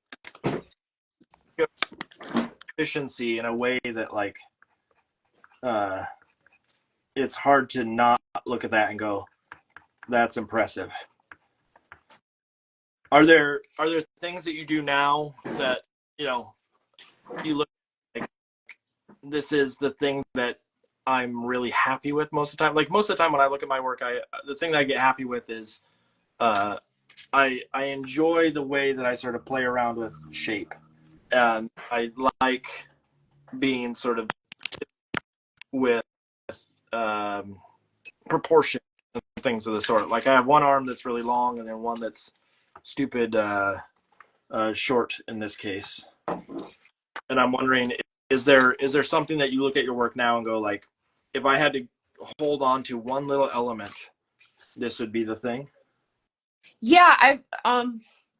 efficiency in a way that, like, it's hard to not look at that and go, that's impressive. Are there things that you do now that, you know, you look like, this is the thing that I'm really happy with most of the time? Like, most of the time when I look at my work, the thing that I get happy with is I enjoy the way that I sort of play around with shape, and I like being sort of with proportion and things of the sort. Like, I have one arm that's really long, and then one that's stupid short in this case. And I'm wondering, is there something that you look at your work now and go, like, if I had to hold on to one little element, this would be the thing? Yeah, I've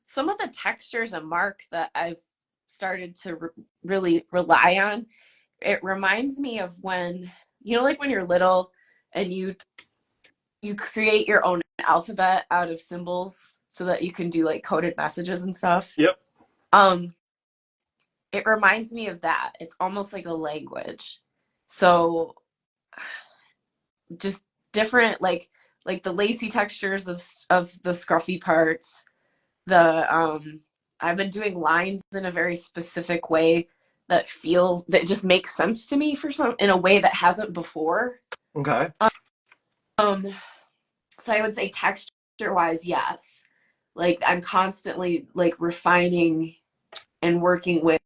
some of the textures and mark that I've started to really rely on. It reminds me of when, you know, like when you're little and you create your own alphabet out of symbols so that you can do, like, coded messages and stuff. Yep. It reminds me of that. It's almost like a language. So just different, like the lacy textures of the scruffy parts. The I've been doing lines in a very specific way that just makes sense to me for some, in a way that hasn't before. Okay. So I would say texture wise, yes. Like, I'm constantly, like, refining and working with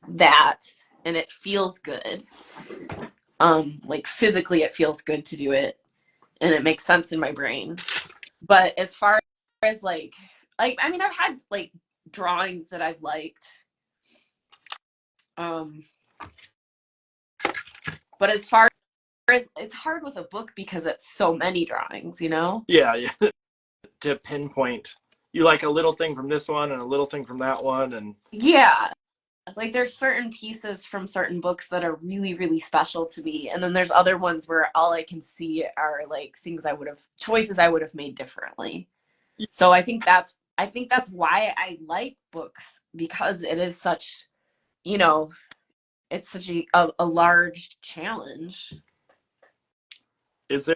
that, and it feels good. Like, physically it feels good to do it, and it makes sense in my brain. But as far as, like I mean, I've had, like, drawings that I've liked. But as far as, it's hard with a book because it's so many drawings, you know? Yeah. To pinpoint, you like a little thing from this one and a little thing from that one, and Yeah. like there's certain pieces from certain books that are really, really special to me. And then there's other ones where all I can see are like things choices I would have made differently. So I think that's why I like books, because it is such, you know, it's such a large challenge.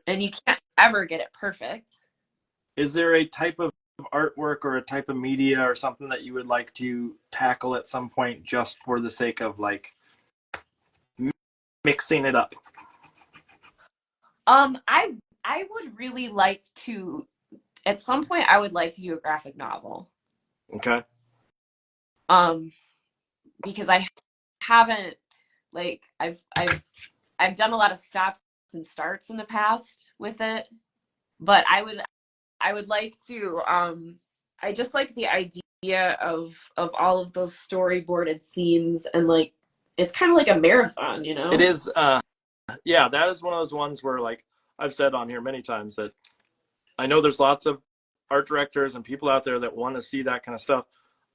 And you can't ever get it perfect. Is there a type of artwork or a type of media or something that you would like to tackle at some point just for the sake of like mixing it up? I would really like to, at some point I would like to do a graphic novel. Okay. Because I haven't, like I've done a lot of stops and starts in the past with it, but I would like to I just like the idea of all of those storyboarded scenes, and like it's kind of like a marathon, you know? It is yeah, that is one of those ones where, like I've said on here many times, that I know there's lots of art directors and people out there that want to see that kind of stuff.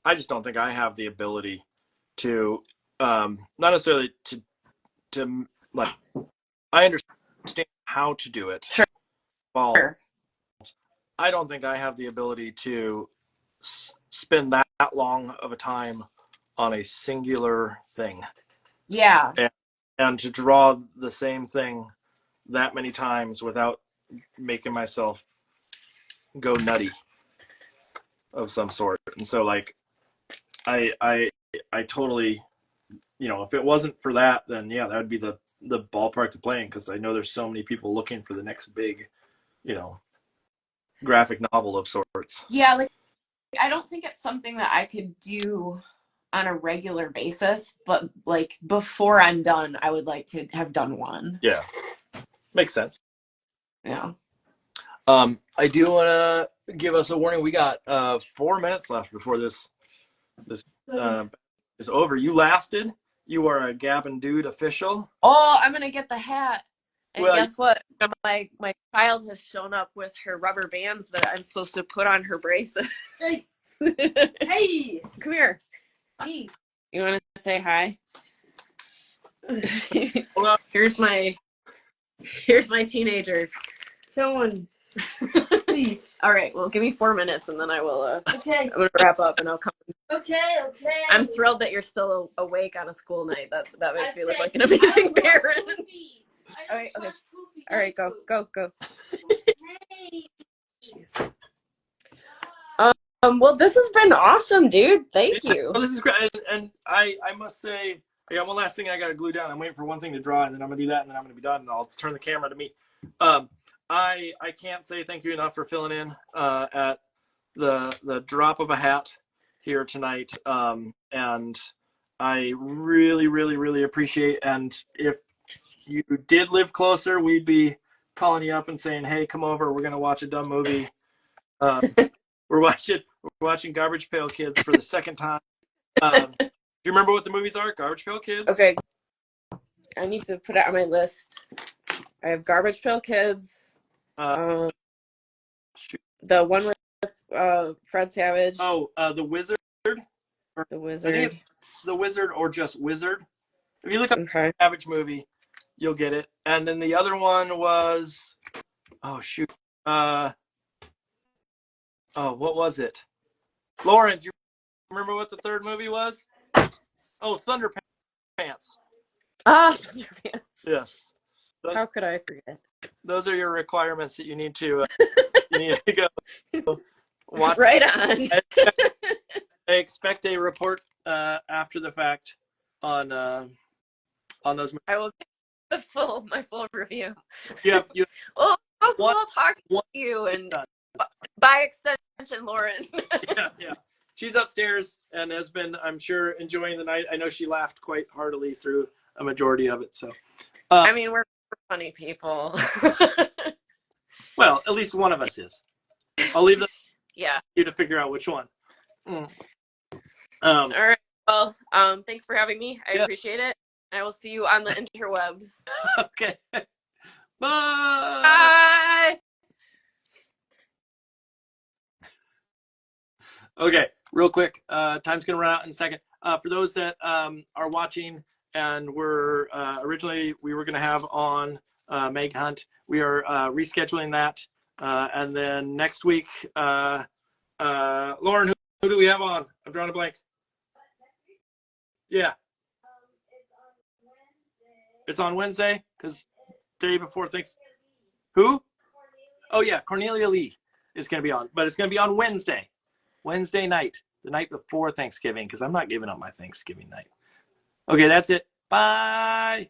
I just don't think I have the ability to not necessarily to like, I understand how to do it. Sure. Well, I don't think I have the ability to spend that long of a time on a singular thing. Yeah. And to draw the same thing that many times without making myself go nutty of some sort. And so like I totally, you know, if it wasn't for that, then yeah, that would be the ballpark to play in, because I know there's so many people looking for the next big, you know, graphic novel of sorts. Yeah, like I don't think it's something that I could do on a regular basis, but like before I'm done, I would like to have done one. Yeah. Makes sense. Yeah. I do want to give us a warning. We got 4 minutes left before this is over. You lasted. You are a Gabbing Dude official. Oh, I'm gonna get the hat. And Well, guess what? My child has shown up with her rubber bands that I'm supposed to put on her braces. Hey, Hey, come here. Hey, you want to say hi? Well, here's my teenager. Going. please. All right. Well, give me 4 minutes, and then I will. Okay. I'm gonna wrap up, and I'll come. Okay. I'm thrilled that you're still awake on a school night. That makes me look like an amazing parent. All right. Okay. All right. Go. Jeez. Well, this has been awesome, dude. Thank you. Well, this is great, and I must say, I got one last thing I got to glue down. I'm waiting for one thing to dry, and then I'm gonna do that, and then I'm gonna be done, and I'll turn the camera to me. I can't say thank you enough for filling in at the drop of a hat here tonight, and I really, really, really appreciate. And if you did live closer, we'd be calling you up and saying, "Hey, come over. We're gonna watch a dumb movie." We're watching Garbage Pail Kids for the second time. Do you remember what the movies are? Garbage Pail Kids? Okay. I need to put it on my list. I have Garbage Pail Kids. The one with Fred Savage. Oh, The Wizard. The Wizard. I think it's The Wizard or just Wizard. If you look up Okay. Savage movie, you'll get it. And then the other one was, oh shoot, what was it? Lauren, do you remember what the third movie was? Oh, Thunderpants. Ah, Thunderpants. Yes. How could I forget? Those are your requirements that you need to go watch. Right on. I expect a report after the fact on those movies. I will get my full review. You Oh, so cool talking to you, and by extension, Lauren. yeah. She's upstairs and has been, I'm sure, enjoying the night. I know she laughed quite heartily through a majority of it. So, I mean, we're funny people. Well, at least one of us is. I'll leave you to figure out which one. All right. Well, thanks for having me. I appreciate it. I will see you on the interwebs. Okay. Bye. Bye. Okay. real quick, time's going to run out in a second. For those that are watching, and we're originally we were going to have on Meg Hunt, we are rescheduling that. And then next week, Lauren, who do we have on? I've drawn a blank. Yeah. It's on Wednesday because day before things. Who? Oh yeah, Cornelia Lee is going to be on, but it's going to be on Wednesday night, the night before Thanksgiving, because I'm not giving up my Thanksgiving night. Okay, that's it. Bye.